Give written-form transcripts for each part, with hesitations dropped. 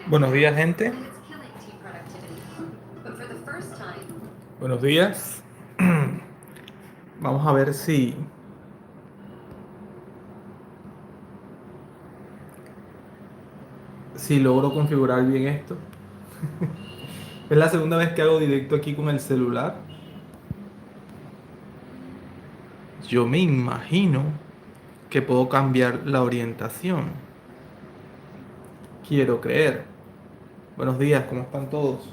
Buenos días, gente. Buenos días. Vamos a ver si logro configurar bien esto. Es la segunda vez que hago directo aquí con el celular. Yo me imagino que puedo cambiar la orientación. Quiero creer. Buenos días, ¿cómo están todos?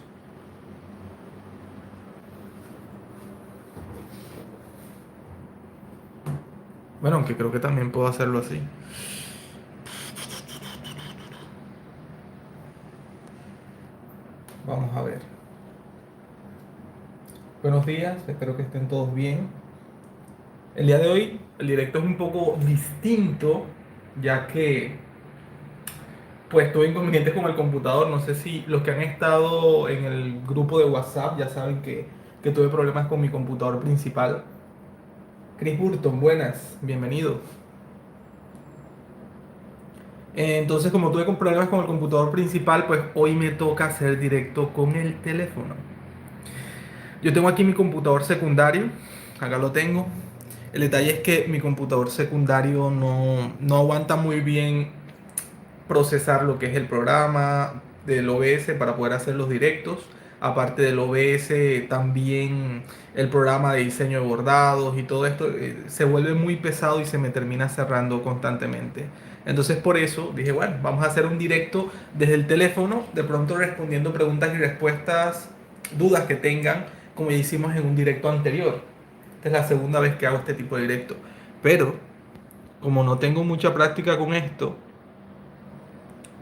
Bueno, aunque creo que también puedo hacerlo así. Vamos a ver. Buenos días, espero que estén todos bien. El día de hoy el directo es un poco distinto, ya que pues tuve inconvenientes con el computador. No sé si los que han estado en el grupo de WhatsApp ya saben que tuve problemas con mi computador principal. Chris Burton, buenas, bienvenido. Entonces, como tuve problemas con el computador principal, pues hoy me toca hacer directo con el teléfono. Yo tengo aquí mi computador secundario, acá lo tengo. El detalle es que mi computador secundario no aguanta muy bien procesar lo que es el programa del OBS para poder hacer los directos. Aparte del OBS, también el programa de diseño de bordados y todo esto se vuelve muy pesado y se me termina cerrando constantemente. Entonces por eso dije, bueno, vamos a hacer un directo desde el teléfono, de pronto respondiendo preguntas y respuestas, dudas que tengan, como ya hicimos en un directo anterior. Esta es la segunda vez que hago este tipo de directo. Pero como no tengo mucha práctica con esto,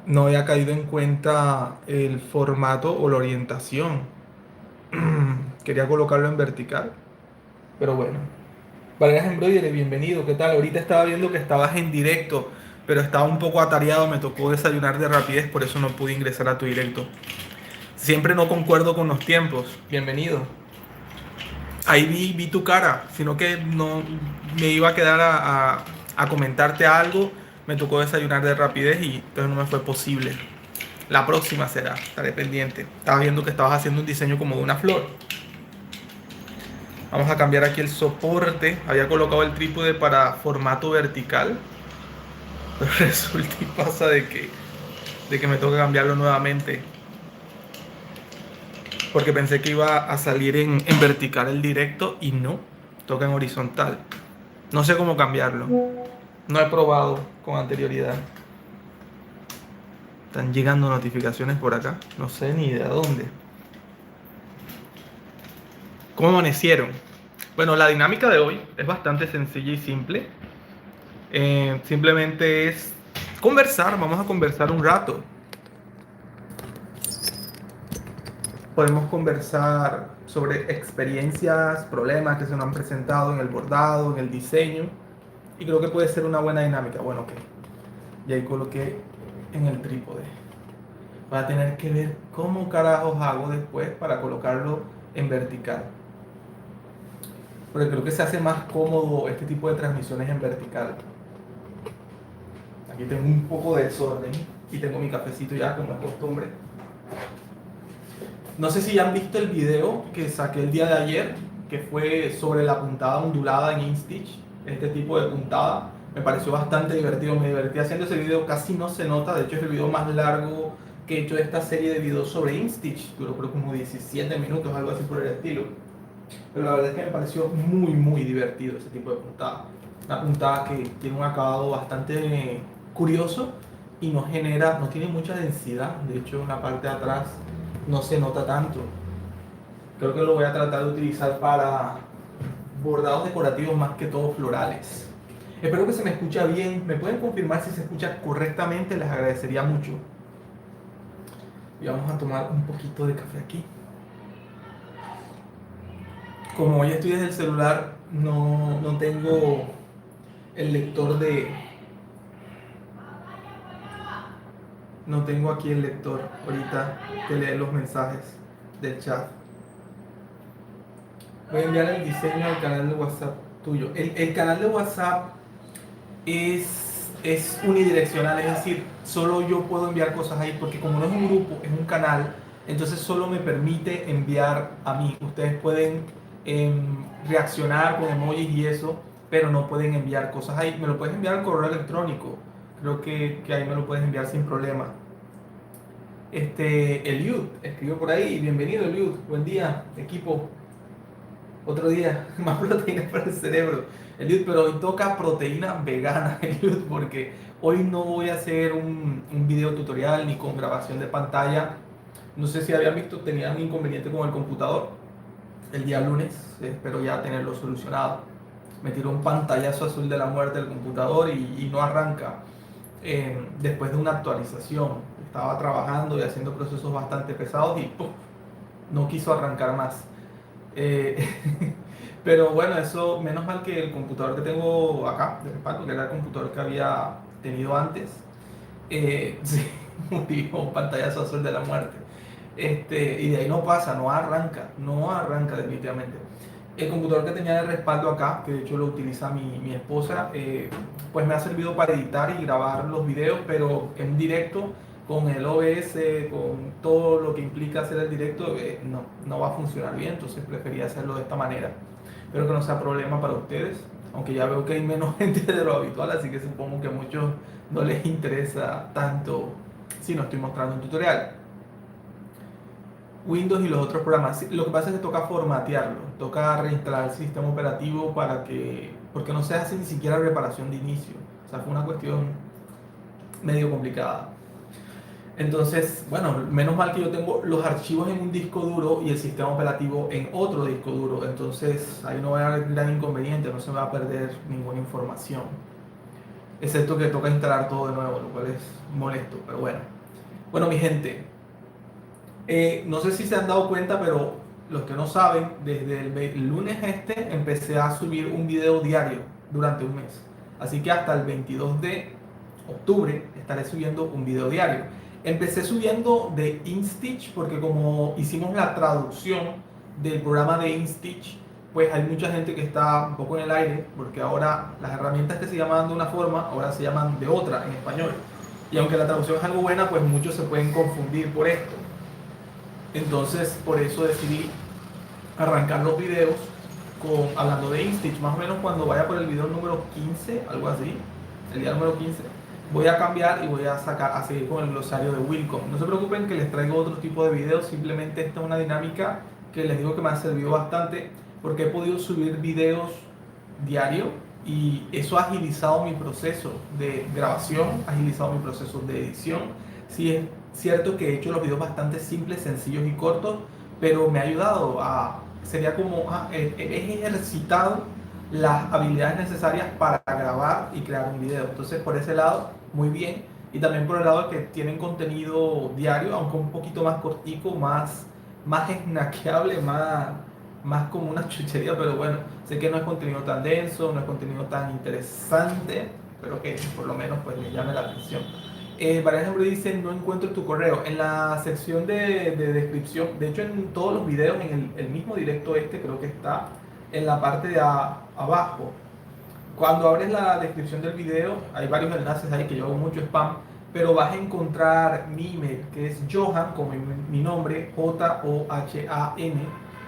no había caído en cuenta el formato o la orientación. Quería colocarlo en vertical, pero bueno. Vargas Embroidery, bienvenido. ¿Qué tal? Ahorita estaba viendo que estabas en directo, pero estaba un poco atareado, me tocó desayunar de rapidez, por eso no pude ingresar a tu directo. Siempre no concuerdo con los tiempos. Bienvenido. Ahí vi tu cara, sino que no me iba a quedar a comentarte algo. Me tocó desayunar de rapidez y entonces no me fue posible. La próxima será, estaré pendiente. Estaba viendo que estabas haciendo un diseño como de una flor. Vamos a cambiar aquí el soporte. Había colocado el trípode para formato vertical. Pero resulta y pasa de que me toca cambiarlo nuevamente. Porque pensé que iba a salir en vertical el directo y no. Toca en horizontal. No sé cómo cambiarlo. No he probado con anterioridad. Están llegando notificaciones por acá. No sé ni de dónde. ¿Cómo amanecieron? Bueno, la dinámica de hoy es bastante sencilla y simple. Simplemente es conversar, vamos a conversar un rato. Podemos conversar sobre experiencias, problemas que se nos han presentado en el bordado, en el diseño. Y creo que puede ser una buena dinámica. Bueno, ok. Y ahí coloqué en el trípode. Voy a tener que ver cómo carajos hago después para colocarlo en vertical. Porque creo que se hace más cómodo este tipo de transmisiones en vertical. Aquí tengo un poco de desorden y tengo mi cafecito ya como es costumbre. No sé si ya han visto el video que saqué el día de ayer, que fue sobre la puntada ondulada en InStitch. Este tipo de puntada me pareció bastante divertido, me divertí haciendo ese video, casi no se nota, de hecho es el video más largo que he hecho de esta serie de videos sobre InStitch, duró creo como 17 minutos, algo así por el estilo. Pero la verdad es que me pareció muy divertido ese tipo de puntada. Una puntada que tiene un acabado bastante curioso y no genera, no tiene mucha densidad. De hecho, en la parte de atrás no se nota tanto. Creo que lo voy a tratar de utilizar para bordados decorativos más que todo florales. Espero que se me escucha bien. ¿Me pueden confirmar si se escucha correctamente? Les agradecería mucho. Y vamos a tomar un poquito de café aquí. Como hoy estoy desde el celular, no tengo el lector de... No tengo aquí el lector ahorita que lee los mensajes del chat. Voy a enviar el diseño al canal de WhatsApp tuyo. El canal de WhatsApp es es unidireccional, es decir, solo yo puedo enviar cosas ahí, porque como no es un grupo, es un canal, entonces solo me permite enviar a mí. Ustedes pueden reaccionar con emojis y eso, pero no pueden enviar cosas ahí. Me lo puedes enviar al correo electrónico, creo que ahí me lo puedes enviar sin problema. Eliud escribió por ahí, bienvenido Eliud, buen día, equipo. Otro día, más proteínas para el cerebro. Eliud, pero hoy toca proteína vegana, Eliud, porque hoy no voy a hacer un video tutorial ni con grabación de pantalla. No sé si habían visto, tenía un inconveniente con el computador el día lunes, espero ya tenerlo solucionado. Me tiró un pantallazo azul de la muerte del computador y no arranca. Después de una actualización, estaba trabajando y haciendo procesos bastante pesados y ¡puf! No quiso arrancar más. Eh, pero bueno, eso, menos mal que el computador que tengo acá, de respaldo, que era el computador que había tenido antes, sí, murió, pantallazo azul de la muerte. Y de ahí no pasa, no arranca definitivamente. El computador que tenía de respaldo acá, que de hecho lo utiliza mi esposa, pues me ha servido para editar y grabar los videos, pero en directo, con el OBS, con todo lo que implica hacer el directo, no va a funcionar bien, entonces prefería hacerlo de esta manera. Espero que no sea problema para ustedes, aunque ya veo que hay menos gente de lo habitual, así que supongo que a muchos no les interesa tanto si no estoy mostrando un tutorial. Windows y los otros programas. Sí, lo que pasa es que toca formatearlo, toca reinstalar el sistema operativo porque no se hace ni siquiera reparación de inicio. O sea, fue una cuestión medio complicada. Entonces, bueno, menos mal que yo tengo los archivos en un disco duro y el sistema operativo en otro disco duro. Entonces, ahí no va a haber gran inconveniente, no se va a perder ninguna información. Excepto que toca instalar todo de nuevo, lo cual es molesto, pero bueno. Bueno, mi gente, no sé si se han dado cuenta, pero los que no saben, desde el lunes empecé a subir un video diario durante un mes. Así que hasta el 22 de octubre estaré subiendo un video diario. Empecé subiendo de InStitch porque como hicimos la traducción del programa de InStitch, pues hay mucha gente que está un poco en el aire, porque ahora las herramientas que se llamaban de una forma, ahora se llaman de otra en español. Y aunque la traducción es algo buena, pues muchos se pueden confundir por esto. Entonces, por eso decidí arrancar los videos hablando de InStitch. Más o menos cuando vaya por el video número 15, algo así, el día número 15, voy a cambiar y voy a seguir con el glosario de Wilcom. No se preocupen que les traigo otro tipo de videos, simplemente esta es una dinámica que les digo que me ha servido bastante porque he podido subir videos diario y eso ha agilizado mi proceso de grabación, ha agilizado mi proceso de edición. Sí es cierto que he hecho los videos bastante simples, sencillos y cortos, pero me ha ayudado sería como, he ejercitado las habilidades necesarias para grabar y crear un video. Entonces, por ese lado, muy bien. Y también por el lado de que tienen contenido diario, aunque un poquito más cortico, más snackeable, más como una chuchería, pero bueno, sé que no es contenido tan denso, no es contenido tan interesante, pero que por lo menos pues le llame la atención. Varias ejemplo dice, no encuentro tu correo. En la sección de descripción, de hecho en todos los videos, en el mismo directo creo que está en la parte de abajo. Cuando abres la descripción del video, hay varios enlaces ahí que yo hago mucho spam, pero vas a encontrar mi email, que es Johan, como mi nombre, Johan,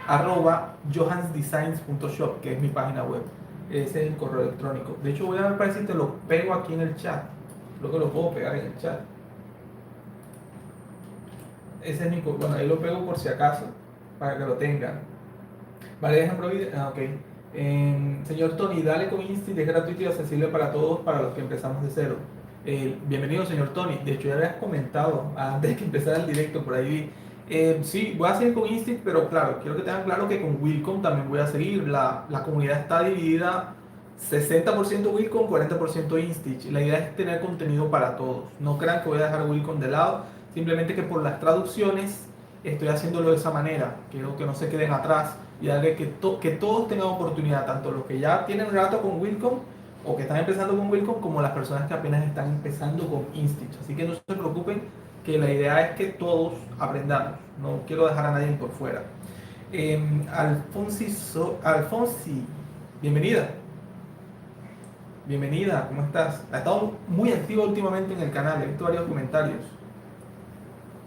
arroba johansdesigns.shop, que es mi página web. Ese es el correo electrónico. De hecho, voy a ver para si te lo pego aquí en el chat. Creo que lo puedo pegar en el chat. Ese es bueno, ahí lo pego por si acaso, para que lo tengan. Vale, ejemplo, ok. Señor Tony, dale con Insta, es gratuito y accesible para todos, para los que empezamos de cero. Bienvenido, señor Tony. De hecho, ya habías comentado antes de que empezara el directo por ahí. Sí, voy a seguir con Instinct, pero claro, quiero que tengan claro que con Wilcom también voy a seguir. La comunidad está dividida 60% Wilcom, 40% Instinct. La idea es tener contenido para todos. No crean que voy a dejar Wilcom de lado, simplemente que por las traducciones estoy haciéndolo de esa manera. Quiero que no se queden atrás y darle que todos tengan oportunidad, tanto los que ya tienen un rato con Wilcom o que están empezando con Wilcom, como las personas que apenas están empezando con Instinct. Así que no se preocupen, que la idea es que todos aprendamos. No quiero dejar a nadie por fuera. Alfonsi, bienvenida. Bienvenida, ¿cómo estás? Ha estado muy activa últimamente en el canal, he visto varios comentarios.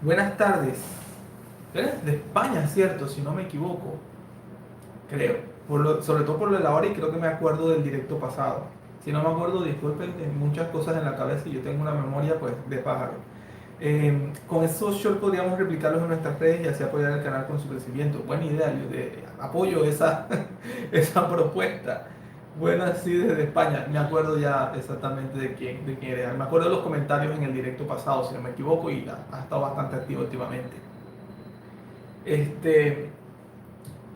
Buenas tardes. Eres de España, ¿cierto? Si no me equivoco, creo. Sobre todo por lo de la hora y creo que me acuerdo del directo pasado. Si no me acuerdo, disculpen, hay muchas cosas en la cabeza y yo tengo una memoria pues de pájaro. Con esos shorts podríamos replicarlos en nuestras redes y así apoyar el canal con su crecimiento. Buena idea, yo apoyo esa, esa propuesta. Bueno, sí, desde España. Me acuerdo ya exactamente de quién era. Me acuerdo de los comentarios en el directo pasado, si no me equivoco, y ha estado bastante activo últimamente. Este,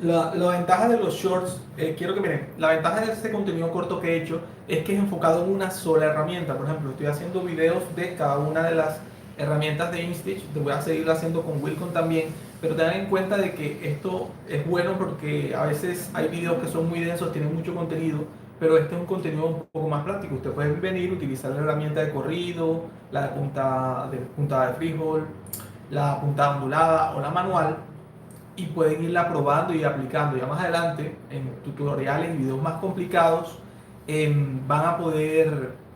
la ventaja de los shorts, quiero que miren, la ventaja de ese contenido corto que he hecho es que es enfocado en una sola herramienta. Por ejemplo, estoy haciendo videos de cada una de las herramientas de InStitch, te voy a seguir haciendo con Wilcon también, pero tengan en cuenta de que esto es bueno porque a veces hay videos que son muy densos, tienen mucho contenido, pero este es un contenido un poco más práctico. Usted puede venir, utilizar la herramienta de corrido, la de puntada de frijol, la puntada ondulada o la manual y pueden irla probando y aplicando. Ya más adelante, en tutoriales y videos más complicados, van a poder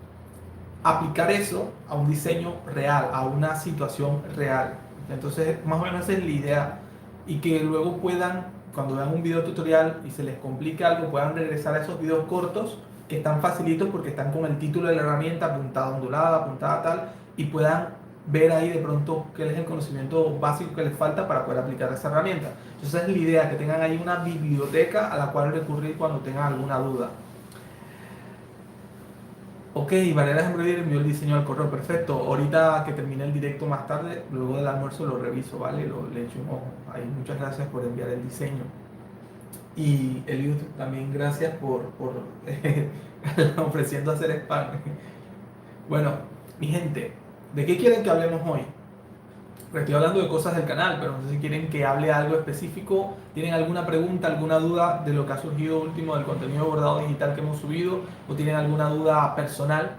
aplicar eso a un diseño real, a una situación real. Entonces, más o menos esa es la idea. Y que luego puedan, cuando vean un video tutorial y se les complique algo, puedan regresar a esos videos cortos que están facilitos porque están con el título de la herramienta, puntada ondulada, puntada tal, y puedan ver ahí de pronto qué es el conocimiento básico que les falta para poder aplicar esa herramienta. Entonces, esa es la idea, que tengan ahí una biblioteca a la cual recurrir cuando tengan alguna duda. Ok, Valeria Embroidery envió el diseño al correo, perfecto. Ahorita que termine el directo más tarde, luego del almuerzo lo reviso, ¿vale? Le echo un ojo. Ahí, muchas gracias por enviar el diseño. Y Eliud, también gracias por ofreciendo hacer spam. Bueno, mi gente, ¿de qué quieren que hablemos hoy? Estoy hablando de cosas del canal, pero no sé si quieren que hable algo específico, tienen alguna pregunta, alguna duda de lo que ha surgido último del contenido de bordado digital que hemos subido, o tienen alguna duda personal.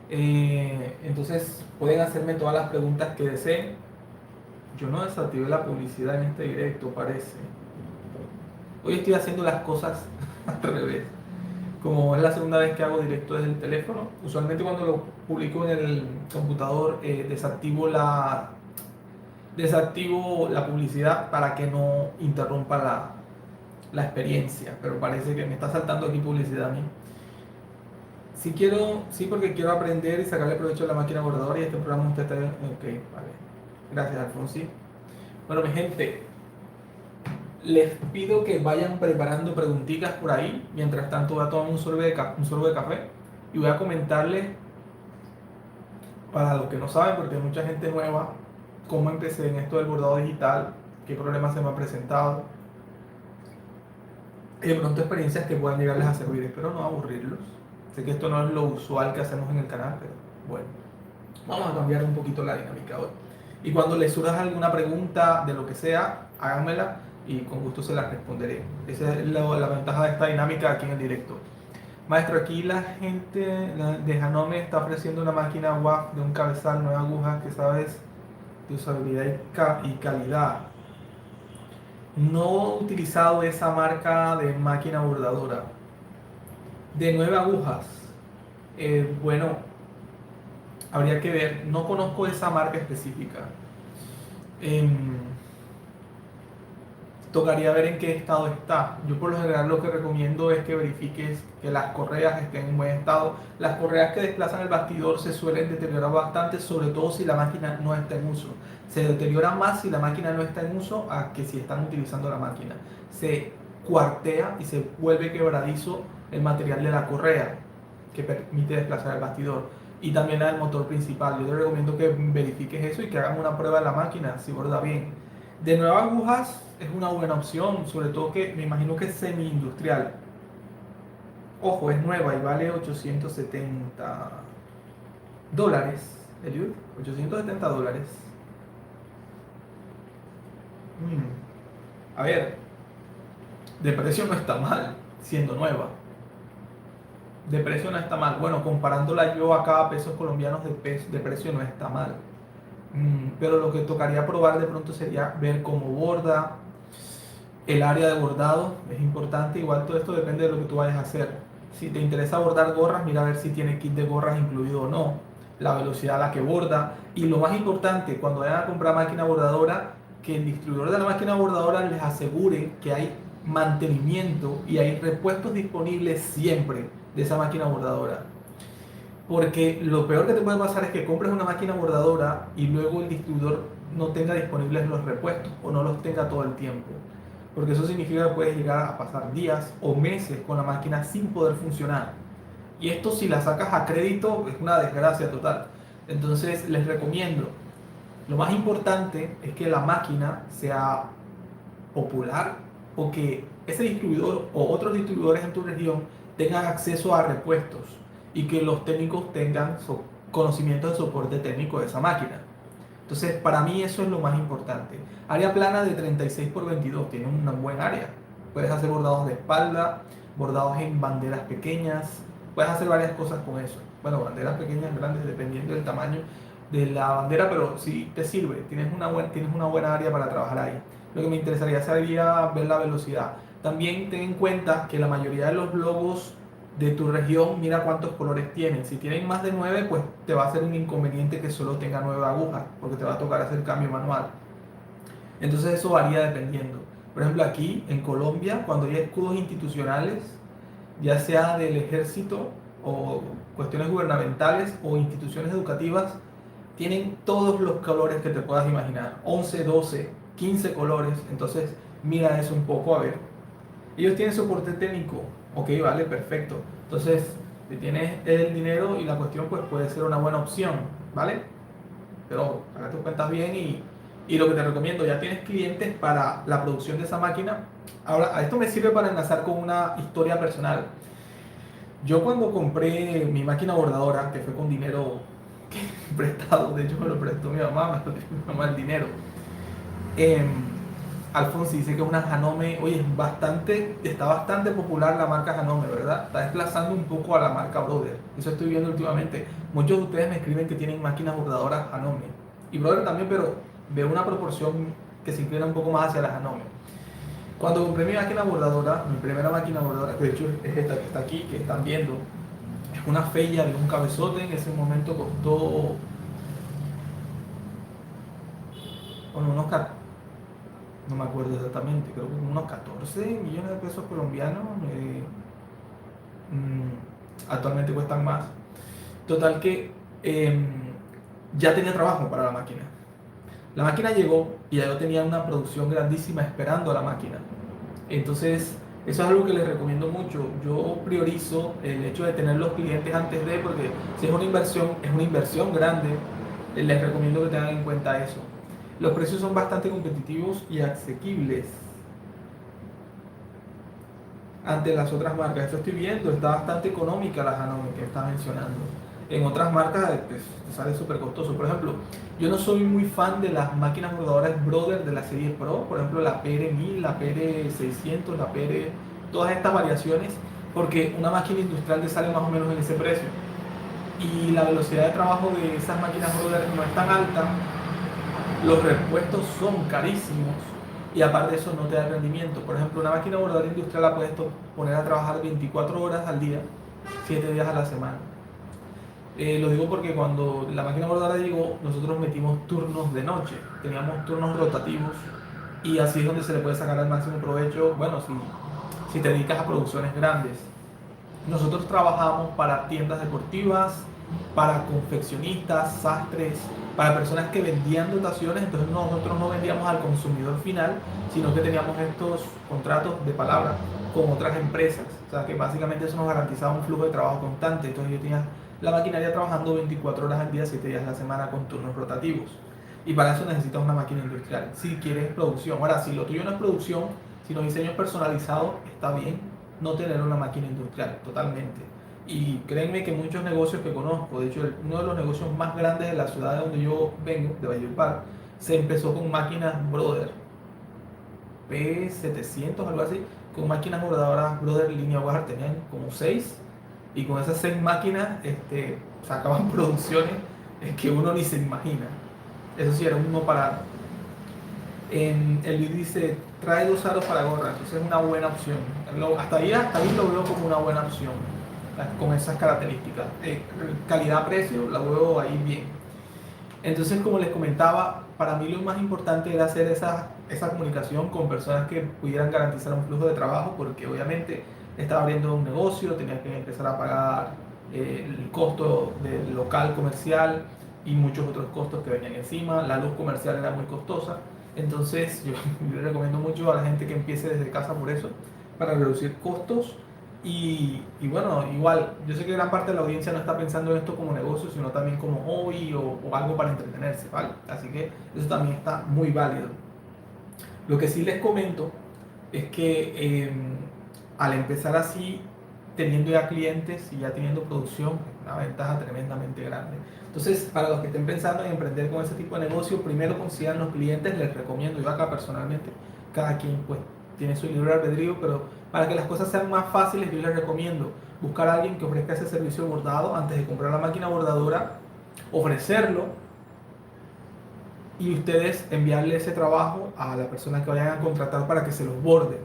Entonces pueden hacerme todas las preguntas que deseen. Yo no desactivé la publicidad en este directo, parece. Hoy estoy haciendo las cosas al revés. Como es la segunda vez que hago directo desde el teléfono, usualmente cuando lo publico en el computador desactivo la publicidad para que no interrumpa la experiencia, pero parece que me está saltando aquí publicidad a mí. Si quiero, sí, porque quiero aprender y sacarle provecho a la máquina bordadora y este programa usted está... Ok, vale. Gracias, Alfonsi. Bueno, mi gente, les pido que vayan preparando preguntitas por ahí. Mientras tanto voy a tomar un sorbo de café y voy a comentarles, para los que no saben, porque hay mucha gente nueva, cómo empecé en esto del bordado digital, qué problemas se me han presentado, y de pronto experiencias que puedan llegarles a servir. Espero no aburrirlos. Sé que esto no es lo usual que hacemos en el canal, pero bueno, vamos a cambiar un poquito la dinámica hoy. Y cuando les surja alguna pregunta de lo que sea, háganmela y con gusto se las responderé. Esa es la ventaja de esta dinámica aquí en el directo. Maestro, aquí la gente de Hanome está ofreciendo una máquina WAF de un cabezal, 9 agujas, que sabes de usabilidad y calidad. No he utilizado esa marca de máquina bordadora. De 9 agujas. Bueno, habría que ver. No conozco esa marca específica. Tocaría ver en qué estado está. Yo por lo general lo que recomiendo es que verifiques que las correas estén en buen estado. Las correas que desplazan el bastidor se suelen deteriorar bastante, sobre todo si la máquina no está en uso. Se deteriora más si la máquina no está en uso a que si están utilizando la máquina. Se cuartea y se vuelve quebradizo el material de la correa que permite desplazar el bastidor. Y también la del motor principal. Yo te recomiendo que verifiques eso y que hagas una prueba de la máquina si borda bien. De 9 agujas es una buena opción, sobre todo que me imagino que es semi-industrial. Ojo, es nueva y vale $870. Eliud, $870. A ver, de precio no está mal, siendo nueva. De precio no está mal. Bueno, comparándola yo acá a pesos colombianos de precio no está mal. Pero lo que tocaría probar de pronto sería ver cómo borda, el área de bordado es importante. Igual todo esto depende de lo que tú vayas a hacer. Si te interesa bordar gorras, mira a ver si tiene kit de gorras incluido o no, la velocidad a la que borda y lo más importante, cuando vayan a comprar máquina bordadora, que el distribuidor de la máquina bordadora les asegure que hay mantenimiento y hay repuestos disponibles siempre de esa máquina bordadora. Porque lo peor que te puede pasar es que compres una máquina bordadora y luego el distribuidor no tenga disponibles los repuestos o no los tenga todo el tiempo. Porque eso significa que puedes llegar a pasar días o meses con la máquina sin poder funcionar. Y esto si la sacas a crédito es una desgracia total. Entonces les recomiendo, lo más importante es que la máquina sea popular o que ese distribuidor o otros distribuidores en tu región tengan acceso a repuestos y que los técnicos tengan conocimiento de soporte técnico de esa máquina. Entonces, para mí eso es lo más importante. Área plana de 36 por 22, tiene una buen área. Puedes hacer bordados de espalda, bordados en banderas pequeñas, puedes hacer varias cosas con eso. Bueno, banderas pequeñas, grandes, dependiendo del tamaño de la bandera, pero sí te sirve, tienes una buena área para trabajar ahí. Lo que me interesaría sería ver la velocidad. También ten en cuenta que la mayoría de los logos de tu región, mira cuántos colores tienen. Si tienen más de 9, pues te va a ser un inconveniente que solo tenga 9 agujas, porque te va a tocar hacer cambio manual. Entonces eso varía dependiendo. Por ejemplo, aquí en Colombia, cuando hay escudos institucionales, ya sea del ejército o cuestiones gubernamentales o instituciones educativas, tienen todos los colores que te puedas imaginar, 11, 12, 15 colores. Entonces mira eso un poco a ver. Ellos tienen soporte técnico, ok, vale, perfecto. Entonces, si tienes el dinero y la cuestión, pues puede ser una buena opción, ¿vale? Pero haga tus cuentas bien y lo que te recomiendo, ya tienes clientes para la producción de esa máquina. Ahora, a esto me sirve para enlazar con una historia personal. Yo cuando compré mi máquina bordadora, que fue con dinero prestado, de hecho me lo prestó mi mamá, me lo dio mi mamá el dinero. Eh, Alfonso dice que es una Janome, oye, está bastante popular la marca Janome, ¿verdad? Está desplazando un poco a la marca Brother. Eso estoy viendo últimamente. Muchos de ustedes me escriben que tienen máquinas bordadoras Janome. Y Brother también, pero veo una proporción que se inclina un poco más hacia la Janome. Cuando compré mi máquina bordadora, mi primera máquina bordadora, que de hecho es esta que está aquí, que están viendo, es una Fella de un cabezote, en ese momento costó, bueno, no me acuerdo exactamente, creo que unos 14 millones de pesos colombianos. Actualmente cuestan más. Total que ya tenía trabajo para la máquina. La máquina llegó y ya yo tenía una producción grandísima esperando a la máquina. Entonces, eso es algo que les recomiendo mucho. Yo priorizo el hecho de tener los clientes antes de, porque si es una inversión grande, les recomiendo que tengan en cuenta eso. Los precios son bastante competitivos y asequibles ante las otras marcas. Esto estoy viendo, está bastante económica la Janome que está mencionando. En otras marcas pues, sale súper costoso. Por ejemplo, yo no soy muy fan de las máquinas bordadoras Brother de la serie Pro, por ejemplo la PR1000, la PR600, la PR, todas estas variaciones, porque una máquina industrial te sale más o menos en ese precio. Y la velocidad de trabajo de esas máquinas Brother no es tan alta, los repuestos son carísimos y aparte de eso no te da rendimiento. Por ejemplo, una máquina bordadora industrial la puedes poner a trabajar 24 horas al día, 7 días a la semana. Lo digo porque cuando la máquina bordadora llegó, nosotros metimos turnos de noche, teníamos turnos rotativos y así es donde se le puede sacar el máximo provecho, bueno, si te dedicas a producciones grandes. Nosotros trabajamos para tiendas deportivas, para confeccionistas, sastres, para personas que vendían dotaciones. Entonces nosotros no vendíamos al consumidor final, sino que teníamos estos contratos de palabra con otras empresas. O sea que básicamente eso nos garantizaba un flujo de trabajo constante. Entonces yo tenía la maquinaria trabajando 24 horas al día, 7 días a la semana con turnos rotativos. Y para eso necesitas una máquina industrial, si quieres producción. Ahora, si lo tuyo no es producción, sino diseños personalizados, está bien no tener una máquina industrial, totalmente. Y créanme que muchos negocios que conozco, de hecho uno de los negocios más grandes de la ciudad de donde yo vengo, de Valledupar, se empezó con máquinas Brother, P700, algo así, con máquinas bordadoras Brother línea Wire, tenían como 6, y con esas 6 máquinas sacaban producciones que uno ni se imagina. Eso sí, era un no parar. En el video dice, trae 2 aros para gorra, entonces es una buena opción. Hasta ahí lo veo como una buena opción. con esas características. Calidad-precio, la veo ahí bien. Entonces, como les comentaba, para mí lo más importante era hacer esa comunicación con personas que pudieran garantizar un flujo de trabajo, porque obviamente estaba abriendo un negocio, tenía que empezar a pagar el costo del local comercial y muchos otros costos que venían encima. La luz comercial era muy costosa. Entonces, yo le recomiendo mucho a la gente que empiece desde casa por eso, para reducir costos y bueno, igual, yo sé que gran parte de la audiencia no está pensando en esto como negocio, sino también como hobby o algo para entretenerse, ¿vale? Así que eso también está muy válido. Lo que sí les comento es que al empezar así, teniendo ya clientes y ya teniendo producción, es una ventaja tremendamente grande. Entonces, para los que estén pensando en emprender con ese tipo de negocio, primero consigan los clientes, les recomiendo, yo acá personalmente, cada quien pues tiene su libre albedrío, pero para que las cosas sean más fáciles, yo les recomiendo buscar a alguien que ofrezca ese servicio bordado antes de comprar la máquina bordadora, ofrecerlo y ustedes enviarle ese trabajo a la persona que vayan a contratar para que se los borde.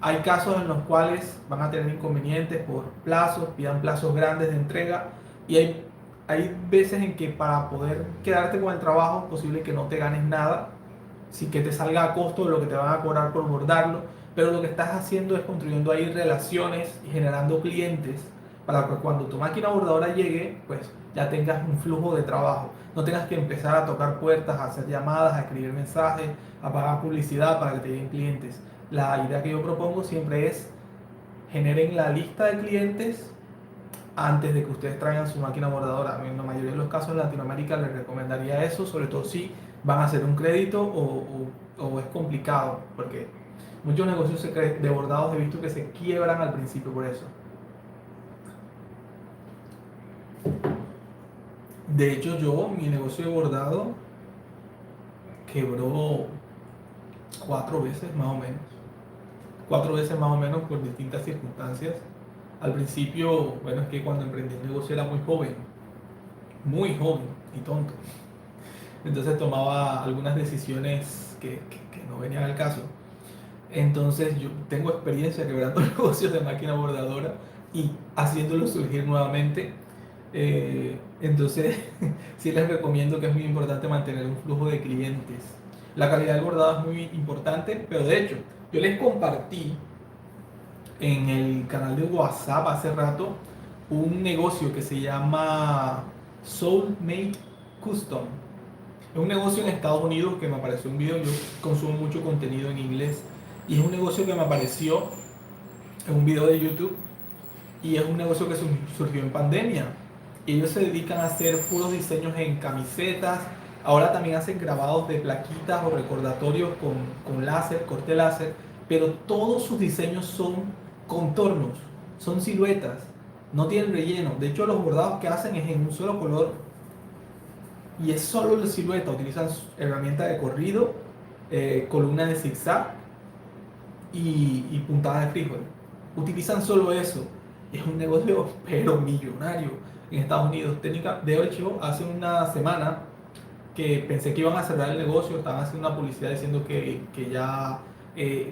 Hay casos en los cuales van a tener inconvenientes por plazos, pidan plazos grandes de entrega y hay veces en que para poder quedarte con el trabajo es posible que no te ganes nada, sí que te salga a costo de lo que te van a cobrar por bordarlo, pero lo que estás haciendo es construyendo ahí relaciones y generando clientes para que cuando tu máquina bordadora llegue, pues ya tengas un flujo de trabajo. No tengas que empezar a tocar puertas, a hacer llamadas, a escribir mensajes, a pagar publicidad para que te lleguen clientes. La idea que yo propongo siempre es generen la lista de clientes antes de que ustedes traigan su máquina bordadora. En la mayoría de los casos en Latinoamérica les recomendaría eso, sobre todo si van a hacer un crédito o es complicado, porque muchos negocios de bordados he visto que se quiebran al principio por eso. De hecho, mi negocio de bordado quebró 4 veces más o menos. 4 veces más o menos por distintas circunstancias. Al principio, bueno, es que cuando emprendí el negocio era muy joven y tonto. Entonces tomaba algunas decisiones que no venían al caso. Entonces yo tengo experiencia quebrando negocios de máquina bordadora y haciéndolo surgir nuevamente. Entonces sí les recomiendo que es muy importante mantener un flujo de clientes. La calidad del bordado es muy importante, pero de hecho yo les compartí en el canal de WhatsApp hace rato un negocio que se llama Soulmate Custom. Es un negocio en Estados Unidos que me apareció un video, yo consumo mucho contenido en inglés y es un negocio que me apareció en un video de YouTube y es un negocio que surgió en pandemia. Ellos se dedican a hacer puros diseños en camisetas, ahora también hacen grabados de plaquitas o recordatorios con láser, corte láser, pero todos sus diseños son contornos, son siluetas, no tienen relleno. De hecho, los bordados que hacen es en un solo color y es solo la silueta. Utilizan herramientas de corrido, columna de zigzag y puntada de frijol. Utilizan solo eso. Es un negocio pero millonario en Estados Unidos. De hecho, hace una semana que pensé que iban a cerrar el negocio, estaban haciendo una publicidad diciendo que ya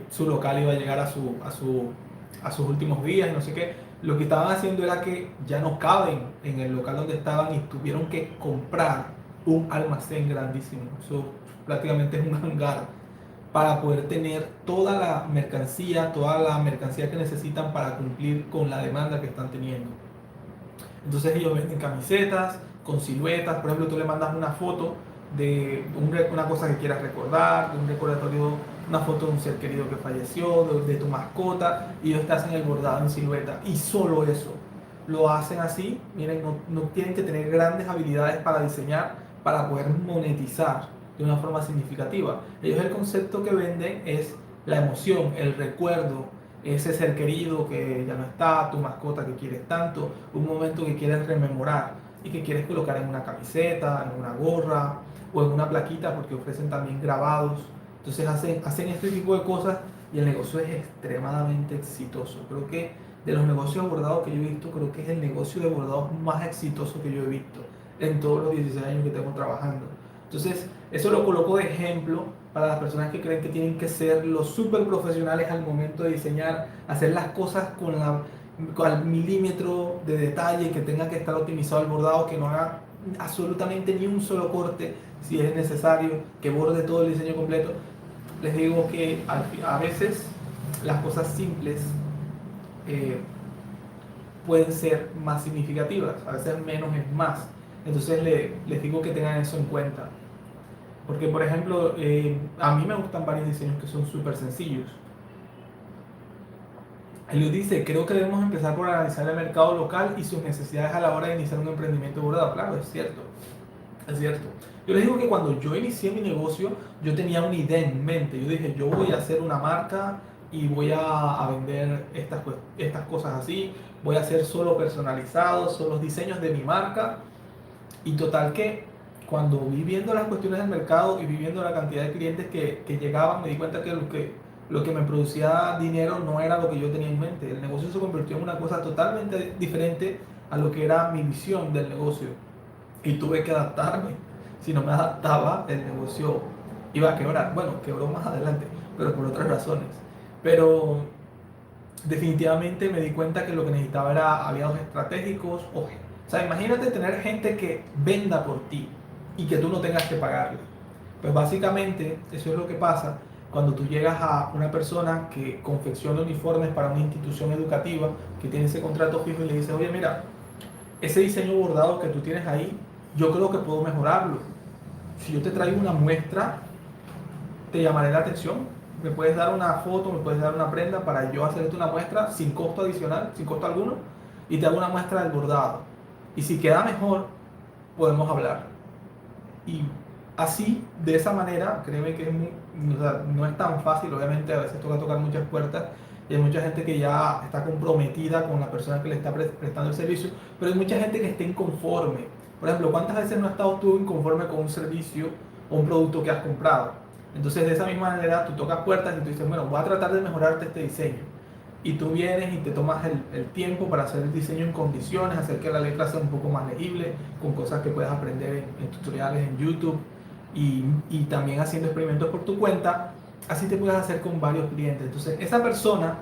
su local iba a llegar a sus últimos días y no sé qué. Lo que estaban haciendo era que ya no caben en el local donde estaban y tuvieron que comprar un almacén grandísimo. Eso prácticamente es un hangar para poder tener toda la mercancía que necesitan para cumplir con la demanda que están teniendo. Entonces ellos venden camisetas con siluetas, por ejemplo, tú le mandas una foto de una cosa que quieras recordar, de un recordatorio, una foto de un ser querido que falleció, de tu mascota, y ellos te hacen el bordado en silueta. Y solo eso, lo hacen así, miren, no tienen que tener grandes habilidades para diseñar, para poder monetizar de una forma significativa. Ellos el concepto que venden es la emoción, el recuerdo, ese ser querido que ya no está, tu mascota que quieres tanto, un momento que quieres rememorar y que quieres colocar en una camiseta, en una gorra o en una plaquita porque ofrecen también grabados. Entonces hacen este tipo de cosas y el negocio es extremadamente exitoso. Creo que de los negocios de bordado que yo he visto, creo que es el negocio de bordados más exitoso que yo he visto en todos los 16 años que tengo trabajando. Entonces, eso lo coloco de ejemplo para las personas que creen que tienen que ser los súper profesionales al momento de diseñar, hacer las cosas con la al milímetro de detalle, que tenga que estar optimizado el bordado, que no haga absolutamente ni un solo corte si es necesario, que borde todo el diseño completo. Les digo que a veces las cosas simples eh, pueden ser más significativas, a veces menos es más. Entonces les digo que tengan eso en cuenta. Porque, por ejemplo, a mí me gustan varios diseños que son súper sencillos. Él dice, creo que debemos empezar por analizar el mercado local y sus necesidades a la hora de iniciar un emprendimiento bordado. Claro, es cierto, es cierto. Yo les digo que cuando yo inicié mi negocio, yo tenía una idea en mente. Yo dije, yo voy a hacer una marca y voy a vender estas cosas así. Voy a hacer solo personalizados, solo los diseños de mi marca. Y total que cuando vi viendo las cuestiones del mercado y vi viendo la cantidad de clientes que llegaban, me di cuenta que lo que me producía dinero no era lo que yo tenía en mente. El negocio se convirtió en una cosa totalmente diferente a lo que era mi visión del negocio. Y tuve que adaptarme. Si no me adaptaba, el negocio iba a quebrar. Bueno, quebró más adelante, pero por otras razones. Pero definitivamente me di cuenta que lo que necesitaba era aliados estratégicos. O sea, imagínate tener gente que venda por ti y que tú no tengas que pagarle. Pues básicamente eso es lo que pasa cuando tú llegas a una persona que confecciona uniformes para una institución educativa, que tiene ese contrato fijo y le dices, oye, mira, ese diseño bordado que tú tienes ahí, yo creo que puedo mejorarlo. Si yo te traigo una muestra, te llamaré la atención. Me puedes dar una foto, me puedes dar una prenda para yo hacerte una muestra sin costo adicional, sin costo alguno, y te hago una muestra del bordado. Y si queda mejor, podemos hablar. Y así, de esa manera, créeme que o sea, no es tan fácil, obviamente a veces toca tocar muchas puertas y hay mucha gente que ya está comprometida con la persona que le está prestando el servicio, pero hay mucha gente que está inconforme. Por ejemplo, ¿cuántas veces no has estado tú inconforme con un servicio o un producto que has comprado? Entonces, de esa misma manera, tú tocas puertas y tú dices, bueno, voy a tratar de mejorarte este diseño. Y tú vienes y te tomas el tiempo para hacer el diseño en condiciones, hacer que la letra sea un poco más legible, con cosas que puedas aprender en tutoriales en YouTube y también haciendo experimentos por tu cuenta. Así te puedes hacer con varios clientes. Entonces, esa persona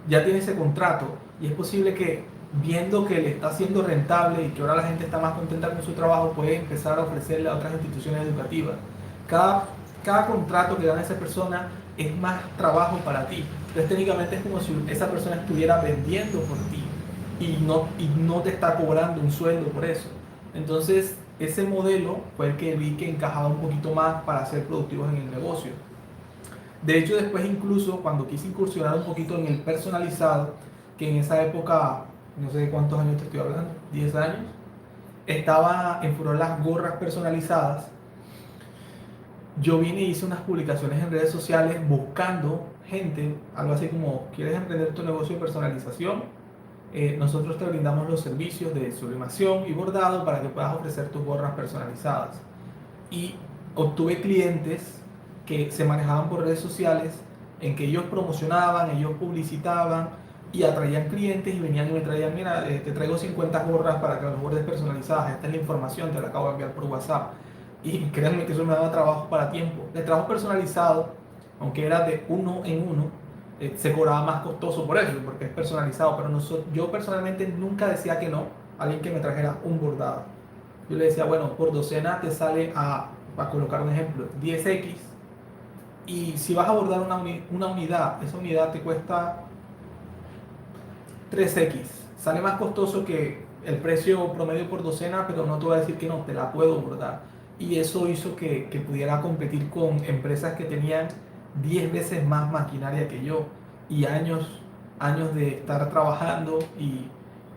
ya tiene ese contrato y es posible que viendo que le está siendo rentable y que ahora la gente está más contenta con su trabajo, puede empezar a ofrecerle a otras instituciones educativas. Cada, cada contrato que da esa persona es más trabajo para ti. Entonces técnicamente es como si esa persona estuviera vendiendo por ti y no te está cobrando un sueldo por eso. Entonces ese modelo fue el que vi que encajaba un poquito más para ser productivos en el negocio. De hecho, después incluso cuando quise incursionar un poquito en el personalizado, que en esa época, no sé de cuántos años te estoy hablando, 10 años, estaba en furor las gorras personalizadas. Yo vine y hice unas publicaciones en redes sociales buscando gente, algo así como, ¿quieres emprender tu negocio de personalización? Nosotros te brindamos los servicios de sublimación y bordado para que puedas ofrecer tus gorras personalizadas. Y obtuve clientes que se manejaban por redes sociales, en que ellos promocionaban, ellos publicitaban y atraían clientes y venían y me traían, mira, te traigo 50 gorras para que las bordes personalizadas, esta es la información, te la acabo de enviar por WhatsApp. Y créanme que eso me daba trabajo para tiempo. El trabajo personalizado, aunque era de uno en uno, se cobraba más costoso por eso, porque es personalizado, pero yo personalmente nunca decía que no a alguien que me trajera un bordado. Yo le decía, bueno, por docena te sale para colocar un ejemplo, 10x, y si vas a bordar una unidad, esa unidad te cuesta 3x. Sale más costoso que el precio promedio por docena, pero no te voy a decir que no, te la puedo bordar. Y eso hizo que pudiera competir con empresas que tenían 10 veces más maquinaria que yo y años de estar trabajando y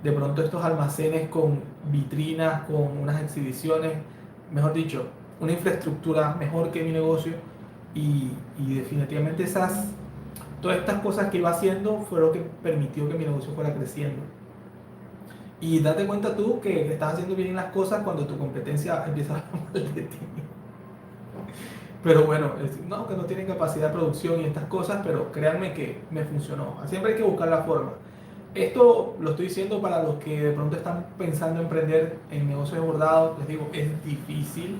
de pronto estos almacenes con vitrinas, con unas exhibiciones, mejor dicho, una infraestructura mejor que mi negocio y definitivamente todas estas cosas que iba haciendo fue lo que permitió que mi negocio fuera creciendo. Y date cuenta tú que estás haciendo bien las cosas cuando tu competencia empieza a hablar mal de ti. Pero bueno, no, que no tienen capacidad de producción y estas cosas, pero créanme que me funcionó. Siempre hay que buscar la forma. Esto lo estoy diciendo para los que de pronto están pensando en emprender en negocios de bordado. Les digo, es difícil.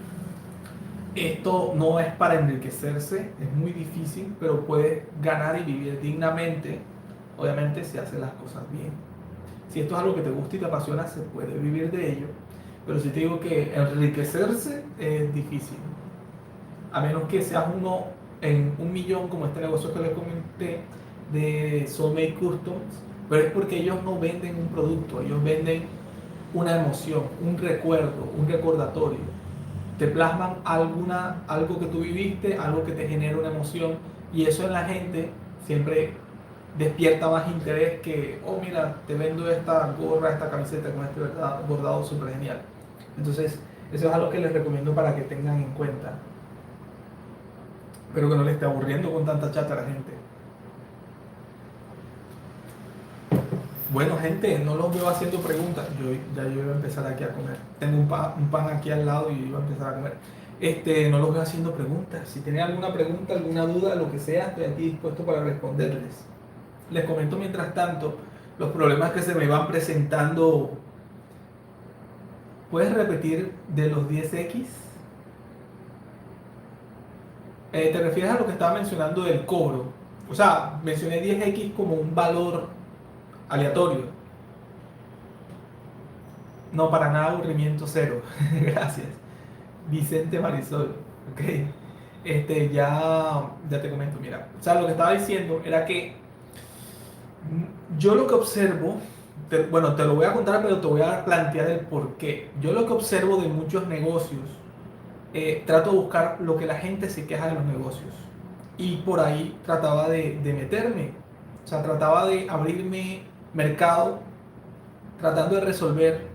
Esto no es para enriquecerse, es muy difícil, pero puedes ganar y vivir dignamente, obviamente si haces las cosas bien. Si esto es algo que te gusta y te apasiona, se puede vivir de ello. Pero si te digo que enriquecerse es difícil. A menos que seas uno en 1 millón, como este negocio que les comenté de Soulmate Customs, pero es porque ellos no venden un producto, ellos venden una emoción, un recuerdo, un recordatorio. Te plasman algo que tú viviste, algo que te genera una emoción, y eso en la gente siempre despierta más interés que, oh mira, te vendo esta gorra, esta camiseta con este bordado súper genial. Entonces, eso es algo que les recomiendo para que tengan en cuenta. Pero que no le esté aburriendo con tanta chata a la gente. Bueno, gente, no los veo haciendo preguntas. Yo iba a empezar aquí a comer. Tengo un pan aquí al lado y iba a empezar a comer. No los veo haciendo preguntas. Si tienen alguna pregunta, alguna duda, lo que sea, estoy aquí dispuesto para responderles. Les comento mientras tanto los problemas que se me van presentando. ¿Puedes repetir de los 10X? ¿Te refieres a lo que estaba mencionando del cobro? O sea, mencioné 10X como un valor aleatorio. No, para nada, aburrimiento cero. Gracias. Vicente Marisol. Ok. Ya te comento, mira. O sea, lo que estaba diciendo era que yo lo que observo, bueno, te lo voy a contar, pero te voy a plantear el por qué. Yo lo que observo de muchos negocios, trato de buscar lo que la gente se queja de los negocios. Y por ahí trataba de meterme. O sea, trataba de abrirme mercado, tratando de resolver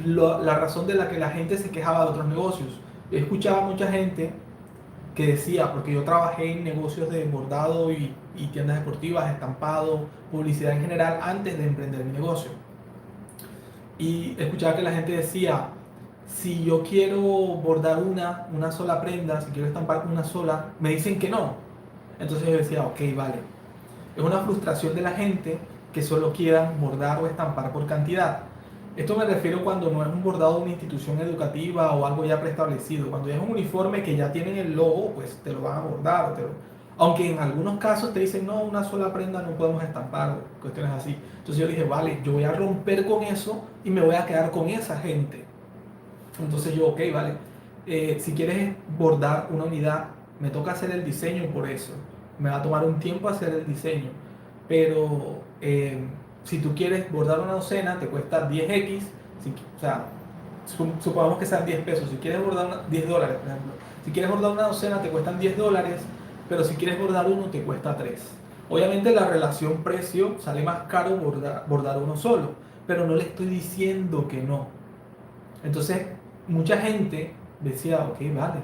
la razón de la que la gente se quejaba de otros negocios. Yo escuchaba a mucha gente que decía, porque yo trabajé en negocios de bordado y tiendas deportivas, estampado, publicidad en general, antes de emprender mi negocio. Y escuchaba que la gente decía, si yo quiero bordar una sola prenda, si quiero estampar una sola, me dicen que no. Entonces yo decía, ok, vale. Es una frustración de la gente que solo quieran bordar o estampar por cantidad. Esto me refiero cuando no es un bordado de una institución educativa o algo ya preestablecido. Cuando ya es un uniforme que ya tienen el logo, pues te lo van a bordar. Aunque en algunos casos te dicen, no, una sola prenda no podemos estampar, cuestiones así. Entonces yo dije, vale, yo voy a romper con eso y me voy a quedar con esa gente. Entonces yo, ok, vale. Si quieres bordar una unidad, me toca hacer el diseño por eso. Me va a tomar un tiempo hacer el diseño. Pero si tú quieres bordar una docena, te cuesta 10X. O sea, supongamos que sean 10 pesos. Si quieres bordar $10, por ejemplo. Si quieres bordar una docena, te cuestan $10. Pero si quieres bordar uno, te cuesta 3. Obviamente la relación precio sale más caro bordar uno solo. Pero no le estoy diciendo que no. Entonces, mucha gente decía, ok, vale,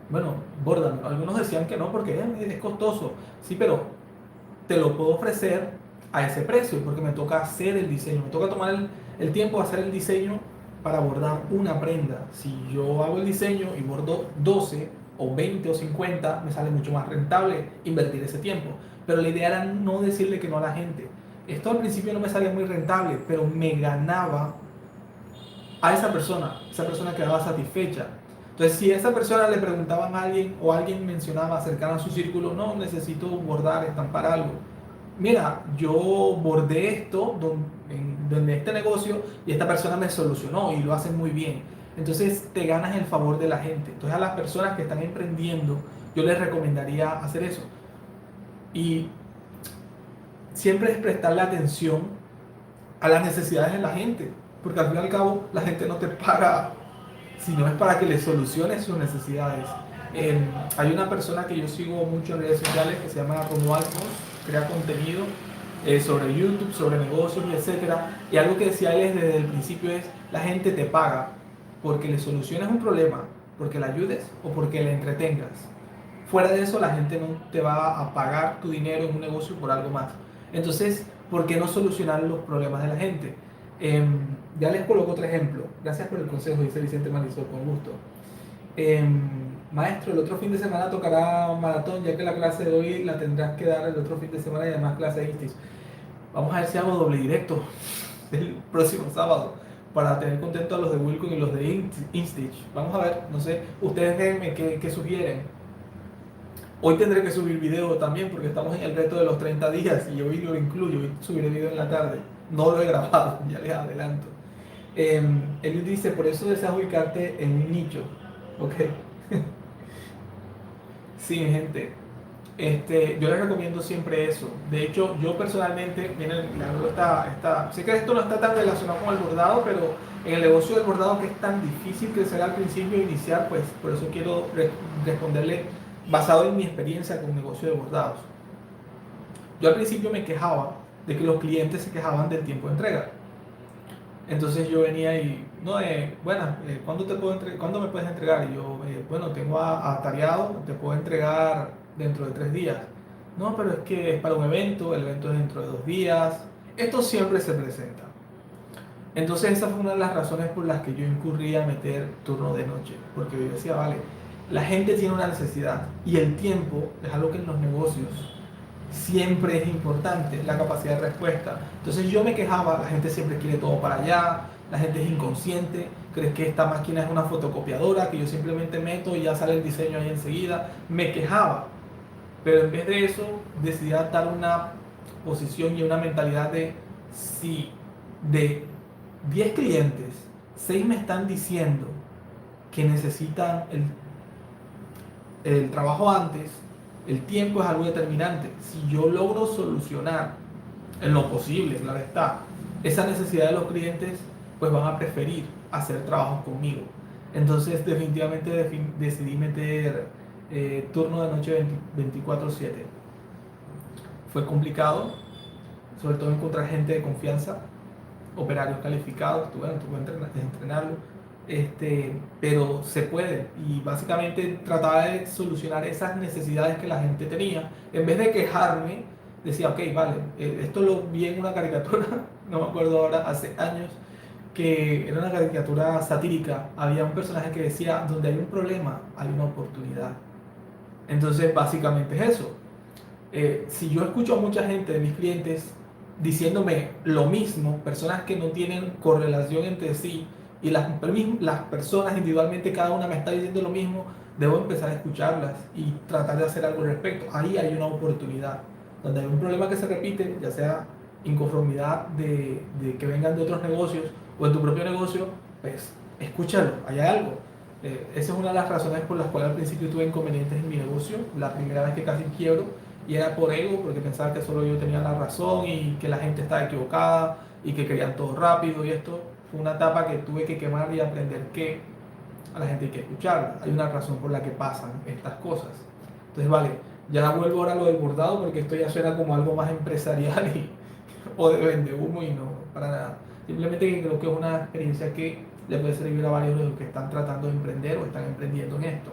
bueno, bórdame. Algunos decían que no porque es costoso. Sí, pero te lo puedo ofrecer a ese precio porque me toca hacer el diseño, me toca tomar el tiempo de hacer el diseño para bordar una prenda. Si yo hago el diseño y bordo 12 o 20 o 50, me sale mucho más rentable invertir ese tiempo. Pero la idea era no decirle que no a la gente. Esto al principio no me salía muy rentable, pero me ganaba a esa persona quedaba satisfecha. Entonces, si a esa persona le preguntaban a alguien o alguien mencionaba cercano a su círculo, no, necesito bordar, estampar algo. Mira, yo bordé esto donde este negocio y esta persona me solucionó y lo hacen muy bien. Entonces, te ganas el favor de la gente. Entonces, a las personas que están emprendiendo, yo les recomendaría hacer eso. Y siempre es prestarle atención a las necesidades de la gente, porque al fin y al cabo la gente no te paga si no es para que le soluciones sus necesidades. Hay una persona que yo sigo mucho en redes sociales que se llama Romo Altos, crea contenido sobre YouTube, sobre negocios, etcétera. Y algo que decía él desde el principio es, la gente te paga porque le soluciones un problema, porque la ayudes o porque le entretengas. Fuera de eso, la gente no te va a pagar tu dinero en un negocio por algo más. Entonces, ¿por qué no solucionar los problemas de la gente? Ya les coloco otro ejemplo. Gracias por el consejo, dice Vicente Marisol, con gusto. Maestro, el otro fin de semana tocará maratón, ya que la clase de hoy la tendrás que dar el otro fin de semana y además clase de Instich. Vamos a ver si hago doble directo el próximo sábado para tener contento a los de Wilcon y los de Instich. Vamos a ver, no sé, ustedes déjenme qué sugieren. Hoy tendré que subir video también porque estamos en el reto de los 30 días y hoy lo incluyo, hoy subiré video en la tarde. No lo he grabado, ya les adelanto. Él dice, por eso deseas ubicarte en un nicho. Ok. Sí, gente. Yo les recomiendo siempre eso. De hecho, yo personalmente, miren, le hago sé que esto no está tan relacionado con el bordado, pero en el negocio del bordado que es tan difícil crecer al principio e iniciar, pues por eso quiero responderle basado en mi experiencia con el negocio de bordados. Yo al principio me quejaba de que los clientes se quejaban del tiempo de entrega. Entonces yo venía y, no, bueno, ¿cuándo me puedes entregar? Y yo, bueno, tengo atareado, te puedo entregar dentro de 3 días. No, pero es que es para un evento, el evento es dentro de 2 días. Esto siempre se presenta. Entonces esa fue una de las razones por las que yo incurrí a meter turno de noche, porque yo decía, vale, la gente tiene una necesidad y el tiempo es algo que en los negocios siempre es importante, la capacidad de respuesta. Entonces yo me quejaba, la gente siempre quiere todo para allá, la gente es inconsciente, cree que esta máquina es una fotocopiadora, que yo simplemente meto y ya sale el diseño ahí enseguida. Me quejaba, pero en vez de eso decidí dar una posición y una mentalidad de si de 10 clientes, 6 me están diciendo que necesitan el trabajo antes, el tiempo es algo determinante. Si yo logro solucionar en lo posible, claro está, esa necesidad de los clientes, pues van a preferir hacer trabajos conmigo. Entonces definitivamente decidí meter turno de noche 24/7. Fue complicado, sobre todo encontrar gente de confianza, operarios calificados, tuve que entrenarlo, pero se puede. Y básicamente trataba de solucionar esas necesidades que la gente tenía. En vez de quejarme, decía, ok, vale, esto lo vi en una caricatura, no me acuerdo ahora, hace años, que era una caricatura satírica. Había un personaje que decía, donde hay un problema, hay una oportunidad. Entonces, básicamente es eso. Si yo escucho a mucha gente de mis clientes diciéndome lo mismo, personas que no tienen correlación entre sí, y las personas individualmente, cada una me está diciendo lo mismo, debo empezar a escucharlas y tratar de hacer algo al respecto. Ahí hay una oportunidad. Donde hay un problema que se repite, ya sea inconformidad de que vengan de otros negocios o en tu propio negocio, pues escúchalo, hay algo. Esa es una de las razones por las cuales al principio tuve inconvenientes en mi negocio, la primera vez que casi quiebro, y era por ego, porque pensaba que solo yo tenía la razón y que la gente estaba equivocada y que querían todo rápido, y esto fue una etapa que tuve que quemar y aprender que a la gente hay que escucharla, hay una razón por la que pasan estas cosas. Entonces, vale, ya vuelvo ahora a lo del bordado porque esto ya suena como algo más empresarial o de vende humo y no, para nada. Simplemente que creo que es una experiencia que le puede servir a varios de los que están tratando de emprender o están emprendiendo en esto.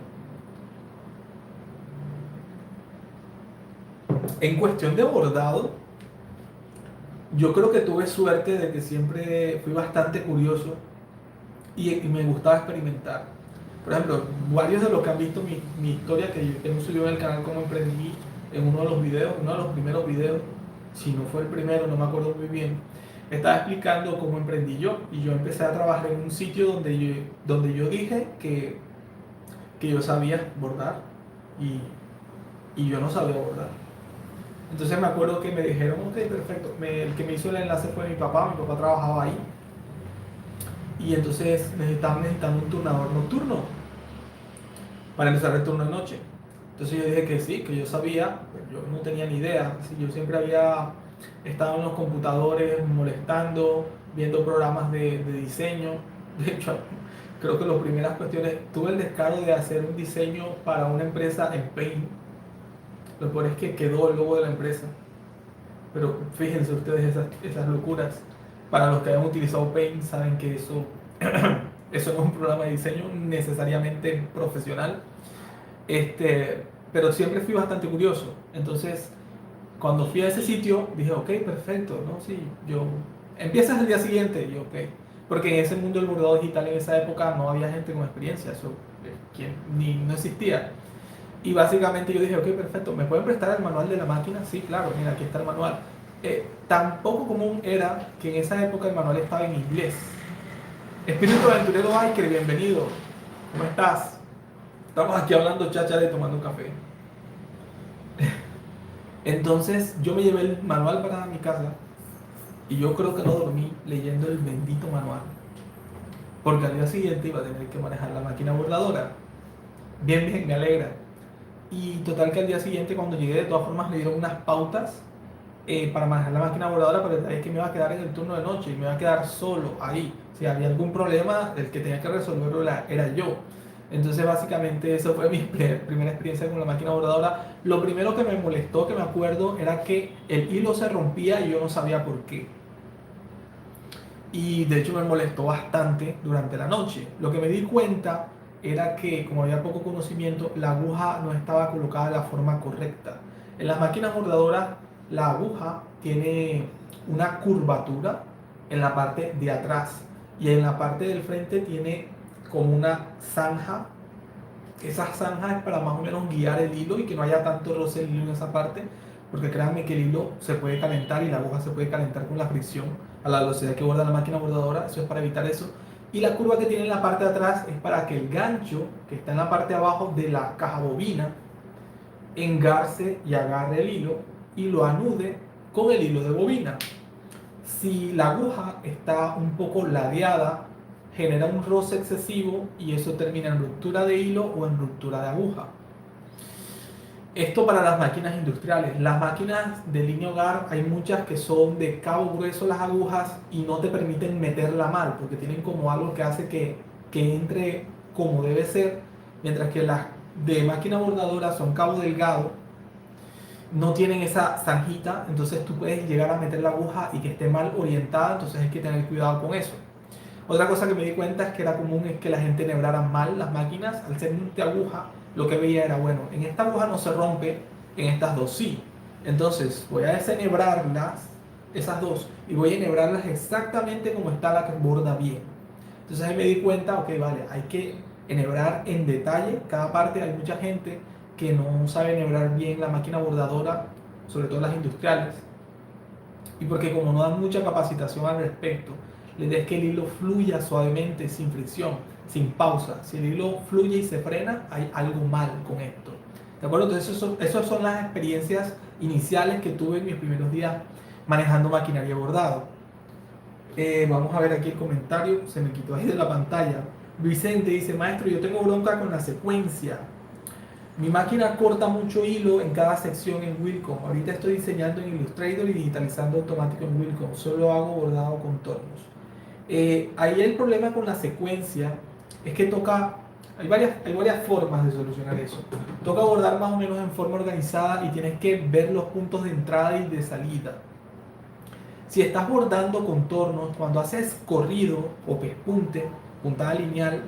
En cuestión de bordado, yo creo que tuve suerte de que siempre fui bastante curioso y me gustaba experimentar. Por ejemplo, varios de los que han visto mi historia que yo tengo subido en el canal como emprendí en uno de los videos, uno de los primeros videos, si no fue el primero, no me acuerdo muy bien, estaba explicando cómo emprendí yo y yo empecé a trabajar en un sitio donde yo dije que yo sabía bordar y yo no sabía bordar. Entonces me acuerdo que me dijeron, ok, perfecto. El que me hizo el enlace fue mi papá trabajaba ahí. Y entonces estaban necesitando un turnador nocturno para empezar el turno de noche. Entonces yo dije que sí, que yo sabía, pues yo no tenía ni idea. Yo siempre había estado en los computadores molestando, viendo programas de diseño. De hecho, creo que las primeras cuestiones, tuve el descaro de hacer un diseño para una empresa en Paint. Lo peor es que quedó el logo de la empresa. Pero fíjense ustedes esas locuras. Para los que hayan utilizado Paint saben que eso no es un programa de diseño necesariamente profesional. Pero siempre fui bastante curioso. Entonces, cuando fui a ese sitio, dije, ok, perfecto, ¿no? Sí, yo... Empiezas el día siguiente, y ok. Porque en ese mundo del bordado digital en esa época no había gente con experiencia, eso no existía. Y básicamente yo dije, ok, perfecto, ¿me pueden prestar el manual de la máquina? Sí, claro, mira, aquí está el manual. Tan poco común era que en esa época el manual estaba en inglés. Espíritu aventurero Biker, bienvenido. ¿Cómo estás? Estamos aquí hablando cháchara y tomando un café. Entonces yo me llevé el manual para mi casa Y yo creo que no dormí leyendo el bendito manual, porque al día siguiente iba a tener que manejar la máquina bordadora. Bien, bien, me alegra. Y total que al día siguiente cuando llegué de todas formas me dieron unas pautas para manejar la máquina voladora, pero es que me iba a quedar en el turno de noche y me iba a quedar solo ahí. Si había algún problema, el que tenía que resolverlo era yo. Entonces básicamente esa fue mi primera experiencia con la máquina bordadora. Lo primero que me molestó, que me acuerdo, era que el hilo se rompía y yo no sabía por qué. Y de hecho me molestó bastante durante la noche. Lo que me di cuenta era que, como había poco conocimiento, la aguja no estaba colocada de la forma correcta. En las máquinas bordadoras, la aguja tiene una curvatura en la parte de atrás y en la parte del frente tiene como una zanja. Esa zanja es para más o menos guiar el hilo y que no haya tanto roce el hilo en esa parte, porque créanme que el hilo se puede calentar y la aguja se puede calentar con la fricción a la velocidad que borda la máquina bordadora. Eso es para evitar eso. Y la curva que tiene en la parte de atrás es para que el gancho que está en la parte de abajo de la caja bobina engarce y agarre el hilo y lo anude con el hilo de bobina. Si la aguja está un poco ladeada, genera un roce excesivo y eso termina en ruptura de hilo o en ruptura de aguja. Esto para las máquinas industriales. Las máquinas de línea hogar hay muchas que son de cabo grueso las agujas y no te permiten meterla mal porque tienen como algo que hace que entre como debe ser, mientras que las de máquina bordadora son cabo delgado, no tienen esa zanjita, entonces tú puedes llegar a meter la aguja y que esté mal orientada, entonces hay que tener cuidado con eso. Otra cosa que me di cuenta es que era común es que la gente enhebrara mal las máquinas. Al ser multiaguja, lo que veía era, bueno, en esta aguja no se rompe, en estas dos sí. Entonces voy a desenhebrarlas, esas dos, y voy a enhebrarlas exactamente como está la que borda bien. Entonces ahí me di cuenta, ok, vale, hay que enhebrar en detalle cada parte. Hay mucha gente que no sabe enhebrar bien la máquina bordadora, sobre todo las industriales, y porque como no dan mucha capacitación al respecto, la idea es que el hilo fluya suavemente, sin fricción, sin pausa. Si el hilo fluye y se frena, hay algo mal con esto. ¿De acuerdo? Entonces esas son las experiencias iniciales que tuve en mis primeros días manejando maquinaria bordado. Vamos a ver aquí el comentario, se me quitó ahí de la pantalla. Vicente dice, maestro, yo tengo bronca con la secuencia. Mi máquina corta mucho hilo en cada sección en Wilcom. Ahorita estoy diseñando en Illustrator y digitalizando automático en Wilcom. Solo hago bordado contornos. Ahí el problema con la secuencia es que toca, hay varias formas de solucionar eso. Toca bordar más o menos en forma organizada y tienes que ver los puntos de entrada y de salida. Si estás bordando contornos, cuando haces corrido o pespunte, puntada lineal,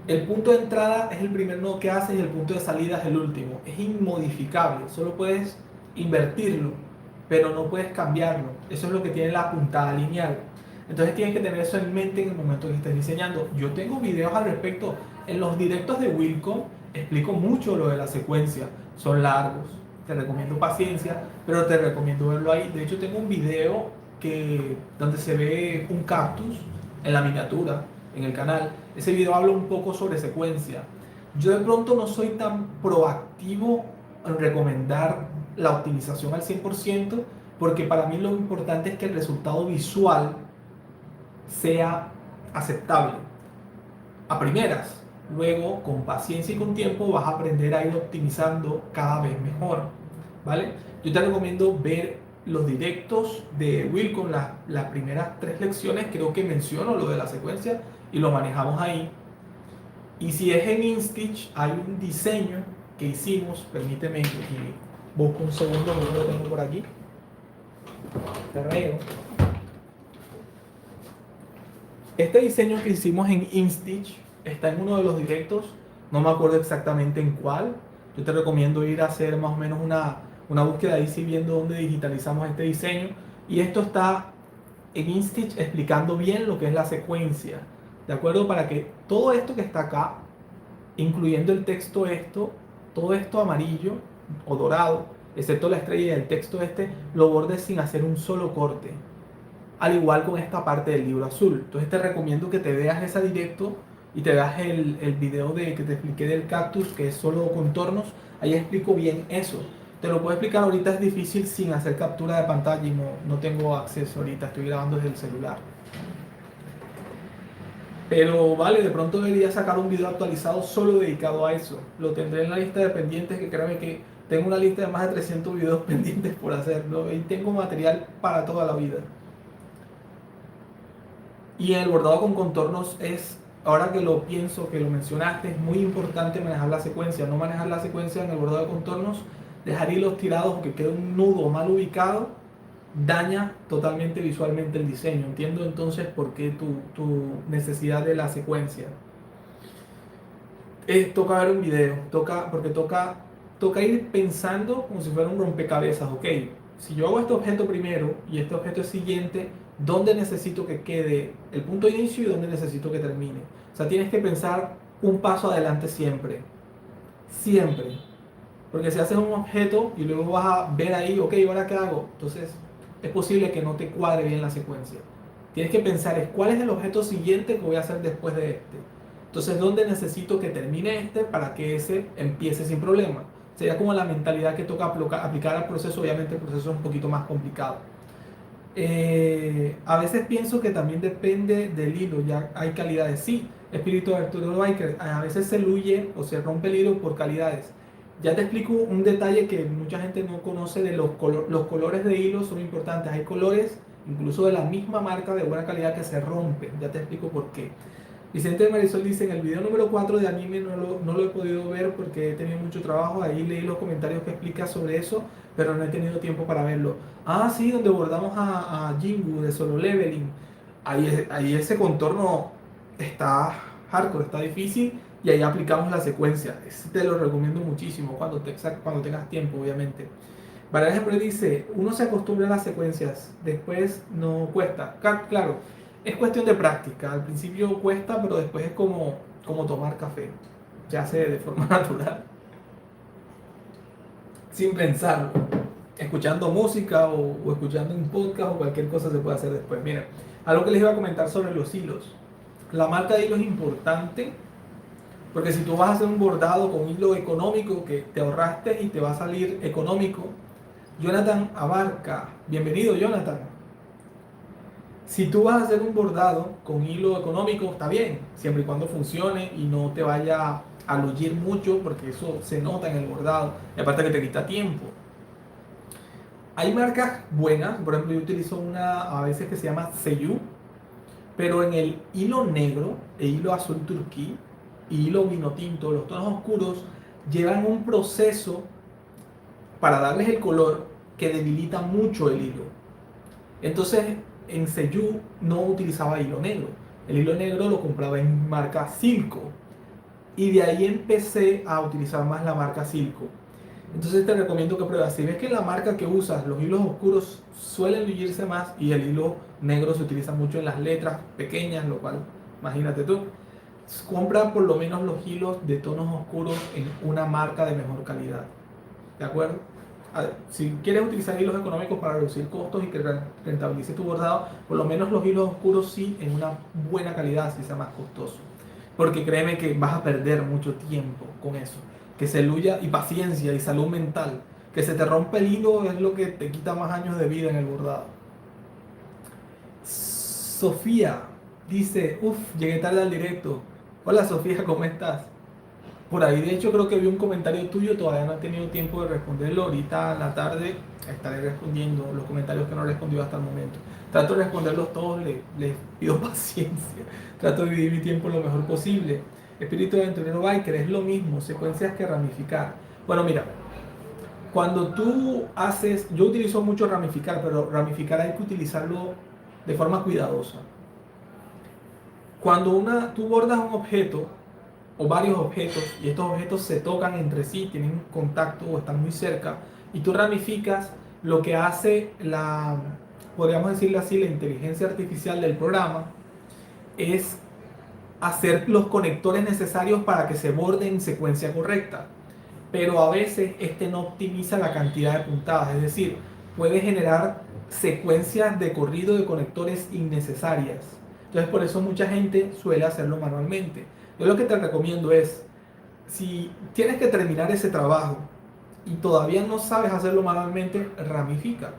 el punto de entrada es el primer nodo que haces y el punto de salida es el último. Es inmodificable, solo puedes invertirlo, pero no puedes cambiarlo. Eso es lo que tiene la puntada lineal. Entonces tienes que tener eso en mente en el momento que estés diseñando. Yo tengo videos al respecto. En los directos de Wilcom explico mucho lo de la secuencia. Son largos. Te recomiendo paciencia, pero te recomiendo verlo ahí. De hecho, tengo un video donde se ve un cactus en la miniatura en el canal. Ese video habla un poco sobre secuencia. Yo de pronto no soy tan proactivo en recomendar la optimización al 100%, porque para mí lo importante es que el resultado visual sea aceptable a primeras. Luego, con paciencia y con tiempo, vas a aprender a ir optimizando cada vez mejor, ¿vale? Yo te recomiendo ver los directos de Will con las primeras 3 lecciones. Creo que menciono lo de la secuencia y lo manejamos ahí. Y si es en InStitch, hay un diseño que hicimos. Permíteme que busco un segundo, no lo tengo por aquí. Terreno. Este diseño que hicimos en InStitch está en uno de los directos, no me acuerdo exactamente en cuál. Yo te recomiendo ir a hacer más o menos una búsqueda ahí, si viendo dónde digitalizamos este diseño. Y esto está en InStitch explicando bien lo que es la secuencia, ¿de acuerdo? Para que todo esto que está acá, incluyendo el texto todo esto amarillo o dorado, excepto la estrella y el texto lo bordes sin hacer un solo corte. Al igual con esta parte del libro azul. Entonces te recomiendo que te veas ese directo y te veas el video que te expliqué del cactus, que es solo contornos. Ahí explico bien eso. Te lo puedo explicar ahorita, es difícil sin hacer captura de pantalla y no tengo acceso ahorita, estoy grabando desde el celular. Pero vale, de pronto debería sacar un video actualizado solo dedicado a eso. Lo tendré en la lista de pendientes, que créanme que tengo una lista de más de 300 videos pendientes por hacerlo y tengo material para toda la vida. Y en el bordado con contornos es, ahora que lo pienso, que lo mencionaste, es muy importante manejar la secuencia. No manejar la secuencia en el bordado de contornos, dejar hilos tirados o que quede un nudo mal ubicado, daña totalmente visualmente el diseño. Entiendo entonces por qué tu necesidad de la secuencia. Toca ver un video, toca ir pensando como si fuera un rompecabezas. Ok, si yo hago este objeto primero y este objeto es siguiente, ¿dónde necesito que quede el punto de inicio y dónde necesito que termine? O sea, tienes que pensar un paso adelante siempre, siempre. Porque si haces un objeto y luego vas a ver ahí, ok, ¿ahora qué hago? Entonces es posible que no te cuadre bien la secuencia. Tienes que pensar, ¿cuál es el objeto siguiente que voy a hacer después de este? Entonces, ¿dónde necesito que termine este para que ese empiece sin problema? Sería como la mentalidad que toca aplicar al proceso. Obviamente el proceso es un poquito más complicado. A veces pienso que también depende del hilo, ya hay calidades. Sí, espíritu de Arturo Biker, a veces se luye o se rompe el hilo por calidades. Ya te explico un detalle que mucha gente no conoce de los colores de hilo, son importantes. Hay colores, incluso de la misma marca de buena calidad, que se rompen. Ya te explico por qué. Vicente de Marisol dice, en el video número 4 de anime no lo he podido ver porque he tenido mucho trabajo, ahí leí los comentarios que explica sobre eso, pero no he tenido tiempo para verlo. Ah, sí, donde abordamos a Jingu de Solo Leveling. Ahí ese contorno está hardcore, está difícil y ahí aplicamos la secuencia. Ese te lo recomiendo muchísimo cuando tengas tiempo, obviamente. Valeria siempre dice, uno se acostumbra a las secuencias, después no cuesta. Claro, es cuestión de práctica. Al principio cuesta, pero después es como tomar café. Se hace de forma natural, sin pensarlo. Escuchando música o escuchando un podcast o cualquier cosa se puede hacer después. Miren, algo que les iba a comentar sobre los hilos. La marca de hilo es importante porque si tú vas a hacer un bordado con hilo económico que te ahorraste y te va a salir económico, Jonathan Abarca, bienvenido Jonathan. Si tú vas a hacer un bordado con hilo económico, está bien, siempre y cuando funcione y no te vaya a lucir mucho, porque eso se nota en el bordado, y aparte que te quita tiempo. Hay marcas buenas, por ejemplo yo utilizo una a veces que se llama Seiyu, pero en el hilo negro, el hilo azul turquí y hilo vino tinto, los tonos oscuros, llevan un proceso para darles el color que debilita mucho el hilo. Entonces, en Seiyu no utilizaba hilo negro. El hilo negro lo compraba en marca Silco. Y de ahí empecé a utilizar más la marca Silco. Entonces te recomiendo que pruebas. Si ves que la marca que usas, los hilos oscuros suelen lucirse más y el hilo negro se utiliza mucho en las letras pequeñas, lo cual, imagínate tú, compra por lo menos los hilos de tonos oscuros en una marca de mejor calidad. ¿De acuerdo? Si quieres utilizar hilos económicos para reducir costos y que rentabilice tu bordado, por lo menos los hilos oscuros sí en una buena calidad, si sea más costoso. Porque créeme que vas a perder mucho tiempo con eso. Que se luya y paciencia y salud mental. Que se te rompe el hilo es lo que te quita más años de vida en el bordado. Sofía dice, uff, llegué tarde al directo. Hola Sofía, ¿cómo estás? Por ahí, de hecho, creo que vi un comentario tuyo, todavía no he tenido tiempo de responderlo. Ahorita en la tarde estaré respondiendo los comentarios que no he respondido hasta el momento. Trato de responderlos todos, les pido paciencia. Trato de dividir mi tiempo lo mejor posible. Espíritu de aventurero biker es lo mismo, secuencias que ramificar. Bueno, mira, cuando tú haces, yo utilizo mucho ramificar, pero ramificar hay que utilizarlo de forma cuidadosa. Cuando tú bordas un objeto, o varios objetos y estos objetos se tocan entre sí, tienen contacto o están muy cerca y tú ramificas, lo que hace podríamos decirlo así, la inteligencia artificial del programa es hacer los conectores necesarios para que se borde en secuencia correcta, pero a veces este no optimiza la cantidad de puntadas, es decir, puede generar secuencias de corrido de conectores innecesarias. Entonces por eso mucha gente suele hacerlo manualmente. Yo lo que te recomiendo es, si tienes que terminar ese trabajo y todavía no sabes hacerlo manualmente, ramifica.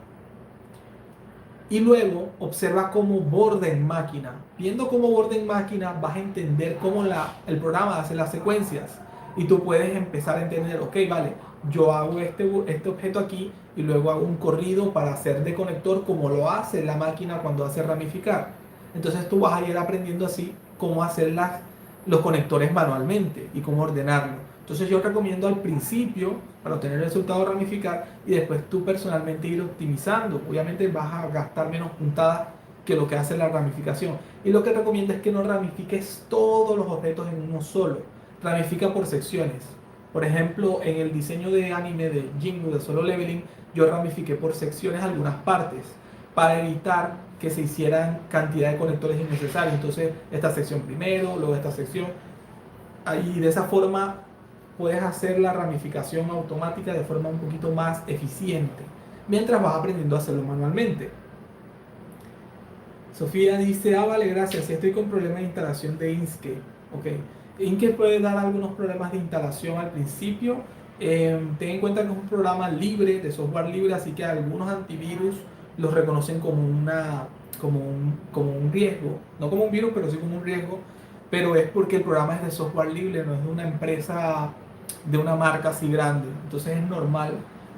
Y luego observa cómo borda en máquina. Viendo cómo borda en máquina vas a entender cómo el programa hace las secuencias. Y tú puedes empezar a entender, ok, vale, yo hago este objeto aquí y luego hago un corrido para hacer de conector como lo hace la máquina cuando hace ramificar. Entonces tú vas a ir aprendiendo así cómo hacer los conectores manualmente y cómo ordenarlo. Entonces yo recomiendo al principio, para obtener el resultado, ramificar y después tú personalmente ir optimizando. Obviamente vas a gastar menos puntadas que lo que hace la ramificación. Y lo que recomiendo es que no ramifiques todos los objetos en uno solo. Ramifica por secciones. Por ejemplo, en el diseño de anime de Jingu de Solo Leveling, yo ramifiqué por secciones algunas partes para evitar que se hicieran cantidad de conectores innecesarios. Entonces, esta sección primero, luego esta sección. Y de esa forma puedes hacer la ramificación automática de forma un poquito más eficiente, mientras vas aprendiendo a hacerlo manualmente. Sofía dice, vale, gracias, si estoy con problemas de instalación de Inkscape. Ok, Inkscape puede dar algunos problemas de instalación al principio. Ten en cuenta que es un programa libre, de software libre, así que algunos antivirus los reconocen como un riesgo, no como un virus, pero sí como un riesgo, pero es porque el programa es de software libre, no es de una empresa, de una marca así grande, entonces es normal.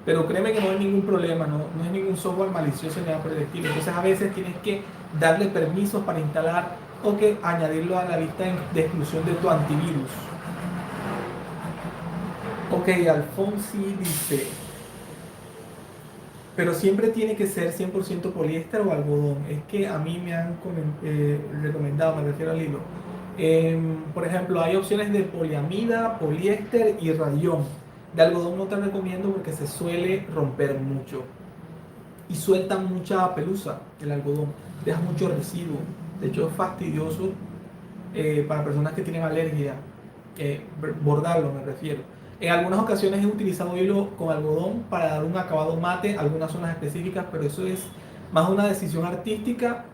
Pero créeme que no hay ningún problema, no es ningún software malicioso ni nada por el estilo. Entonces a veces tienes que darle permisos para instalar o que añadirlo a la lista de exclusión de tu antivirus. Ok, Alfonsi dice, pero siempre tiene que ser 100% poliéster o algodón. Es que a mí me han recomendado, me refiero al hilo. Por ejemplo, hay opciones de poliamida, poliéster y rayón. De algodón no te recomiendo porque se suele romper mucho y suelta mucha pelusa el algodón, deja mucho residuo. De hecho, es fastidioso para personas que tienen alergia, bordarlo me refiero. En algunas ocasiones he utilizado hilo con algodón para dar un acabado mate a algunas zonas específicas, pero eso es más una decisión artística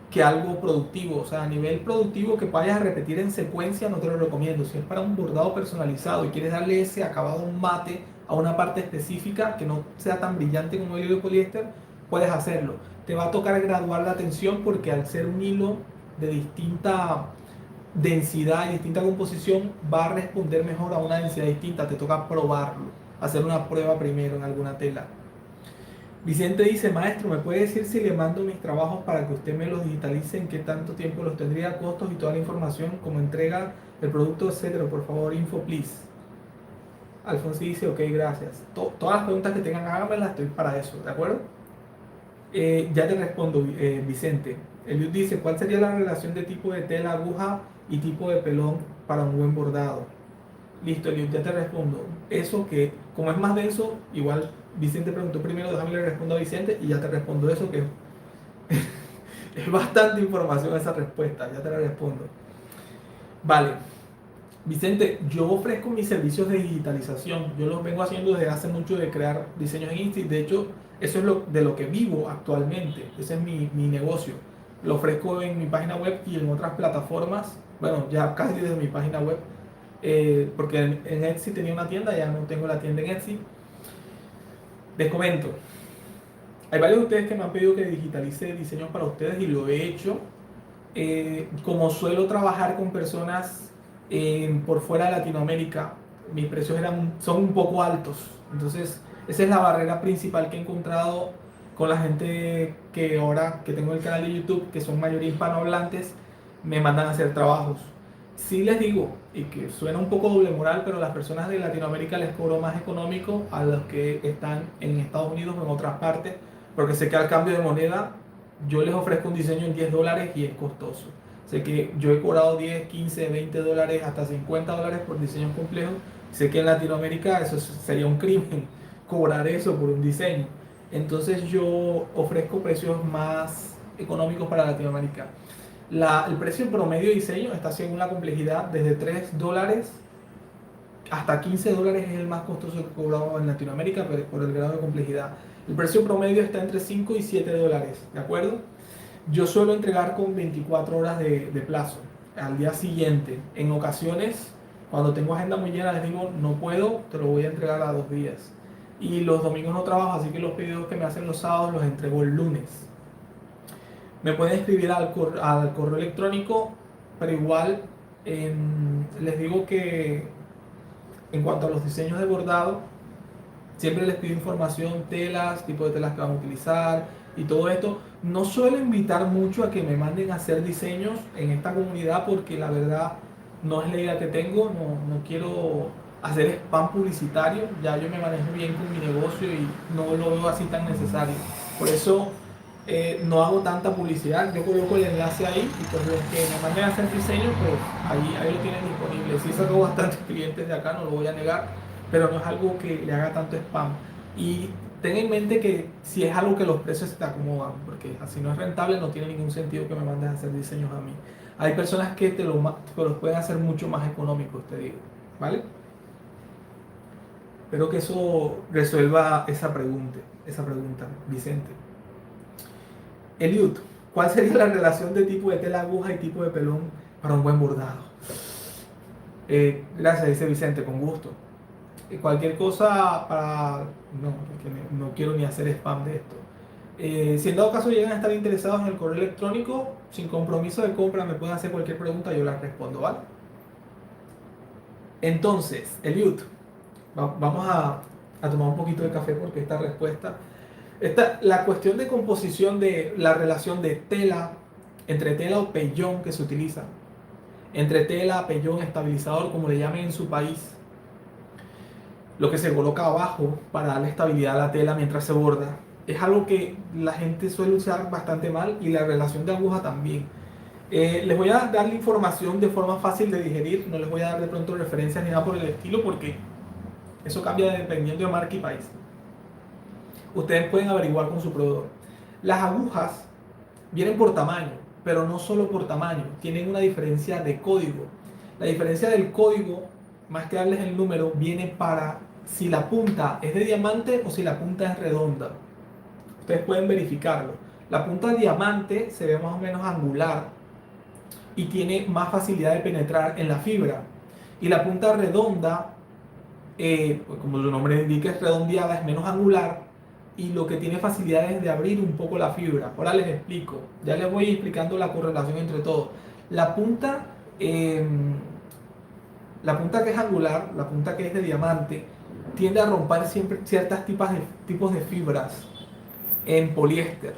que algo productivo. O sea, a nivel productivo que vayas a repetir en secuencia no te lo recomiendo. Si es para un bordado personalizado y quieres darle ese acabado mate a una parte específica que no sea tan brillante como el hilo de poliéster, puedes hacerlo. Te va a tocar graduar la tensión porque al ser un hilo de distinta densidad y distinta composición va a responder mejor a una densidad distinta. Te toca probarlo, hacer una prueba primero en alguna tela. Vicente dice, maestro, ¿me puede decir si le mando mis trabajos para que usted me los digitalice? ¿En qué tanto tiempo los tendría? Costos y toda la información, como entrega el producto, etcétera. Por favor, info, please. Alfonso dice, ok, gracias. Todas las preguntas que tengan, háganmelas, estoy para eso, ¿de acuerdo? Ya te respondo, Vicente. Eliud dice, ¿cuál sería la relación de tipo de tela, aguja y tipo de pelón para un buen bordado? Listo, Eliud, ya te respondo. Eso que, como es más denso, igual Vicente preguntó primero, déjame le respondo a Vicente y ya te respondo eso, que es bastante información esa respuesta, ya te la respondo. Vale, Vicente, yo ofrezco mis servicios de digitalización. Yo los vengo haciendo desde hace mucho de crear diseños en Insta. De hecho, eso es de lo que vivo actualmente. Ese es mi negocio. Lo ofrezco en mi página web y en otras plataformas. Bueno, ya casi desde mi página web. Porque en Etsy tenía una tienda, ya no tengo la tienda en Etsy. Les comento. Hay varios de ustedes que me han pedido que digitalice diseños para ustedes y lo he hecho. Como suelo trabajar con personas por fuera de Latinoamérica, mis precios son un poco altos. Entonces, esa es la barrera principal que he encontrado con la gente que ahora que tengo el canal de YouTube, que son mayoría hispanohablantes, me mandan a hacer trabajos. Sí les digo, y que suena un poco doble moral, pero a las personas de Latinoamérica les cobro más económico a los que están en Estados Unidos o en otras partes, porque sé que al cambio de moneda yo les ofrezco un diseño en $10 y es costoso. Sé que yo he cobrado 10, 15, $20, hasta $50 por diseños complejos. Sé que en Latinoamérica eso sería un crimen, cobrar eso por un diseño. Entonces yo ofrezco precios más económicos para Latinoamérica. El precio promedio de diseño está según la complejidad, desde $3 hasta $15 es el más costoso que he cobrado en Latinoamérica por el grado de complejidad. El precio promedio está entre 5 y $7, ¿de acuerdo? Yo suelo entregar con 24 horas de plazo, al día siguiente. En ocasiones, cuando tengo agenda muy llena, les digo, no puedo, te lo voy a entregar a 2 días. y los domingos no trabajo, así que los pedidos que me hacen los sábados los entrego el lunes. Me pueden escribir al correo electrónico, pero igual les digo que en cuanto a los diseños de bordado, siempre les pido información, telas, tipo de telas que van a utilizar y todo esto. No suelo invitar mucho a que me manden a hacer diseños en esta comunidad porque la verdad no es la idea que tengo, no quiero hacer spam publicitario, ya yo me manejo bien con mi negocio y no lo veo así tan necesario. Por eso no hago tanta publicidad, yo coloco el enlace ahí y pues los que me manden a hacer diseños, pues ahí lo tienen disponible. Sí saco bastantes clientes de acá, no lo voy a negar, pero no es algo que le haga tanto spam. Y ten en mente que si es algo que los precios se te acomodan, porque así no es rentable, no tiene ningún sentido que me mandes a hacer diseños a mí. Hay personas que te los pueden hacer mucho más económicos, te digo, ¿vale? Espero que eso resuelva esa pregunta, Vicente. Eliud, ¿cuál sería la relación de tipo de tela aguja y tipo de pelón para un buen bordado? Gracias, dice Vicente, con gusto. Cualquier cosa para... No, porque no quiero ni hacer spam de esto. Si en dado caso llegan a estar interesados en el correo electrónico, sin compromiso de compra, me pueden hacer cualquier pregunta, yo la respondo, ¿vale? Entonces, Eliud, vamos a tomar un poquito de café porque esta respuesta... la cuestión de composición de la relación de tela, entre tela o pellón que se utiliza, entre tela, pellón, estabilizador, como le llamen en su país, lo que se coloca abajo para darle estabilidad a la tela mientras se borda, es algo que la gente suele usar bastante mal y la relación de aguja también. Les voy a dar la información de forma fácil de digerir, no les voy a dar de pronto referencias ni nada por el estilo porque eso cambia dependiendo de marca y país. Ustedes pueden averiguar con su proveedor. Las agujas vienen por tamaño, pero no solo por tamaño, tienen una diferencia de código. La diferencia del código, más que darles el número, viene para si la punta es de diamante o si la punta es redonda. Ustedes pueden verificarlo. La punta diamante se ve más o menos angular y tiene más facilidad de penetrar en la fibra. Y la punta redonda, pues como su nombre indica, es redondeada, es menos angular y lo que tiene facilidades de abrir un poco la fibra. Ahora les explico, ya les voy explicando la correlación entre todos. La punta, eh, la punta que es angular, la punta que es de diamante, tiende a romper siempre ciertas tipos de fibras en poliéster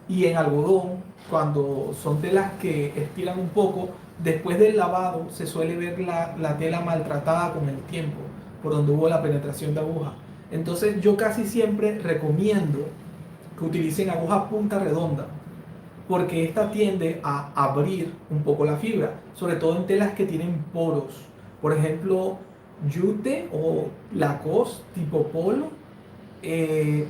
y en algodón. Cuando son telas que estiran un poco, después del lavado se suele ver la tela maltratada con el tiempo, por donde hubo la penetración de aguja. Entonces yo casi siempre recomiendo que utilicen aguja punta redonda, porque esta tiende a abrir un poco la fibra, sobre todo en telas que tienen poros. Por ejemplo, yute o lacoste tipo polo.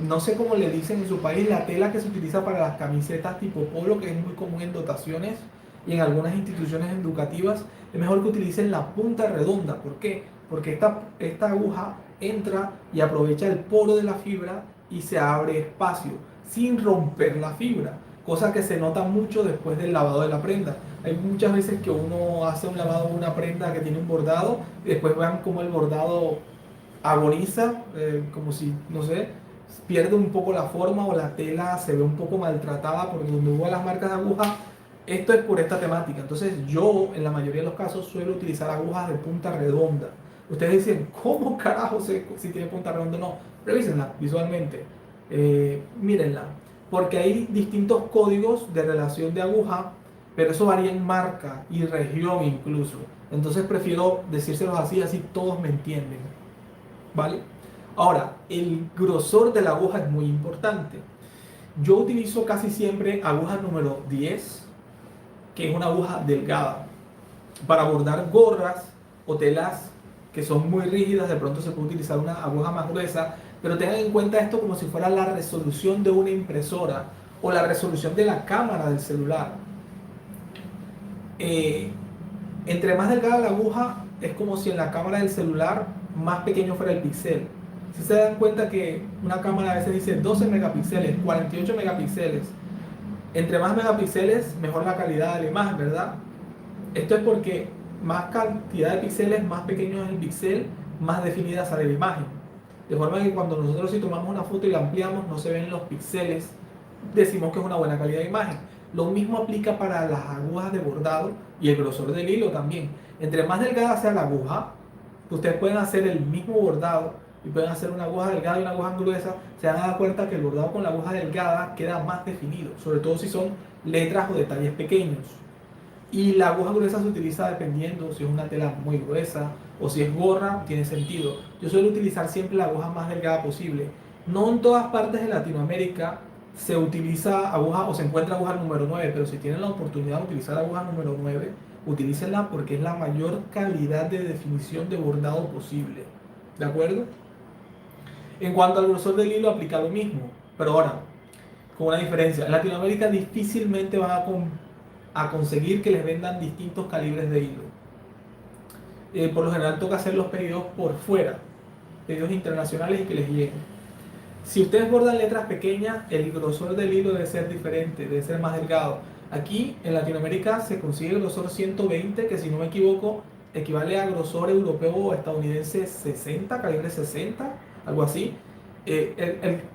No sé cómo le dicen en su país, la tela que se utiliza para las camisetas tipo polo, que es muy común en dotaciones y en algunas instituciones educativas, es mejor que utilicen la punta redonda. ¿Por qué? Porque esta aguja entra y aprovecha el poro de la fibra y se abre espacio sin romper la fibra, cosa que se nota mucho después del lavado de la prenda. Hay muchas veces que uno hace un lavado de una prenda que tiene un bordado y después vean cómo el bordado agoniza, como si, no sé, pierde un poco la forma o la tela se ve un poco maltratada por donde hubo las marcas de aguja. Esto es por esta temática. Entonces yo en la mayoría de los casos suelo utilizar agujas de punta redonda. Ustedes dicen, ¿cómo carajo sé si tiene punta redonda o no? Revísenla visualmente, mírenla, porque hay distintos códigos de relación de aguja, pero eso varía en marca y región incluso. Entonces prefiero decírselos así, así todos me entienden. ¿Vale? Ahora, el grosor de la aguja es muy importante. Yo utilizo casi siempre aguja número 10, que es una aguja delgada. Para bordar gorras o telas que son muy rígidas, de pronto se puede utilizar una aguja más gruesa, pero tengan en cuenta esto como si fuera la resolución de una impresora o la resolución de la cámara del celular. Eh, Entre más delgada la aguja, es como si en la cámara del celular más pequeño fuera el píxel. Si se dan cuenta que una cámara a veces dice 12 megapíxeles, 48 megapíxeles, entre más megapíxeles, mejor la calidad de la imagen, ¿verdad? Esto es porque más cantidad de píxeles, más pequeño es el píxel, más definida sale la imagen. De forma que cuando nosotros si tomamos una foto y la ampliamos no se ven los píxeles, decimos que es una buena calidad de imagen. Lo mismo aplica para las agujas de bordado y el grosor del hilo también. Entre más delgada sea la aguja, ustedes pueden hacer el mismo bordado y pueden hacer una aguja delgada y una aguja gruesa, se van a dar cuenta que el bordado con la aguja delgada queda más definido, sobre todo si son letras o detalles pequeños. Y la aguja gruesa se utiliza dependiendo si es una tela muy gruesa o si es gorra, tiene sentido. Yo suelo utilizar siempre la aguja más delgada posible. No en todas partes de Latinoamérica se utiliza aguja o se encuentra aguja número 9, pero si tienen la oportunidad de utilizar aguja número 9, utilícenla porque es la mayor calidad de definición de bordado posible. ¿De acuerdo? En cuanto al grosor del hilo, aplica lo mismo, pero ahora, con una diferencia. En Latinoamérica difícilmente van a conseguir que les vendan distintos calibres de hilo. Por lo general toca hacer los pedidos por fuera, pedidos internacionales y que les lleguen. Si ustedes bordan letras pequeñas, el grosor del hilo debe ser diferente, debe ser más delgado. Aquí en Latinoamérica se consigue el grosor 120, que si no me equivoco equivale a grosor europeo o estadounidense 60, calibre 60, algo así.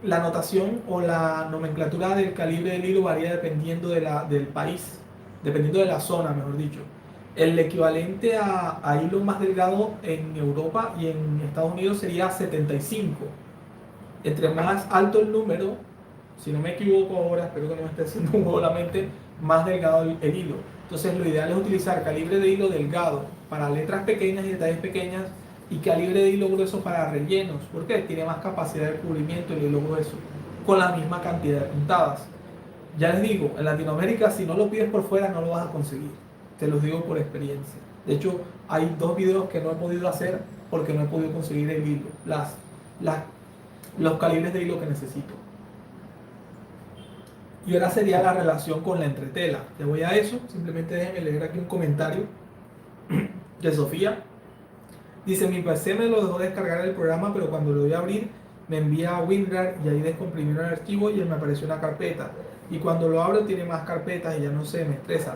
La notación o la nomenclatura del calibre del hilo varía dependiendo del país, dependiendo de la zona, mejor dicho. El equivalente a hilo más delgado en Europa y en Estados Unidos sería 75. Entre más alto el número, si no me equivoco ahora, espero que no me esté haciendo un juego la mente, más delgado el hilo. Entonces lo ideal es utilizar calibre de hilo delgado para letras pequeñas y detalles pequeñas y calibre de hilo grueso para rellenos, porque tiene más capacidad de cubrimiento el hilo grueso, con la misma cantidad de puntadas. Ya les digo, en Latinoamérica si no lo pides por fuera no lo vas a conseguir, te los digo por experiencia. De hecho, hay 2 videos que no he podido hacer porque no he podido conseguir el hilo, las los calibres de hilo que necesito. Y ahora sería la relación con la entretela. Te voy a eso, simplemente déjenme leer aquí un comentario de Sofía. Dice, mi PC me lo dejó descargar el programa, pero cuando lo voy a abrir me envía a WinRAR y ahí descomprimir el archivo y me apareció una carpeta. Y cuando lo abro tiene más carpetas y ya no sé, me estresa.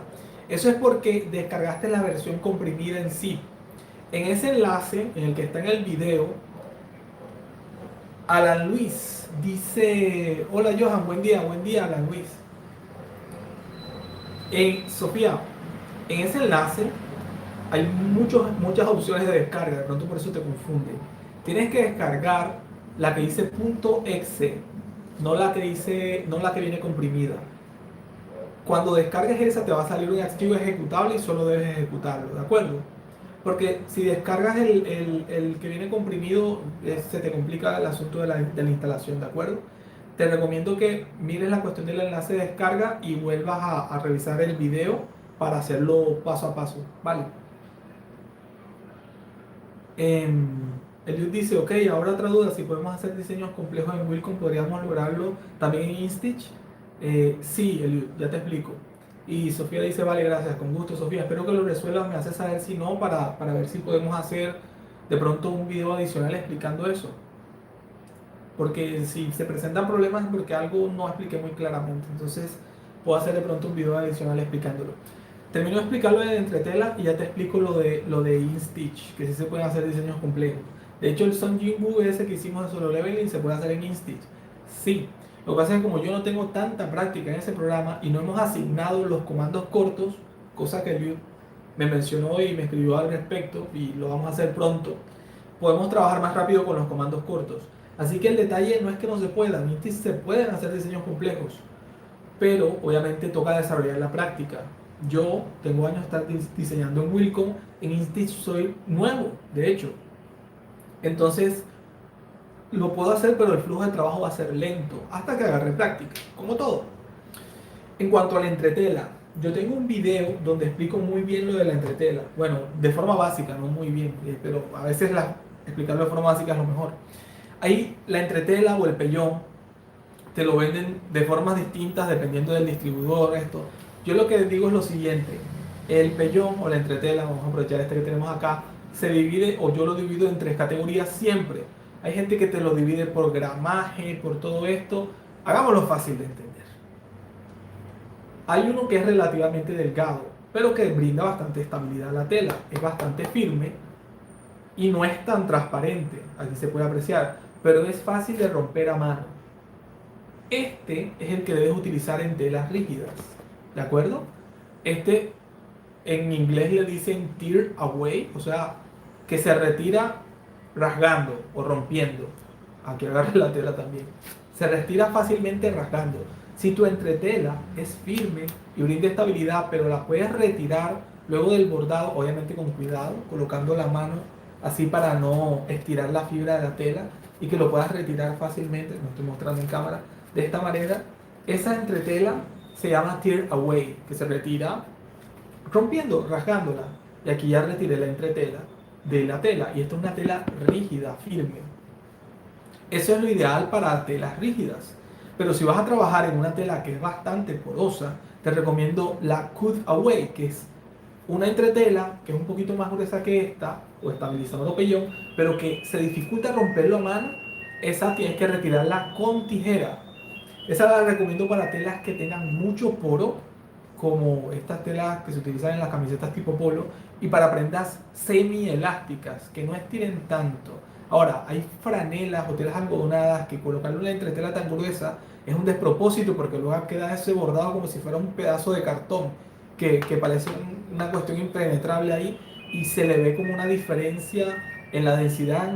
Eso es porque descargaste la versión comprimida en sí. En ese enlace, en el que está en el video, Alan Luis dice, hola Johan, buen día Alan Luis. Sofía, en ese enlace hay muchas opciones de descarga, de pronto por eso te confunde. Tienes que descargar la que dice .exe, no la que viene comprimida. Cuando descargues esa te va a salir un archivo ejecutable y solo debes ejecutarlo, ¿de acuerdo? Porque si descargas el que viene comprimido, se te complica el asunto de la instalación, ¿de acuerdo? Te recomiendo que mires la cuestión del enlace de descarga y vuelvas a revisar el video para hacerlo paso a paso, ¿vale? Eliud dice, ok, ahora otra duda, si podemos hacer diseños complejos en Wacom, ¿podríamos lograrlo también en InStitch? Sí, Eliud, ya te explico. Y Sofía dice, vale, gracias, con gusto Sofía, espero que lo resuelvas, me haces saber si no, para ver si podemos hacer de pronto un video adicional explicando eso. Porque si se presentan problemas es porque algo no expliqué muy claramente, entonces puedo hacer de pronto un video adicional explicándolo. Termino de explicar lo de entretela y ya te explico lo de InStitch, que sí se pueden hacer diseños complejos. De hecho, el Son Jinwoo ese que hicimos de Solo Leveling se puede hacer en InStitch. Sí, lo que pasa es que como yo no tengo tanta práctica en ese programa y no hemos asignado los comandos cortos, cosa que Liu me mencionó y me escribió al respecto y lo vamos a hacer pronto, podemos trabajar más rápido con los comandos cortos. Así que el detalle no es que no se pueda, en InStitch se pueden hacer diseños complejos, pero obviamente toca desarrollar la práctica. Yo tengo años de estar diseñando en Wacom, en InStitch soy nuevo, de hecho. Entonces, lo puedo hacer, pero el flujo de trabajo va a ser lento, hasta que agarre práctica, como todo. En cuanto a la entretela, yo tengo un video donde explico muy bien lo de la entretela. Bueno, de forma básica, no muy bien, pero a veces explicarlo de forma básica es lo mejor. Ahí la entretela o el pellón te lo venden de formas distintas dependiendo del distribuidor, esto. Yo lo que digo es lo siguiente, el pellón o la entretela, vamos a aprovechar este que tenemos acá, se divide, o yo lo divido en 3 categorías siempre. Hay gente que te lo divide por gramaje, por todo esto. Hagámoslo fácil de entender. Hay uno que es relativamente delgado, pero que brinda bastante estabilidad a la tela. Es bastante firme y no es tan transparente. Aquí se puede apreciar. pero es fácil de romper a mano. Este es el que debes utilizar en telas rígidas, ¿de acuerdo? Este en inglés le dicen tear away, o sea, que se retira rasgando o rompiendo. Aquí agarre la tela también. Se retira fácilmente rasgando. Si tu entretela es firme y brinda estabilidad, pero la puedes retirar luego del bordado, obviamente con cuidado, colocando la mano así para no estirar la fibra de la tela y que lo puedas retirar fácilmente, lo estoy mostrando en cámara, de esta manera, esa entretela se llama tear away, que se retira rompiendo, rasgándola. Y aquí ya retiré la entretela de la tela. Y esta es una tela rígida, firme. Eso es lo ideal para telas rígidas. Pero si vas a trabajar en una tela que es bastante porosa, te recomiendo la Cut Away, que es una entretela que es un poquito más gruesa que esta, o estabilizador pellón, pero que se dificulta romperlo a mano. Esa tienes que retirarla con tijera. Esa la recomiendo para telas que tengan mucho poro, como estas telas que se utilizan en las camisetas tipo polo, y para prendas semi-elásticas, que no estiren tanto. Ahora, hay franelas o telas algodonadas que colocarle una entretela tan gruesa es un despropósito porque luego queda ese bordado como si fuera un pedazo de cartón, que parece una cuestión impenetrable ahí y se le ve como una diferencia en la densidad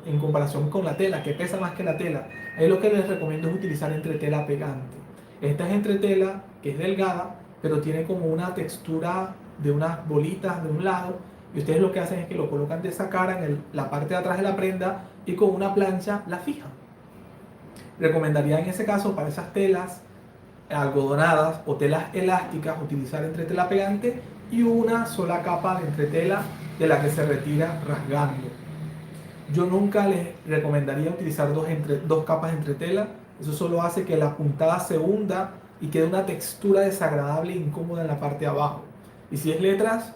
en comparación con la tela, que pesa más que la tela. Ahí lo que les recomiendo es utilizar entretela pegante. Esta es entretela que es delgada, pero tiene como una textura de unas bolitas de un lado, y ustedes lo que hacen es que lo colocan de esa cara en la parte de atrás de la prenda y con una plancha la fijan. Recomendaría en ese caso para esas telas algodonadas o telas elásticas utilizar entretela pegante y una sola capa de entretela de la que se retira rasgando. Yo nunca les recomendaría utilizar dos capas de entretela. Eso solo hace que la puntada se hunda y quede una textura desagradable e incómoda en la parte de abajo. Y si es letras,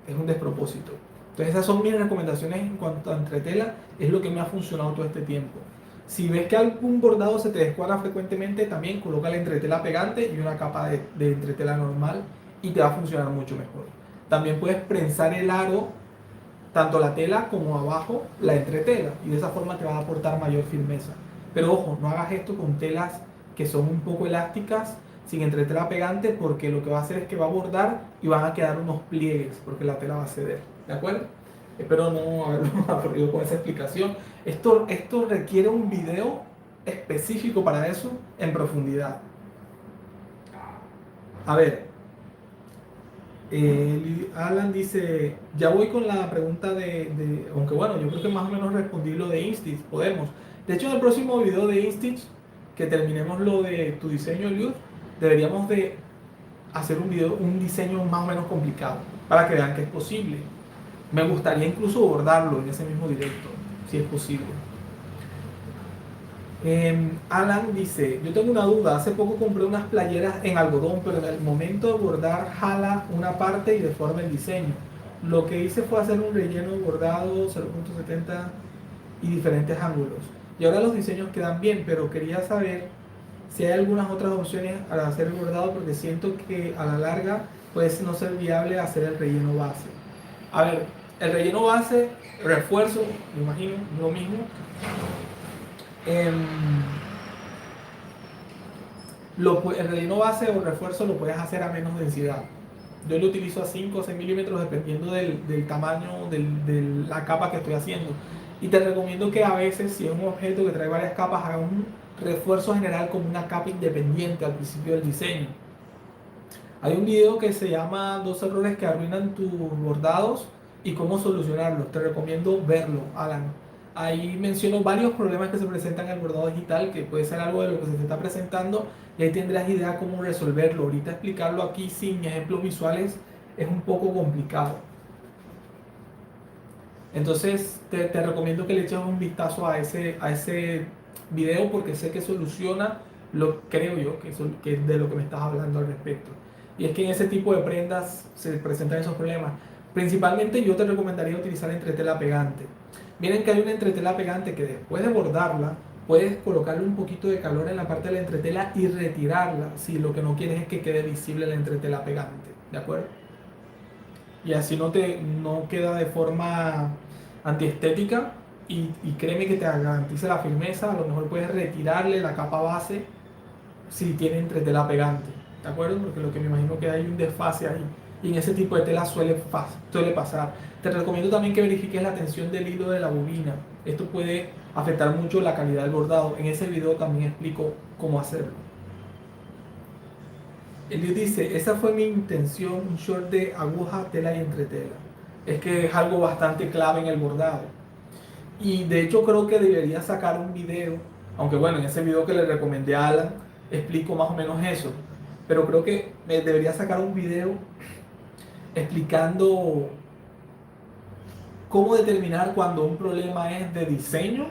es un despropósito. Entonces esas son mis recomendaciones en cuanto a entretela. Es lo que me ha funcionado todo este tiempo. Si ves que algún bordado se te descuadra frecuentemente, también coloca la entretela pegante y una capa de entretela normal y te va a funcionar mucho mejor. También puedes prensar el aro, tanto la tela como abajo la entretela, y de esa forma te va a aportar mayor firmeza. Pero ojo, no hagas esto con telas que son un poco elásticas sin entretela pegante, porque lo que va a hacer es que va a bordar y van a quedar unos pliegues porque la tela va a ceder, ¿de acuerdo? Espero no haberlo aburrido con esa explicación. Esto requiere un video específico para eso en profundidad. A ver, Alan dice, ya voy con la pregunta aunque bueno, yo creo que más o menos respondí lo de Institch, podemos. De hecho, en el próximo video de Institch, que terminemos lo de tu diseño, Liud, deberíamos de hacer un diseño más o menos complicado, para que vean que es posible. Me gustaría incluso bordarlo en ese mismo directo, si es posible. Alan dice, yo tengo una duda, hace poco compré unas playeras en algodón, pero en el momento de bordar jala una parte y deforma el diseño. Lo que hice fue hacer un relleno bordado 0.70 y diferentes ángulos. Y ahora los diseños quedan bien, pero quería saber si hay algunas otras opciones para hacer el bordado, porque siento que a la larga puede no ser viable hacer el relleno base. A ver, el relleno base, refuerzo, me imagino, lo mismo. El relleno base o refuerzo lo puedes hacer a menos densidad. Yo lo utilizo a 5 o 6 milímetros dependiendo del tamaño de la capa que estoy haciendo. Y te recomiendo que a veces, si es un objeto que trae varias capas, hagas un refuerzo general como una capa independiente al principio del diseño. Hay un video que se llama 2 errores que arruinan tus bordados y cómo solucionarlos. Te recomiendo verlo, Alan. Ahí menciono varios problemas que se presentan en el bordado digital, que puede ser algo de lo que se te está presentando, y ahí tendrás idea cómo resolverlo. Ahorita explicarlo aquí sin ejemplos visuales es un poco complicado. Entonces te recomiendo que le eches un vistazo a ese video, porque sé que soluciona creo yo, que es de lo que me estás hablando al respecto. Y es que en ese tipo de prendas se presentan esos problemas. Principalmente yo te recomendaría utilizar entretela pegante. Miren que hay una entretela pegante que después de bordarla, puedes colocarle un poquito de calor en la parte de la entretela y retirarla si lo que no quieres es que quede visible la entretela pegante, ¿de acuerdo? Y así no queda de forma antiestética y créeme que te garantiza la firmeza. A lo mejor puedes retirarle la capa base si tiene entretela pegante, ¿de acuerdo? Porque lo que me imagino que hay un desfase ahí. Y en ese tipo de tela suele pasar. Te recomiendo también que verifiques la tensión del hilo de la bobina. Esto puede afectar mucho la calidad del bordado. En ese video también explico cómo hacerlo. Eliud dice, esa fue mi intención, un short de aguja, tela y entretela. Es que es algo bastante clave en el bordado. Y de hecho creo que debería sacar un video, aunque bueno, en ese video que le recomendé a Alan, explico más o menos eso. Pero creo que debería sacar un video explicando cómo determinar cuando un problema es de diseño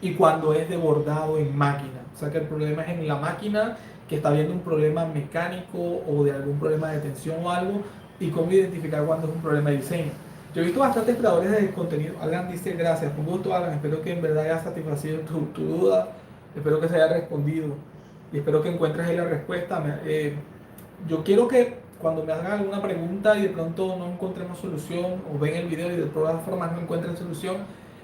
y cuando es de bordado en máquina. O sea que el problema es en la máquina, que está viendo un problema mecánico o de algún problema de tensión o algo, y cómo identificar cuando es un problema de diseño. Yo he visto bastantes creadores de contenido. Alan dice gracias, con gusto Alan, espero que en verdad haya satisfacido tu duda, espero que se haya respondido y espero que encuentres ahí la respuesta. Yo quiero que cuando me hagan alguna pregunta y de pronto no encontremos solución o ven el video y de todas formas no encuentren solución,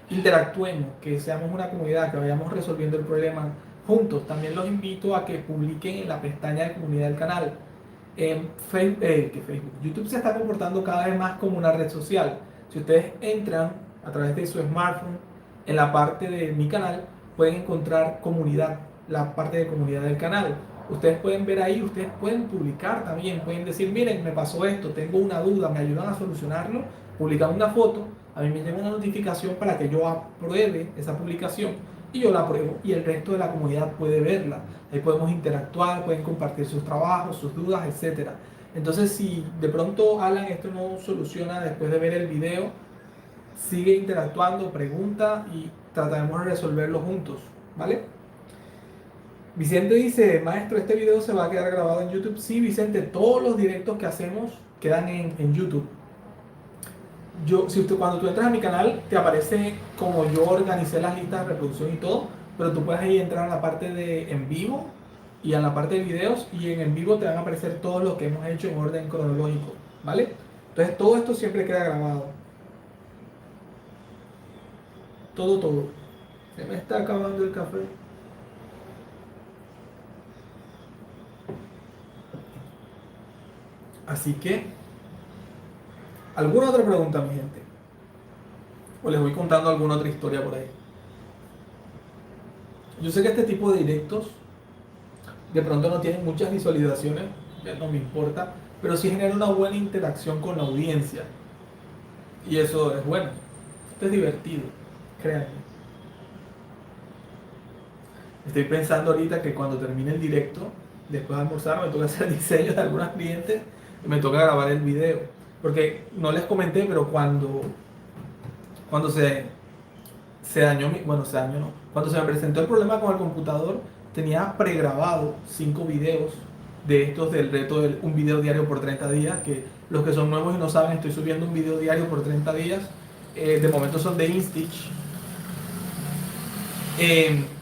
interactuemos, que seamos una comunidad, que vayamos resolviendo el problema juntos. También los invito a que publiquen en la pestaña de comunidad del canal. En Facebook, YouTube se está comportando cada vez más como una red social. Si ustedes entran a través de su smartphone en la parte de mi canal, pueden encontrar comunidad, la parte de comunidad del canal. Ustedes pueden ver ahí, ustedes pueden publicar también, pueden decir, miren, me pasó esto, tengo una duda, me ayudan a solucionarlo, publican una foto, a mí me llega una notificación para que yo apruebe esa publicación y yo la apruebo y el resto de la comunidad puede verla. Ahí podemos interactuar, pueden compartir sus trabajos, sus dudas, etcétera. Entonces, si de pronto Alan esto no soluciona después de ver el video, sigue interactuando, pregunta y trataremos de resolverlo juntos, ¿vale? Vicente dice, maestro, ¿este video se va a quedar grabado en YouTube? Sí, Vicente, todos los directos que hacemos quedan en YouTube. Cuando tú entras a mi canal, te aparece como yo organicé las listas de reproducción y todo, pero tú puedes ahí entrar a la parte de en vivo y a la parte de videos, y en vivo te van a aparecer todos los que hemos hecho en orden cronológico, ¿vale? Entonces todo esto siempre queda grabado. Todo. Se me está acabando el café. Así que, ¿alguna otra pregunta, mi gente? O les voy contando alguna otra historia por ahí. Yo sé que este tipo de directos de pronto no tienen muchas visualizaciones, ya no me importa, pero sí genera una buena interacción con la audiencia. Y eso es bueno. Esto es divertido, créanme. Estoy pensando ahorita que cuando termine el directo, después de almorzar, me toca hacer diseños de algunos clientes y me toca grabar el video. Porque no les comenté, pero cuando se dañó bueno, se dañó no, cuando se me presentó el problema con el computador, tenía pregrabado 5 videos de estos del reto de un video diario por 30 días, que los que son nuevos y no saben, estoy subiendo un video diario por 30 días, de momento son de InStitch,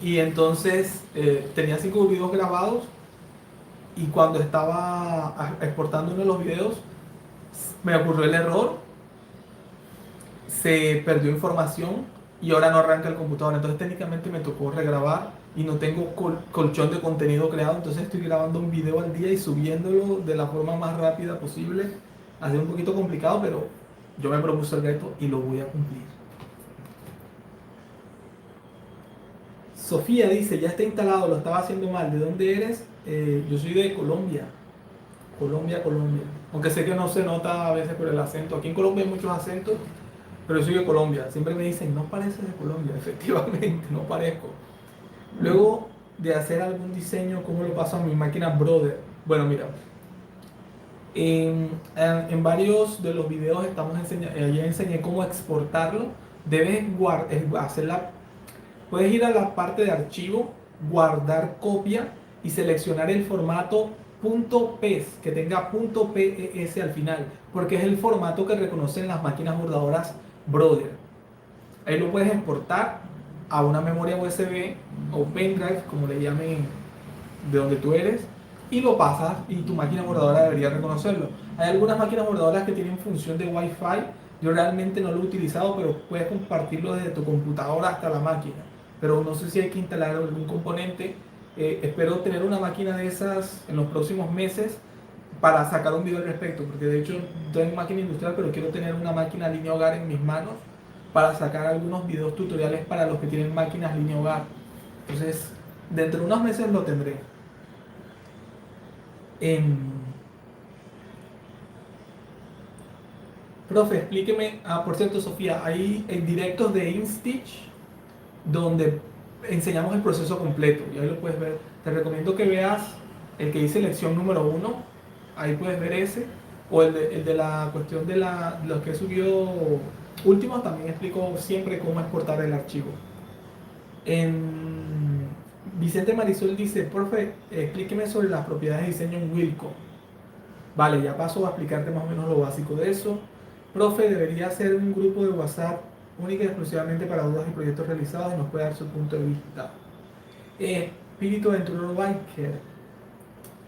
y entonces tenía 5 videos grabados y cuando estaba exportando uno de los videos me ocurrió el error, se perdió información y ahora no arranca el computador. Entonces técnicamente me tocó regrabar y no tengo colchón de contenido creado. Entonces estoy grabando un video al día y subiéndolo de la forma más rápida posible. Ha sido un poquito complicado, pero yo me propuse el reto y lo voy a cumplir. Sofía dice, ya está instalado, lo estaba haciendo mal. ¿De dónde eres? Yo soy de Colombia. Colombia. Aunque sé que no se nota a veces por el acento. Aquí en Colombia hay muchos acentos, pero yo soy de Colombia. Siempre me dicen, no pareces de Colombia. Efectivamente, no parezco. Luego de hacer algún diseño, ¿cómo lo paso a mi máquina Brother? Bueno, mira, en varios de los videos ya enseñé cómo exportarlo. Debes hacerla. Puedes ir a la parte de archivo, guardar copia y seleccionar el formato .pes, que tenga .pes al final, porque es el formato que reconocen las máquinas bordadoras Brother. Ahí lo puedes exportar a una memoria USB o pendrive, como le llamen de donde tú eres, y lo pasas y tu máquina bordadora debería reconocerlo. Hay algunas máquinas bordadoras que tienen función de Wi-Fi, Yo realmente no lo he utilizado, pero puedes compartirlo desde tu computadora hasta la máquina. Pero no sé si hay que instalar algún componente. Espero tener una máquina de esas en los próximos meses para sacar un video al respecto, porque de hecho tengo máquina industrial, pero quiero tener una máquina línea hogar en mis manos para sacar algunos videos tutoriales para los que tienen máquinas línea hogar. Entonces, dentro de unos meses lo tendré. En... Profe, explíqueme. Ah, por cierto, Sofía, hay directos de InStitch donde enseñamos el proceso completo y ahí lo puedes ver. Te recomiendo que veas el que dice lección número 1, ahí puedes ver ese, o el de la cuestión de los que he subido últimos, también explico siempre cómo exportar el archivo. En Vicente Marisol dice, profe, explíqueme sobre las propiedades de diseño en Wilco. Vale, ya paso a explicarte más o menos lo básico de eso. Profe, debería ser un grupo de WhatsApp única y exclusivamente para dudas y proyectos realizados y nos puede dar su punto de vista. Espíritu Aventurero Biker.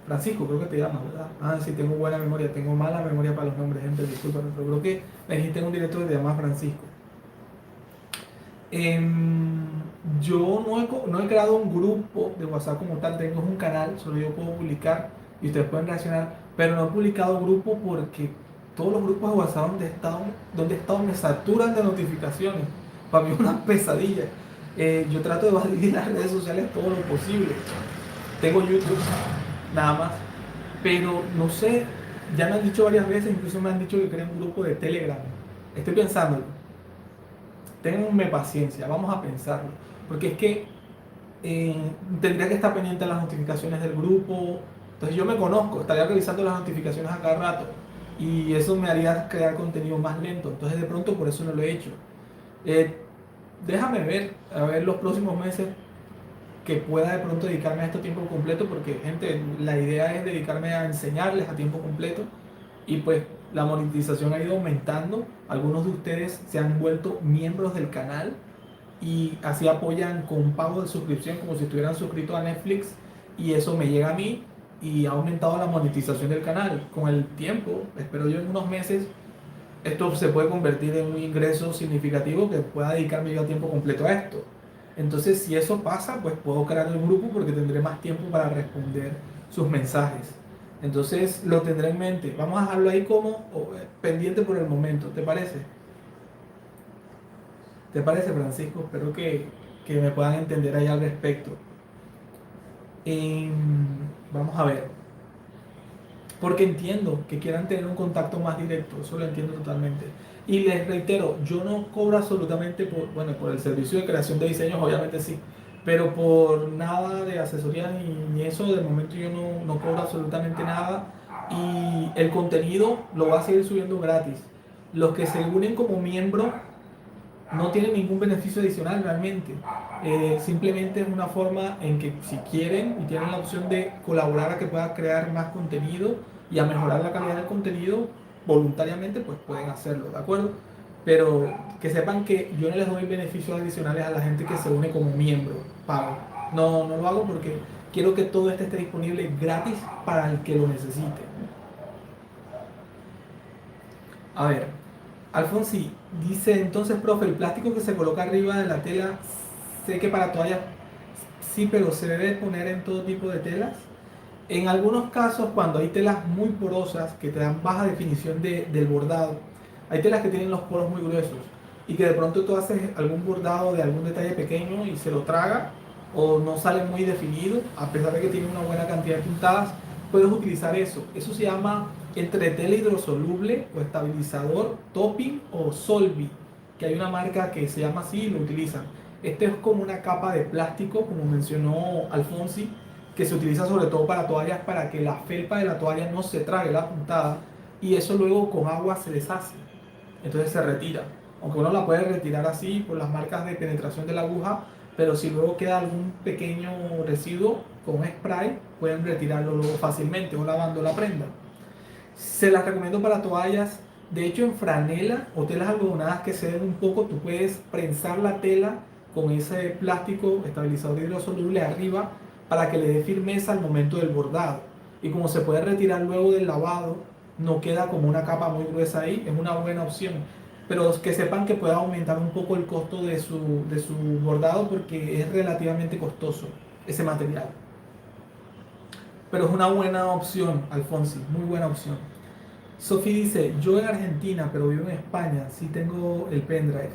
Francisco, creo que te llamas, ¿verdad? Ah, sí, tengo buena memoria, tengo mala memoria para los nombres, gente, discúlpame, pero creo que me dijiste en un directo que te llamas Francisco. Yo no he creado un grupo de WhatsApp como tal, tengo un canal, solo yo puedo publicar y ustedes pueden reaccionar, pero no he publicado grupo porque todos los grupos de WhatsApp donde he estado me saturan de notificaciones. Para mí es una pesadilla. Yo trato de evadir las redes sociales todo lo posible. Tengo YouTube, nada más, pero no sé, ya me han dicho varias veces, incluso me han dicho que creen un grupo de Telegram. Estoy pensándolo. Ténganme paciencia, vamos a pensarlo. Porque es que tendría que estar pendiente de las notificaciones del grupo. Entonces yo me conozco, estaría revisando las notificaciones a cada rato. Y eso me haría crear contenido más lento. Entonces de pronto por eso no lo he hecho. Eh, Déjame ver, a ver los próximos meses que pueda de pronto dedicarme a esto a tiempo completo. Porque gente, la idea es dedicarme a enseñarles a tiempo completo. Y pues la monetización ha ido aumentando. Algunos de ustedes se han vuelto miembros del canal y así apoyan con un pago de suscripción como si estuvieran suscritos a Netflix y eso me llega a mí y ha aumentado la monetización del canal. Con el tiempo, espero yo en unos meses, esto se puede convertir en un ingreso significativo que pueda dedicarme yo a tiempo completo a esto. Entonces, si eso pasa, pues puedo crear el grupo porque tendré más tiempo para responder sus mensajes. Entonces, lo tendré en mente. Vamos a dejarlo ahí como pendiente por el momento, ¿te parece? ¿Te parece, Francisco? Espero que me puedan entender ahí al respecto. Vamos a ver. Porque entiendo que quieran tener un contacto más directo, eso lo entiendo totalmente. Y les reitero, yo no cobro absolutamente por, bueno, por el servicio de creación de diseños, obviamente sí, pero por nada de asesoría ni eso, de momento yo no cobro absolutamente nada. Y el contenido lo va a seguir subiendo gratis. Los que se unen como miembro no tienen ningún beneficio adicional realmente. Simplemente es una forma en que si quieren y tienen la opción de colaborar a que pueda crear más contenido y a mejorar la calidad del contenido voluntariamente, pues pueden hacerlo, ¿de acuerdo? Pero que sepan que yo no les doy beneficios adicionales a la gente que se une como miembro pago. No lo hago porque quiero que todo este esté disponible gratis para el que lo necesite. A ver, Alfonsi dice, entonces, profe, el plástico que se coloca arriba de la tela, sé que para toallas sí, pero se debe poner en todo tipo de telas. En algunos casos, cuando hay telas muy porosas que te dan baja definición del bordado, hay telas que tienen los poros muy gruesos y que de pronto tú haces algún bordado de algún detalle pequeño y se lo traga o no sale muy definido, a pesar de que tiene una buena cantidad de puntadas, puedes utilizar eso. Eso se llama entretela hidrosoluble o estabilizador, topping o solvi, que hay una marca que se llama así y lo utilizan. Este es como una capa de plástico, como mencionó Alfonsi, que se utiliza sobre todo para toallas para que la felpa de la toalla no se trague la puntada y eso luego con agua se deshace, entonces se retira. Aunque uno la puede retirar así por las marcas de penetración de la aguja, pero si luego queda algún pequeño residuo con spray, pueden retirarlo luego fácilmente o lavando la prenda. Se las recomiendo para toallas. De hecho, en franela o telas algodonadas que se den un poco, tú puedes prensar la tela con ese plástico estabilizador hidrosoluble arriba para que le dé firmeza al momento del bordado. Y como se puede retirar luego del lavado, no queda como una capa muy gruesa ahí, es una buena opción. pero que sepan que puede aumentar un poco el costo de su bordado porque es relativamente costoso ese material. Pero es una buena opción, Alfonsi, muy buena opción. Sofi dice, yo en Argentina, pero vivo en España, sí tengo el pendrive.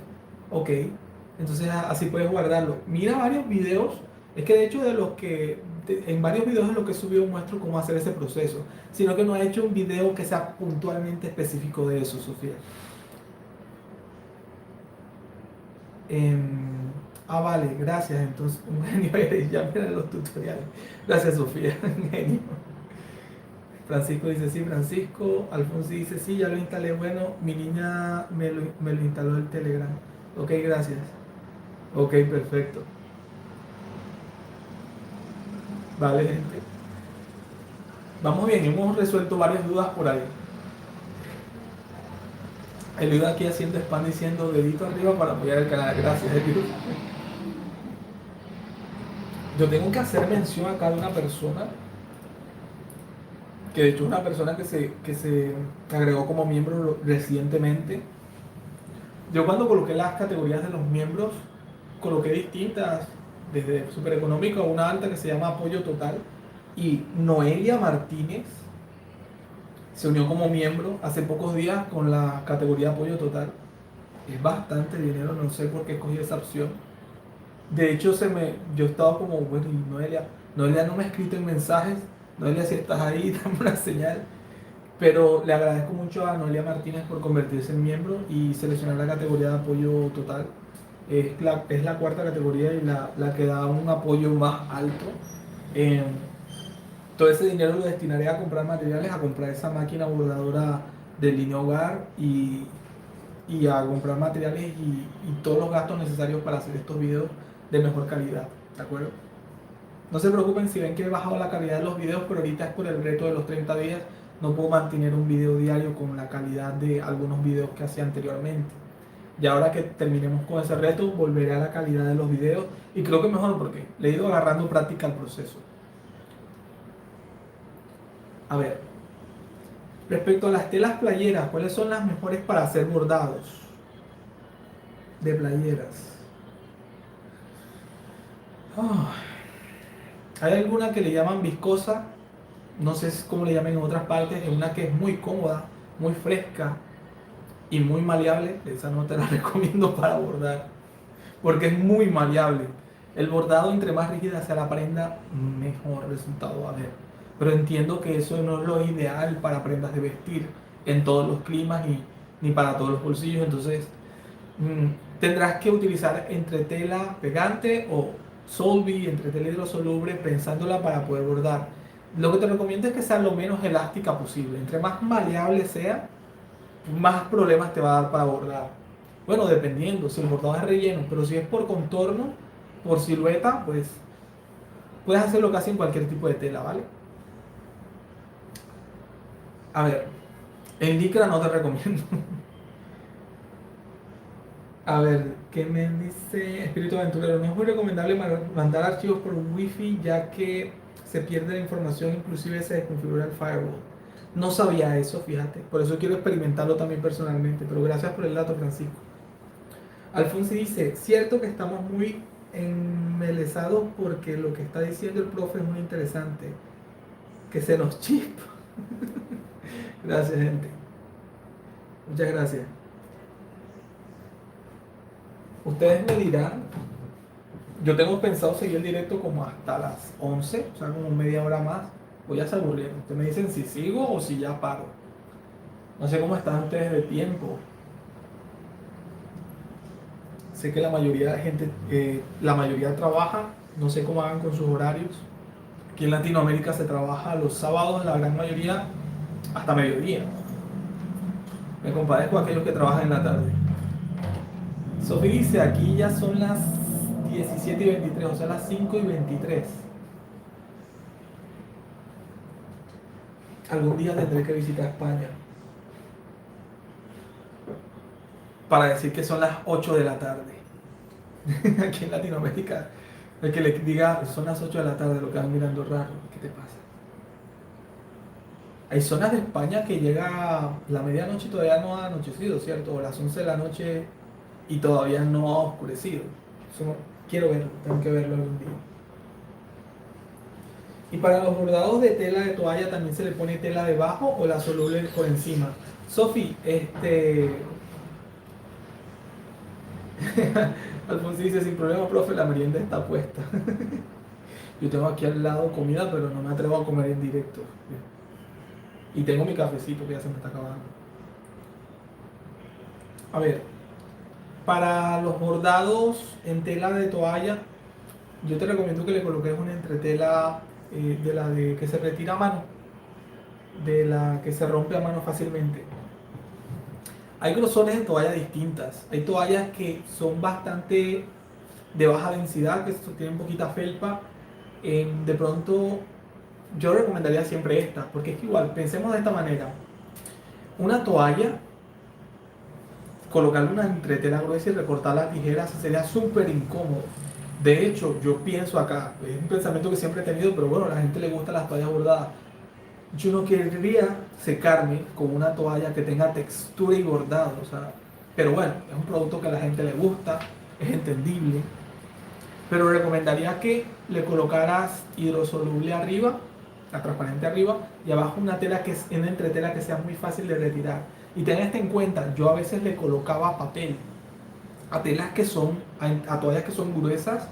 Ok, entonces así puedes guardarlo. Mira varios videos, es que de hecho en varios videos de lo que he subido muestro cómo hacer ese proceso, sino que no he hecho un video que sea puntualmente específico de eso, Sofía. Vale, gracias. Entonces, un genio eres, ya mira los tutoriales. Gracias, Sofía, un genio. Francisco dice sí, Francisco. Alfonso dice sí, ya lo instalé. Bueno, mi niña me lo instaló el Telegram. Ok, gracias. Ok, perfecto. Vale, gente. Vamos bien, hemos resuelto varias dudas por ahí. Eliud aquí haciendo spam diciendo dedito arriba para apoyar el canal. Gracias, Eliud. Yo tengo que hacer mención acá de una persona, que de hecho es una persona que se agregó como miembro recientemente. Yo cuando coloqué las categorías de los miembros, coloqué distintas, desde super económico a una alta que se llama Apoyo Total. Y Noelia Martínez se unió como miembro hace pocos días con la categoría Apoyo Total. Es bastante dinero, no sé por qué escogí esa opción. De hecho, yo estaba como, bueno, y Noelia no me ha escrito en mensajes. Noelia, si estás ahí, dame una señal. Pero le agradezco mucho a Noelia Martínez por convertirse en miembro y seleccionar la categoría de apoyo total. Es la cuarta categoría y la que da un apoyo más alto. Eh, Todo ese dinero lo destinaré a comprar materiales, a comprar esa máquina bordadora de línea hogar y a comprar materiales y todos los gastos necesarios para hacer estos videos de mejor calidad. ¿De acuerdo? No se preocupen si ven que he bajado la calidad de los videos, pero ahorita es por el reto de los 30 días. No puedo mantener un video diario con la calidad de algunos videos que hacía anteriormente. Y ahora que terminemos con ese reto, volveré a la calidad de los videos. Y creo que mejor porque le he ido agarrando práctica al proceso. A ver, respecto a las telas playeras, ¿cuáles son las mejores para hacer bordados de playeras? Ah, hay alguna que le llaman viscosa, no sé cómo le llaman en otras partes, es una que es muy cómoda, muy fresca y muy maleable. Esa no te la recomiendo para bordar, porque es muy maleable. El bordado, entre más rígida sea la prenda, mejor resultado va a haber. Pero entiendo que eso no es lo ideal para prendas de vestir en todos los climas ni para todos los bolsillos. Entonces, tendrás que utilizar entre tela pegante o solvi, entre tela hidrosoluble, pensándola para poder bordar. Lo que te recomiendo es que sea lo menos elástica posible. Entre más maleable sea, más problemas te va a dar para bordar. Bueno, dependiendo, si el bordado es relleno, pero si es por contorno, por silueta, pues puedes hacerlo casi en cualquier tipo de tela, ¿vale? A ver, en licra no te recomiendo. A ver, ¿qué me dice Espíritu Aventurero? No es muy recomendable mandar archivos por Wi-Fi ya que se pierde la información, inclusive se desconfigura el firewall. No sabía eso, fíjate. Por eso quiero experimentarlo también personalmente. Pero gracias por el dato, Francisco. Alfonso dice, cierto que estamos muy enmelezados porque lo que está diciendo el profe es muy interesante. Que se nos chispa. Gracias, gente. Muchas gracias. Ustedes me dirán, yo tengo pensado seguir el directo como hasta las 11, o sea, como media hora más. Voy a se aburriendo. Ustedes me dicen si sigo o si ya paro. No sé cómo están ustedes de tiempo. Sé que la mayoría de gente, la mayoría trabaja, no sé cómo hagan con sus horarios. Aquí en Latinoamérica se trabaja los sábados, la gran mayoría, hasta mediodía. Me compadezco a aquellos que trabajan en la tarde. Sofi dice, aquí ya son las 17:23, o sea, las 5:23. Algún día tendré que visitar España para decir que son las 8 de la tarde. Aquí en Latinoamérica, el que le diga son las 8 de la tarde lo que van mirando raro. ¿Qué te pasa? Hay zonas de España que llega la medianoche y todavía no ha anochecido, ¿cierto? O las 11 de la noche y todavía no ha oscurecido. Eso quiero verlo, tengo que verlo algún día. Y para los bordados de tela de toalla también se le pone tela debajo o la soluble por encima. Sofi, Alfonso dice, sin problema, profe, la merienda está puesta. Yo tengo aquí al lado comida, pero no me atrevo a comer en directo. Y tengo mi cafecito que ya se me está acabando. A ver, para los bordados en tela de toalla, yo te recomiendo que le coloques una entretela de la de que se retira a mano, de la que se rompe a mano fácilmente. Hay grosores de toalla distintas. Hay toallas que son bastante de baja densidad, que tienen poquita felpa. De pronto, yo recomendaría siempre esta, porque es que igual, pensemos de esta manera. Una toalla, colocarle una entretela gruesa y recortar las tijeras sería súper incómodo. De hecho, yo pienso acá, es un pensamiento que siempre he tenido, pero bueno, a la gente le gustan las toallas bordadas. Yo no querría secarme con una toalla que tenga textura y bordado, o sea, pero bueno, es un producto que a la gente le gusta, es entendible, pero recomendaría que le colocaras hidrosoluble arriba, la transparente arriba, y abajo una tela que es una entretela que sea muy fácil de retirar. Y ten esto en cuenta, yo a veces le colocaba papel a telas que son, a toallas que son gruesas,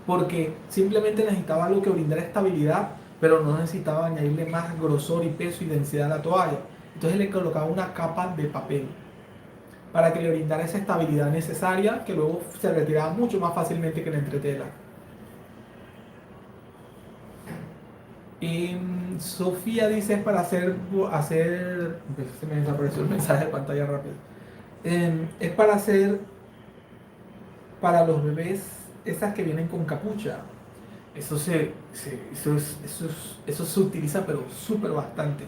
porque simplemente necesitaba algo que brindara estabilidad, pero no necesitaba añadirle más grosor y peso y densidad a la toalla. Entonces le colocaba una capa de papel para que le brindara esa estabilidad necesaria que luego se retiraba mucho más fácilmente que la entretela. Y Sofía dice es para se me desapareció el mensaje de pantalla rápido. Es para hacer para los bebés esas que vienen con capucha. Eso se utiliza pero súper bastante.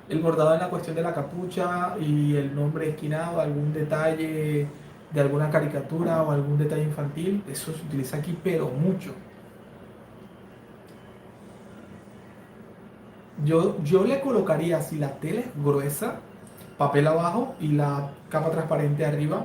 El bordado en la cuestión de la capucha y el nombre esquinado, algún detalle de alguna caricatura o algún detalle infantil, eso se utiliza aquí pero mucho. Yo le colocaría, si la tela es gruesa, papel abajo y la capa transparente arriba.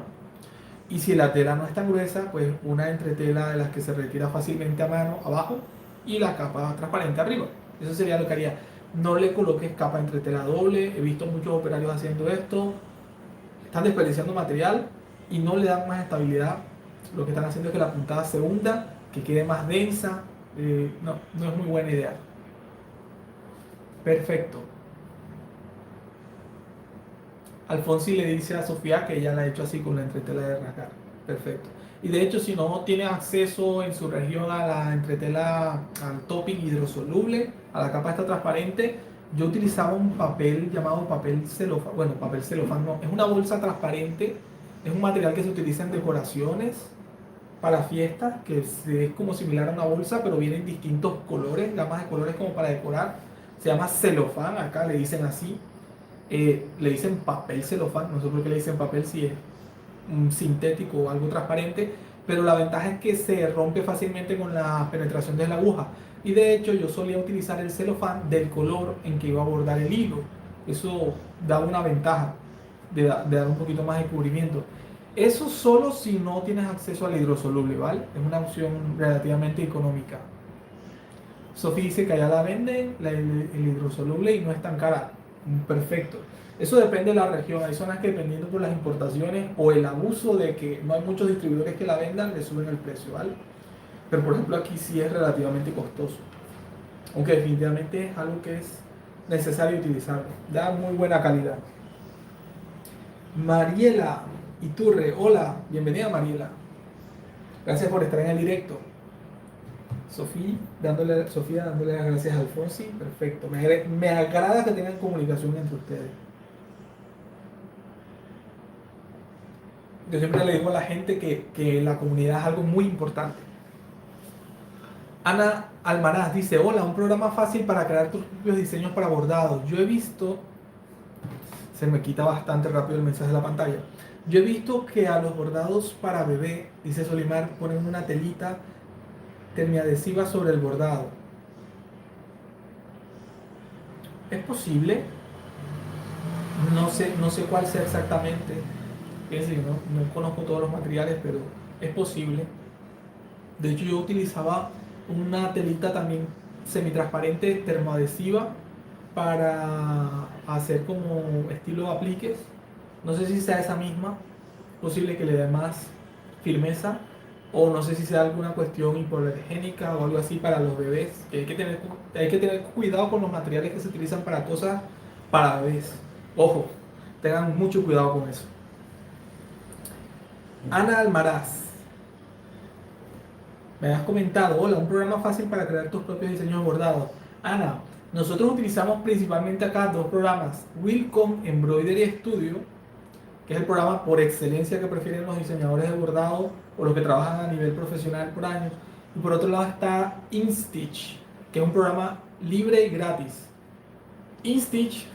Y si la tela no es tan gruesa, pues una entretela de las que se retira fácilmente a mano abajo y la capa transparente arriba. Eso sería lo que haría. No le coloques capa entretela doble. He visto muchos operarios haciendo esto. Están desperdiciando material y no le dan más estabilidad. Lo que están haciendo es que la puntada se hunda, que quede más densa. No es muy buena idea. Perfecto. Alfonsi le dice a Sofía que ella la ha hecho así con la entretela de rasgar. Perfecto. Y de hecho, si no tiene acceso en su región a la entretela, al topping hidrosoluble, a la capa esta transparente, yo utilizaba un papel llamado papel celofán. Bueno, papel celofán no, es una bolsa transparente, es un material que se utiliza en decoraciones para fiestas, que es como similar a una bolsa, pero viene en distintos colores, gamas de colores como para decorar. Se llama celofán, acá le dicen así. Le dicen papel celofán, no sé por qué le dicen papel si es un sintético o algo transparente, pero la ventaja es que se rompe fácilmente con la penetración de la aguja. Y de hecho yo solía utilizar el celofán del color en que iba a bordar el hilo. Eso da una ventaja de dar un poquito más de cubrimiento. Eso solo si no tienes acceso al hidrosoluble, ¿vale? Es una opción relativamente económica. Sofía dice que allá la venden, el hidrosoluble, y no es tan cara. Perfecto. Eso depende de la región. Hay zonas que dependiendo por las importaciones o el abuso de que no hay muchos distribuidores que la vendan, le suben el precio, ¿vale? Pero por ejemplo aquí sí es relativamente costoso. Aunque definitivamente es algo que es necesario utilizarlo. Da muy buena calidad. Mariela Iturre, hola, bienvenida Mariela. Gracias por estar en el directo. Sofía dándole las gracias a Alfonsi, perfecto. Me agrada que tengan comunicación entre ustedes. Yo siempre le digo a la gente que la comunidad es algo muy importante. Ana Almaraz dice, hola, un programa fácil para crear tus propios diseños para bordados. Yo he visto, se me quita bastante rápido el mensaje de la pantalla. Yo he visto que a los bordados para bebé, dice Solimar, ponen una telita termiadhesiva sobre el bordado. ¿Es posible? No sé cuál sea exactamente. Fíjense, yo no conozco todos los materiales, pero es posible. De hecho, yo utilizaba una telita también semitransparente termoadhesiva para hacer como estilo apliques. No sé si sea esa misma, posible que le dé más firmeza, o no sé si sea alguna cuestión hipoalergénica o algo así para los bebés. Que hay que tener cuidado con los materiales que se utilizan para cosas para bebés. Ojo, tengan mucho cuidado con eso. Ana Almaraz, me has comentado, hola, un programa fácil para crear tus propios diseños de bordado. Ana, nosotros utilizamos principalmente acá dos programas, Wilcom Embroidery Studio, que es el programa por excelencia que prefieren los diseñadores de bordado o los que trabajan a nivel profesional por años. Y por otro lado está InStitch, que es un programa libre y gratis. InStitch,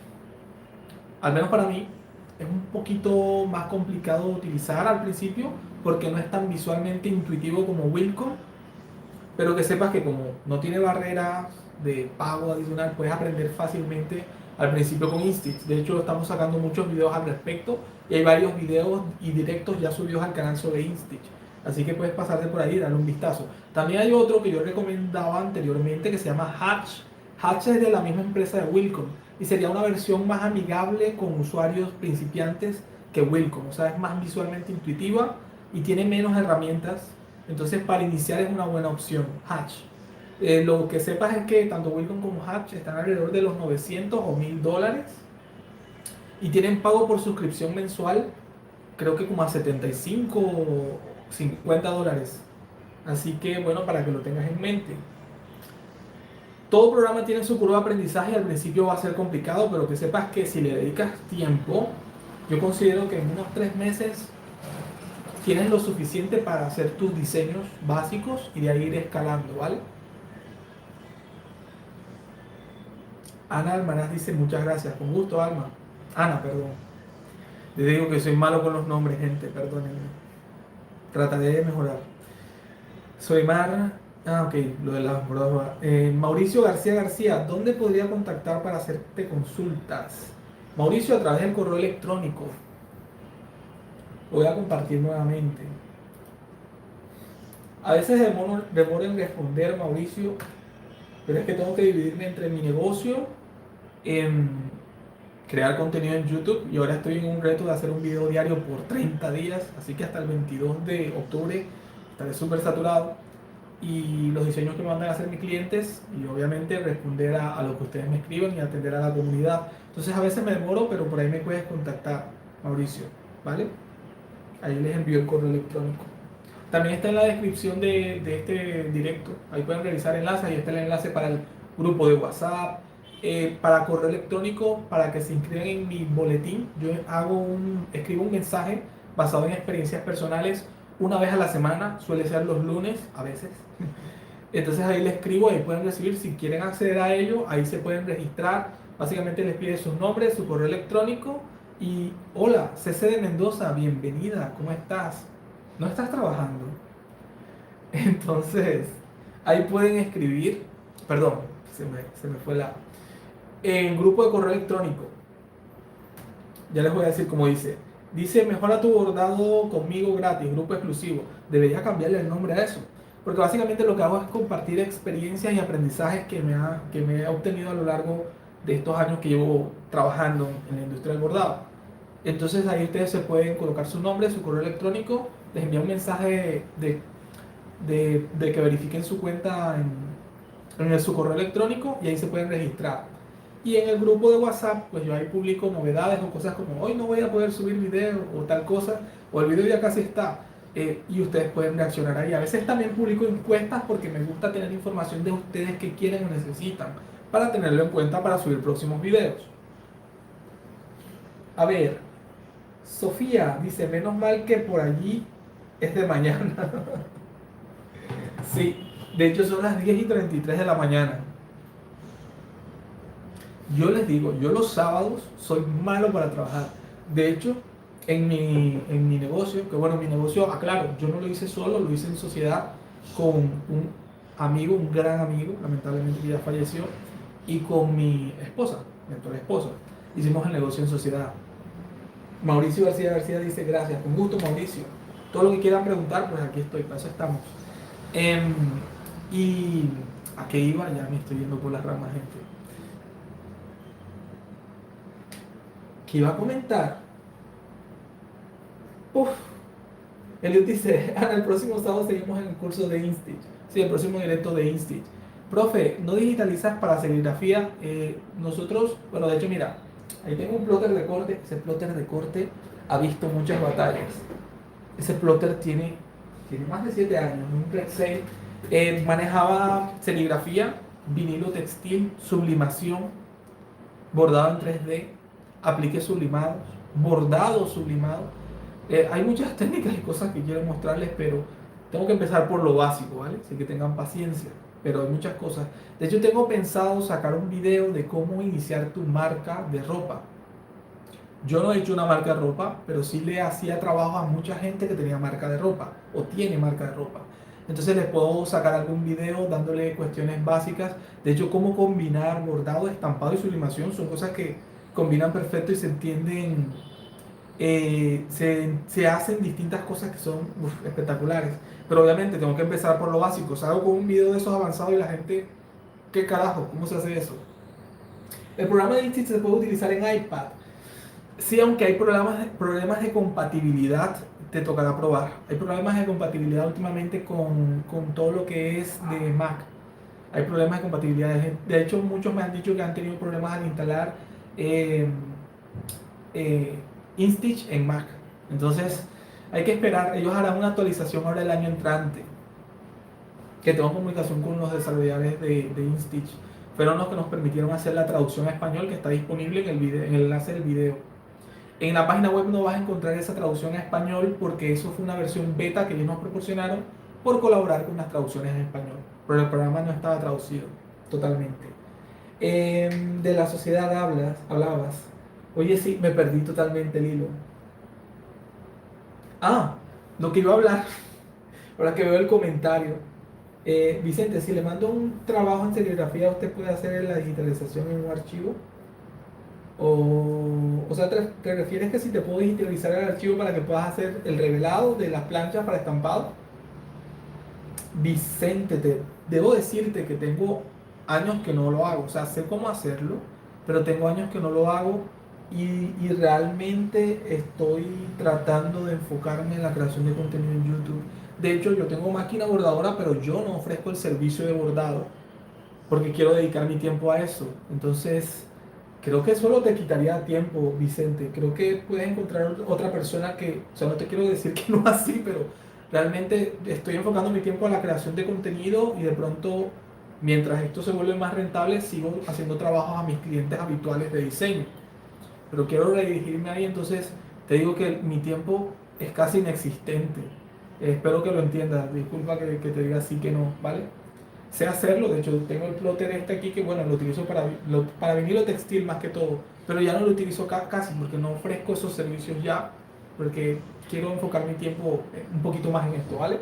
al menos para mí, es un poquito más complicado de utilizar al principio porque no es tan visualmente intuitivo como Wilcom, pero que sepas que como no tiene barreras de pago adicional, puedes aprender fácilmente al principio con Instix. De hecho, estamos sacando muchos videos al respecto y hay varios videos y directos ya subidos al canal sobre Instix. Así que puedes pasarte por ahí y darle un vistazo. También hay otro que yo recomendaba anteriormente que se llama Hatch. Hatch es de la misma empresa de Wilcom y sería una versión más amigable con usuarios principiantes que Wilcom. O sea, es más visualmente intuitiva y tiene menos herramientas, entonces, para iniciar es una buena opción, Hatch. Lo que sepas es que tanto Wilcom como Hatch están alrededor de los 900 o 1000 dólares y tienen pago por suscripción mensual, creo que como a 75 o 50 dólares. Así que, bueno, para que lo tengas en mente. Todo programa tiene su curva de aprendizaje y al principio va a ser complicado, pero que sepas que si le dedicas tiempo, yo considero que en unos 3 meses tienes lo suficiente para hacer tus diseños básicos y de ahí ir escalando, ¿vale? Ana Almaraz dice muchas gracias, con gusto, Alma. Ana, perdón. Les digo que soy malo con los nombres, gente, perdónenme. Trataré de mejorar. Soy Mar. Ah, ok, lo de las bromas. Mauricio García García, ¿dónde podría contactar para hacerte consultas? Mauricio, a través del correo electrónico. Lo voy a compartir nuevamente. A veces demoro en responder, Mauricio, pero es que tengo que dividirme entre mi negocio, en crear contenido en YouTube y ahora estoy en un reto de hacer un video diario por 30 días, así que hasta el 22 de octubre estaré súper saturado y los diseños que me mandan a hacer mis clientes y obviamente responder a lo que ustedes me escriban y atender a la comunidad. Entonces a veces me demoro, pero por ahí me puedes contactar, Mauricio, ¿vale? Ahí les envío el correo electrónico. También está en la descripción de este directo. Ahí pueden realizar enlaces. Ahí está el enlace para el grupo de WhatsApp, para correo electrónico, para que se inscriban en mi boletín. Yo escribo un mensaje basado en experiencias personales una vez a la semana. Suele ser los lunes, a veces. Entonces ahí les escribo, ahí pueden recibir. Si quieren acceder a ello, ahí se pueden registrar. Básicamente les pide sus nombres, su correo electrónico. Y hola, CC de Mendoza, bienvenida, ¿cómo estás? ¿No estás trabajando? Entonces, ahí pueden escribir, perdón, se me fue la... En grupo de correo electrónico, ya les voy a decir cómo dice. Dice, mejora tu bordado conmigo gratis, grupo exclusivo. Debería cambiarle el nombre a eso. Porque básicamente lo que hago es compartir experiencias y aprendizajes que me he obtenido a lo largo de estos años que llevo trabajando en la industria del bordado. Entonces ahí ustedes se pueden colocar su nombre, su correo electrónico, les envía un mensaje de que verifiquen su cuenta en su correo electrónico y ahí se pueden registrar. Y en el grupo de WhatsApp, pues yo ahí publico novedades o cosas como hoy no voy a poder subir video o tal cosa, o el video ya casi está. Y ustedes pueden reaccionar ahí. A veces también publico encuestas porque me gusta tener información de ustedes que quieren o necesitan para tenerlo en cuenta para subir próximos videos. A ver, Sofía dice, menos mal que por allí es de mañana. Sí, de hecho son las 10:33 de la mañana. Yo les digo, yo los sábados soy malo para trabajar. De hecho, en mi negocio, que bueno, mi negocio, aclaro, yo no lo hice solo, lo hice en sociedad con un amigo, un gran amigo, lamentablemente que ya falleció, y con mi esposa, mi actual esposa. hicimos el negocio en sociedad. Mauricio García García dice, gracias, con gusto Mauricio. Todo lo que quieran preguntar, pues aquí estoy, para eso estamos. Em, y a qué iba, ya me estoy yendo por las ramas, gente. ¿Qué iba a comentar? Uf, Eliud dice, Ana, el próximo sábado seguimos en el curso de Institch. Sí, el próximo directo de Institch. Profe, ¿no digitalizas para serigrafía? Nosotros, bueno, de hecho, mira, ahí tengo un plotter de corte. Ese plotter de corte ha visto muchas batallas. Ese plotter tiene más de 7 años, un Red 6. Manejaba serigrafía, vinilo textil, sublimación, bordado en 3D, apliques sublimados, bordados sublimados. Hay muchas técnicas y cosas que quiero mostrarles, pero tengo que empezar por lo básico, ¿vale? Así que tengan paciencia, pero hay muchas cosas. De hecho, tengo pensado sacar un video de cómo iniciar tu marca de ropa. Yo no he hecho una marca de ropa, pero sí le hacía trabajo a mucha gente que tenía marca de ropa o tiene marca de ropa. Entonces les puedo sacar algún video dándole cuestiones básicas. De hecho, cómo combinar bordado, estampado y sublimación son cosas que combinan perfecto y se entienden. Se hacen distintas cosas que son espectaculares. Pero obviamente tengo que empezar por lo básico. Salgo con un video de esos avanzados y la gente, ¿qué carajo? ¿Cómo se hace eso? El programa de Instinct se puede utilizar en iPad. Sí, aunque hay problemas de compatibilidad, te tocará probar. Hay problemas de compatibilidad últimamente con todo lo que es de Mac. Hay problemas de compatibilidad. De hecho, muchos me han dicho que han tenido problemas al instalar eh, InStitch en Mac. Entonces, hay que esperar. Ellos harán una actualización ahora el año entrante. Que tengo comunicación con los desarrolladores de InStitch. Fueron los que nos permitieron hacer la traducción a español que está disponible en el enlace del video. En la página web no vas a encontrar esa traducción a español porque eso fue una versión beta que ellos nos proporcionaron por colaborar con las traducciones en español. Pero el programa no estaba traducido totalmente. De la sociedad hablabas. Oye, sí, me perdí totalmente el hilo. Ah, lo que iba a hablar, ahora que veo el comentario. Vicente, si le mando un trabajo en serigrafía, ¿usted puede hacer la digitalización en un archivo? O sea, ¿te refieres que si te puedo digitalizar el archivo para que puedas hacer el revelado de las planchas para estampado? Vicente, debo decirte que tengo años que no lo hago. O sea, sé cómo hacerlo, pero tengo años que no lo hago y realmente estoy tratando de enfocarme en la creación de contenido en YouTube. De hecho, yo tengo máquina bordadora, pero yo no ofrezco el servicio de bordado porque quiero dedicar mi tiempo a eso. Entonces, creo que solo te quitaría tiempo, Vicente. Creo que puedes encontrar otra persona que, o sea, no te quiero decir que no así, pero realmente estoy enfocando mi tiempo a la creación de contenido y de pronto, mientras esto se vuelve más rentable, sigo haciendo trabajos a mis clientes habituales de diseño. Pero quiero redirigirme ahí, entonces te digo que mi tiempo es casi inexistente. Espero que lo entiendas. Disculpa que te diga así que no, ¿vale? Sé hacerlo, de hecho tengo el plotter este aquí que bueno, lo utilizo para vinilo textil más que todo, pero ya no lo utilizo casi porque no ofrezco esos servicios ya, porque quiero enfocar mi tiempo un poquito más en esto, ¿vale?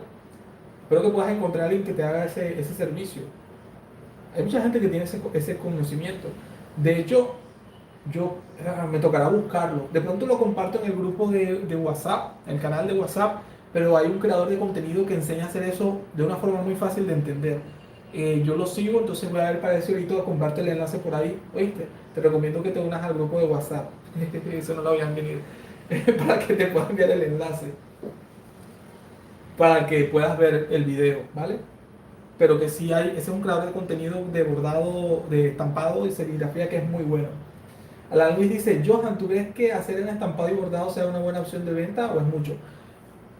Espero que puedas encontrar a alguien que te haga ese servicio. Hay mucha gente que tiene ese conocimiento. De hecho, me tocará buscarlo. De pronto lo comparto en el grupo de WhatsApp, en el canal de WhatsApp, pero hay un creador de contenido que enseña a hacer eso de una forma muy fácil de entender. Yo lo sigo, entonces voy a ver para eso ahorita, comparte el enlace por ahí. Oíste, te recomiendo que te unas al grupo de WhatsApp. Eso no lo voy a venir. Para que te pueda enviar el enlace. Para que puedas ver el video, ¿vale? Pero que sí hay, ese es un creador de contenido de bordado, de estampado y serigrafía que es muy bueno. Alan Luis dice, Johan, ¿tú crees que hacer el estampado y bordado sea una buena opción de venta o es mucho?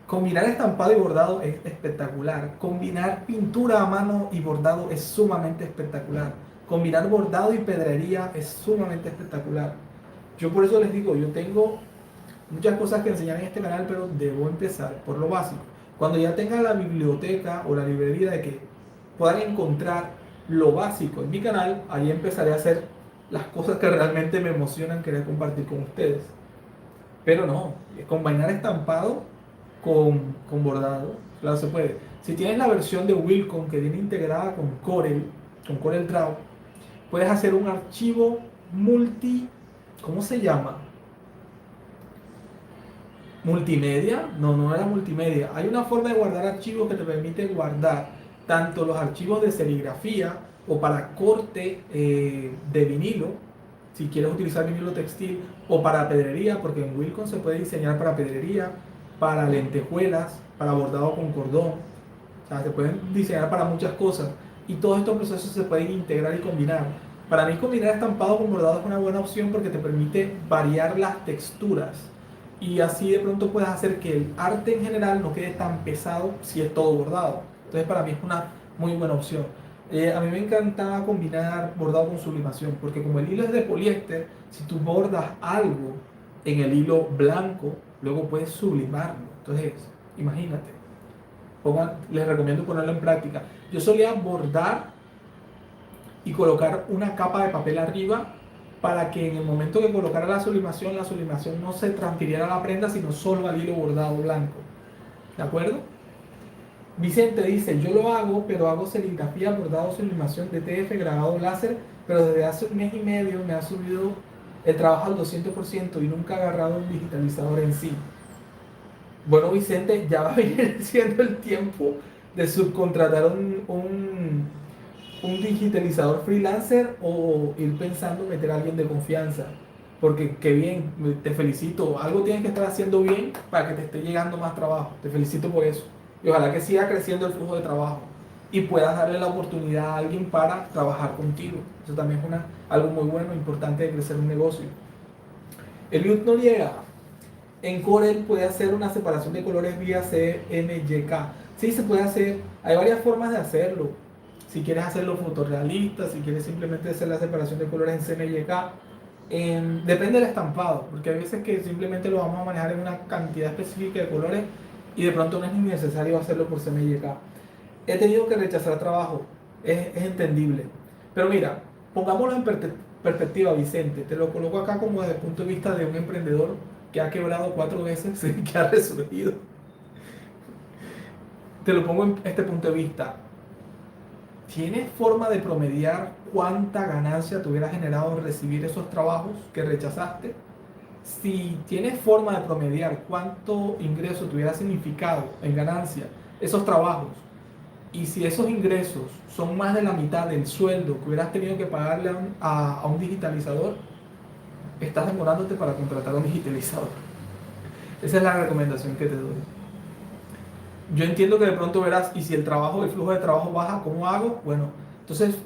Combinar estampado y bordado es espectacular. Combinar pintura a mano y bordado es sumamente espectacular. Combinar bordado y pedrería es sumamente espectacular. Yo por eso les digo, yo tengo muchas cosas que enseñar en este canal, pero debo empezar por lo básico. Cuando ya tenga la biblioteca o la librería de que puedan encontrar lo básico en mi canal, ahí empezaré a hacer las cosas que realmente me emocionan querer compartir con ustedes. Pero no, combinar estampado con bordado, claro, se puede. Si tienes la versión de Wacom que viene integrada con Corel Draw, puedes hacer un archivo multi ¿cómo se llama? Multimedia, no, no era multimedia. Hay una forma de guardar archivos que te permite guardar tanto los archivos de serigrafía o para corte de vinilo, si quieres utilizar vinilo textil, o para pedrería, porque en Wilcon se puede diseñar para pedrería, para lentejuelas, para bordado con cordón. O sea, se pueden diseñar para muchas cosas y todos estos procesos se pueden integrar y combinar. Para mí combinar estampado con bordado es una buena opción porque te permite variar las texturas y así de pronto puedes hacer que el arte en general no quede tan pesado si es todo bordado. Entonces para mí es una muy buena opción. A mí me encantaba combinar bordado con sublimación porque como el hilo es de poliéster, si tú bordas algo en el hilo blanco, luego puedes sublimarlo. Entonces, imagínate. Les recomiendo ponerlo en práctica. Yo solía bordar y colocar una capa de papel arriba para que en el momento que colocara la sublimación no se transfiriera a la prenda, sino solo al hilo bordado blanco. ¿De acuerdo? Vicente dice, yo lo hago, pero hago serigrafía, bordado, sublimación, DTF, grabado láser, pero desde hace un mes y medio me ha subido el trabajo al 200% y nunca he agarrado un digitalizador en sí. Bueno, Vicente, ya va a venir siendo el tiempo de subcontratar un digitalizador freelancer o ir pensando meter a alguien de confianza. Porque qué bien, te felicito. Algo tienes que estar haciendo bien para que te esté llegando más trabajo. Te felicito por eso. Y ojalá que siga creciendo el flujo de trabajo y puedas darle la oportunidad a alguien para trabajar contigo. Eso también es algo muy bueno, importante de crecer un negocio. Eliud Noriega, en Corel puede hacer una separación de colores vía CMYK. Sí, se puede hacer. Hay varias formas de hacerlo. Si quieres hacerlo fotorrealista, si quieres simplemente hacer la separación de colores en CMYK, depende del estampado, porque hay veces que simplemente lo vamos a manejar en una cantidad específica de colores y de pronto no es ni necesario hacerlo por CMYK. He tenido que rechazar trabajo, es entendible. Pero mira, pongámoslo en perspectiva, Vicente. Te lo coloco acá como desde el punto de vista de un emprendedor que ha quebrado 4 veces y que ha resurgido. Te lo pongo en este punto de vista. ¿Tienes forma de promediar cuánta ganancia te hubiera generado recibir esos trabajos que rechazaste? Si tienes forma de promediar cuánto ingreso te hubiera significado en ganancia esos trabajos, y si esos ingresos son más de la mitad del sueldo que hubieras tenido que pagarle a un digitalizador, estás demorándote para contratar a un digitalizador. Esa es la recomendación que te doy. Yo entiendo que de pronto verás, y si el trabajo, el flujo de trabajo baja, ¿cómo hago? Bueno, entonces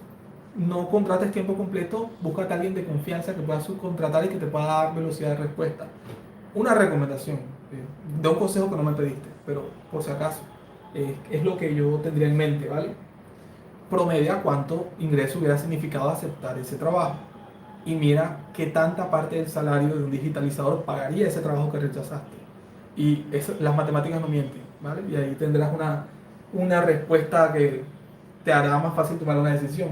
no contrates tiempo completo, búscate a alguien de confianza que pueda subcontratar y que te pueda dar velocidad de respuesta. Una recomendación, de un consejo que no me pediste, pero por si acaso, es lo que yo tendría en mente, ¿vale? Promedia cuánto ingreso hubiera significado aceptar ese trabajo y mira qué tanta parte del salario de un digitalizador pagaría ese trabajo que rechazaste. Y las matemáticas no mienten, ¿vale? Y ahí tendrás una respuesta que te hará más fácil tomar una decisión.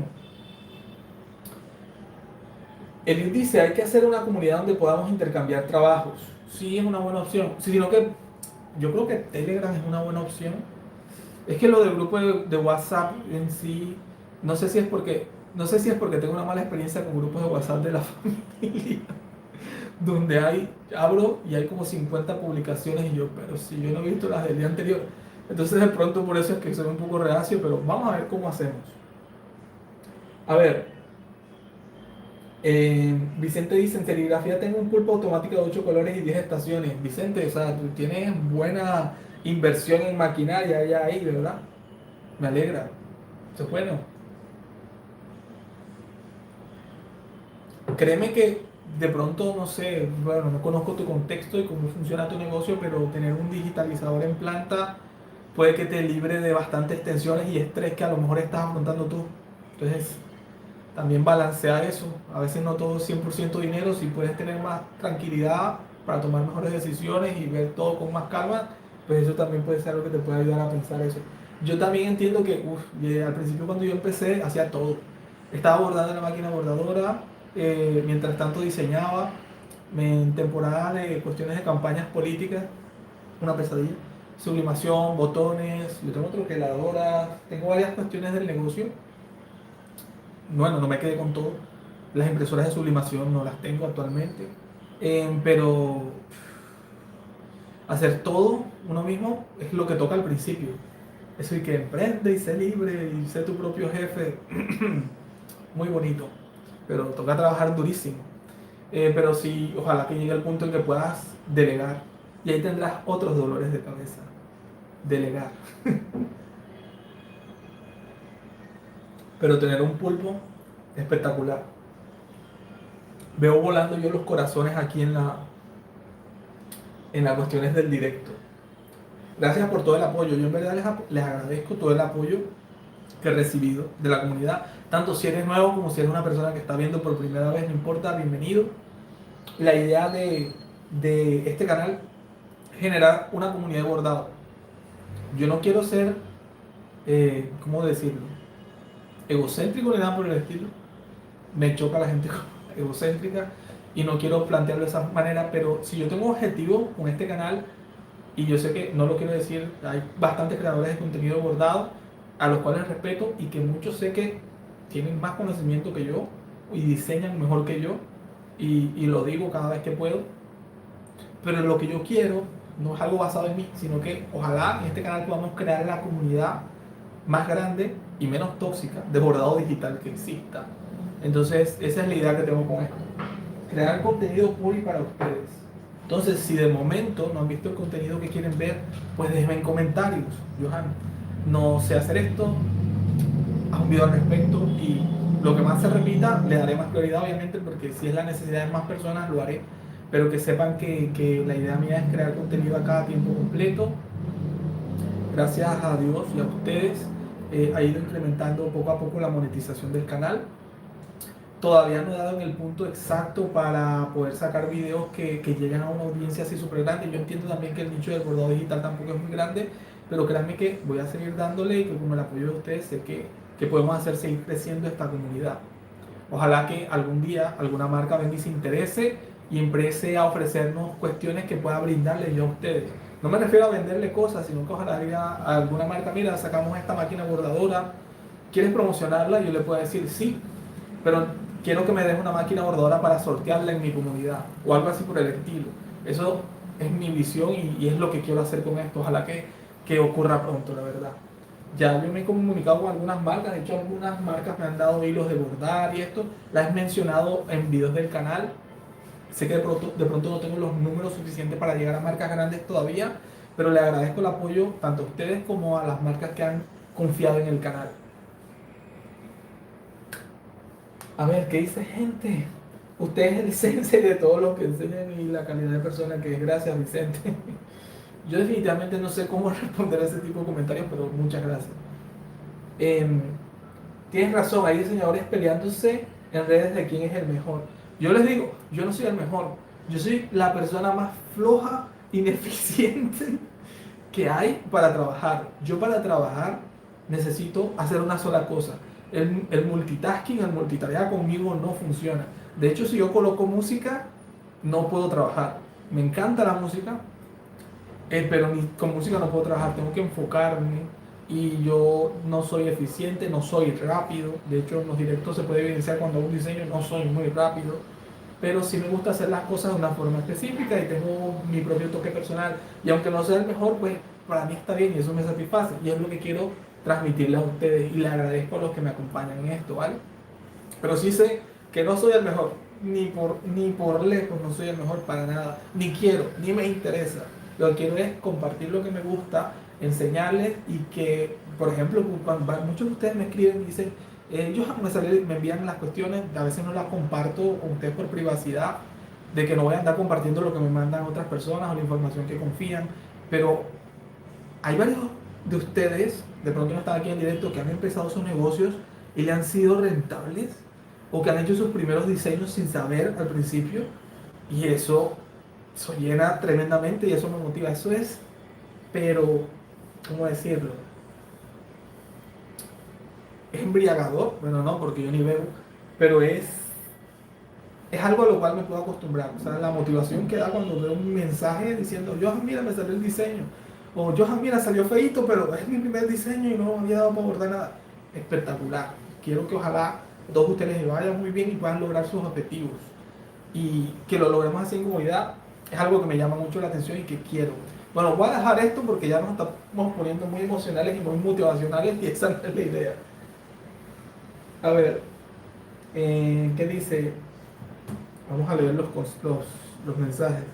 Eliud dice, hay que hacer una comunidad donde podamos intercambiar trabajos. Sí, es una buena opción. Sí, sino que yo creo que Telegram es una buena opción. Es que lo del grupo de WhatsApp en sí, no sé si es porque tengo una mala experiencia con grupos de WhatsApp de la familia, donde abro y hay como 50 publicaciones y yo, pero si yo no he visto las del día anterior. Entonces de pronto por eso es que soy un poco reacio, pero vamos a ver cómo hacemos. A ver, Vicente dice, en serigrafía tengo un pulpo automático de 8 colores y 10 estaciones. Vicente, o sea, tú tienes buena inversión en maquinaria ya ahí, ¿verdad? Me alegra. Eso es bueno. Créeme que de pronto, no sé, bueno, no conozco tu contexto y cómo funciona tu negocio, pero tener un digitalizador en planta puede que te libre de bastantes tensiones y estrés que a lo mejor estás afrontando tú. Entonces, también balancear eso. A veces no todo es 100% dinero, si puedes tener más tranquilidad para tomar mejores decisiones y ver todo con más calma, pues eso también puede ser algo que te puede ayudar a pensar eso. Yo también entiendo que al principio cuando yo empecé hacía todo. Estaba bordando en la máquina bordadora, mientras tanto diseñaba, en temporada de cuestiones de campañas políticas, una pesadilla. Sublimación, botones, yo tengo troqueladoras, tengo varias cuestiones del negocio. Bueno, no me quedé con todo. Las impresoras de sublimación no las tengo actualmente. Pero hacer todo uno mismo es lo que toca al principio. Eso y que emprende y sé libre y sé tu propio jefe. Muy bonito. Pero toca trabajar durísimo. Pero sí, ojalá que llegue el punto en que puedas delegar. Y ahí tendrás otros dolores de cabeza. Delegar. Pero tener un pulpo espectacular. Veo volando yo los corazones aquí en las cuestiones del directo. Gracias por todo el apoyo. Yo en verdad les agradezco todo el apoyo que he recibido de la comunidad. Tanto si eres nuevo como si eres una persona que está viendo por primera vez, no importa, bienvenido. La idea de este canal es generar una comunidad de bordado. Yo no quiero ser, ¿cómo decirlo? Egocéntrico ni nada por el estilo. Me choca la gente egocéntrica y no quiero plantearlo de esa manera, pero si yo tengo objetivo con este canal, y yo sé que no lo quiero decir, hay bastantes creadores de contenido bordado a los cuales respeto y que muchos sé que tienen más conocimiento que yo y diseñan mejor que yo y lo digo cada vez que puedo, pero lo que yo quiero no es algo basado en mí, sino que ojalá en este canal podamos crear la comunidad más grande y menos tóxica de bordado digital que exista. Entonces esa es la idea que tengo con esto, crear contenido por y para ustedes. Entonces, si de momento no han visto el contenido que quieren ver, pues déjenme en comentarios, Johan, no sé hacer esto, haz un video al respecto y lo que más se repita le daré más prioridad, obviamente, porque si es la necesidad de más personas lo haré, pero que sepan que la idea mía es crear contenido a cada tiempo completo. Gracias a Dios y a ustedes ha ido incrementando poco a poco la monetización del canal. Todavía no he dado en el punto exacto para poder sacar videos que lleguen a una audiencia así súper grande. Yo entiendo también que el nicho del bordado digital tampoco es muy grande, pero créanme que voy a seguir dándole y que con el apoyo de ustedes sé que podemos hacer seguir creciendo esta comunidad. Ojalá que algún día alguna marca venga y se interese y empiece a ofrecernos cuestiones que pueda brindarles yo a ustedes. No me refiero a venderle cosas, sino que ojalá diga a alguna marca, mira, sacamos esta máquina bordadora, ¿quieres promocionarla? Yo le puedo decir sí, pero quiero que me des una máquina bordadora para sortearla en mi comunidad o algo así por el estilo. Eso es mi visión y es lo que quiero hacer con esto. Ojalá que ocurra pronto, la verdad. Ya yo me he comunicado con algunas marcas, de hecho algunas marcas me han dado hilos de bordar y esto, las he mencionado en videos del canal. Sé que de pronto no tengo los números suficientes para llegar a marcas grandes todavía, pero le agradezco el apoyo tanto a ustedes como a las marcas que han confiado en el canal. A ver, ¿qué dice gente? Usted es el sensei de todo lo que enseñan y la calidad de persona que es. Gracias, Vicente. Yo definitivamente no sé cómo responder a ese tipo de comentarios, pero muchas gracias. Em, Tienes razón, hay diseñadores peleándose en redes de quién es el mejor. Yo les digo, yo no soy el mejor. Yo soy la persona más floja, ineficiente que hay para trabajar. Yo para trabajar necesito hacer una sola cosa. El multitasking, el multitarea conmigo no funciona. De hecho, si yo coloco música, no puedo trabajar. Me encanta la música, pero con música no puedo trabajar. Tengo que enfocarme y yo no soy eficiente, no soy rápido. De hecho, en los directos se puede evidenciar cuando hago un diseño, no soy muy rápido. Pero sí me gusta hacer las cosas de una forma específica y tengo mi propio toque personal. Y aunque no sea el mejor, pues para mí está bien y eso me satisface. Y es lo que quiero transmitirles a ustedes y les agradezco a los que me acompañan en esto, ¿vale? Pero sí sé que no soy el mejor, ni por lejos no soy el mejor para nada, ni quiero, ni me interesa. Lo que quiero es compartir lo que me gusta, enseñarles y que, por ejemplo, cuando muchos de ustedes me escriben y dicen, me envían las cuestiones, a veces no las comparto con ustedes por privacidad, de que no voy a andar compartiendo lo que me mandan otras personas o la información que confían, pero hay varios de ustedes, de pronto no están aquí en directo, que han empezado sus negocios y le han sido rentables o que han hecho sus primeros diseños sin saber al principio y eso llena tremendamente y eso me motiva. Eso es, pero, ¿cómo decirlo? Es embriagador, bueno, no, porque yo ni bebo, pero es algo a lo cual me puedo acostumbrar. O sea, la motivación que da cuando veo un mensaje diciendo, Johan, mira, me salió el diseño. O Johan, mira, salió feíto, pero es mi primer diseño y no había dado para abordar nada. Espectacular. Quiero que ojalá a todos ustedes les vaya muy bien y puedan lograr sus objetivos. Y que lo logremos así en comunidad es algo que me llama mucho la atención y que quiero. Bueno, voy a dejar esto porque ya nos estamos poniendo muy emocionales y muy motivacionales y esa no es la idea. A ver, ¿qué dice? Vamos a leer los mensajes.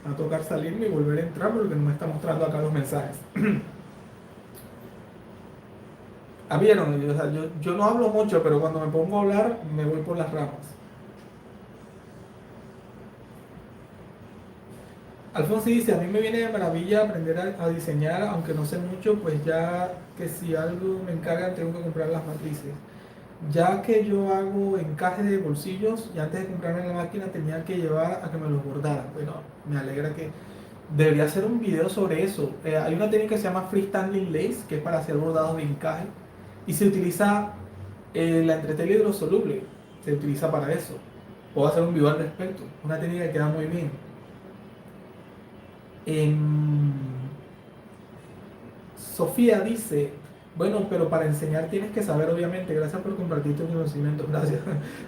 Va a tocar salirme y volver a entrar porque no me está mostrando acá los mensajes. Vieron, o sea, yo no hablo mucho, pero cuando me pongo a hablar me voy por las ramas. Alfonso dice, a mí me viene de maravilla aprender a diseñar, aunque no sé mucho, pues ya que si algo me encargan tengo que comprar las matrices. Ya que yo hago encaje de bolsillos y antes de comprarme la máquina tenía que llevar a que me los bordaran. Bueno, me alegra que... Debería hacer un video sobre eso. Hay una técnica que se llama freestanding lace, que es para hacer bordados de encaje. Y se utiliza la entretela hidrosoluble. Se utiliza para eso. Puedo hacer un video al respecto. Una técnica que queda muy bien. Sofía dice, bueno, pero para enseñar tienes que saber, obviamente. Gracias por compartir tus conocimientos, gracias.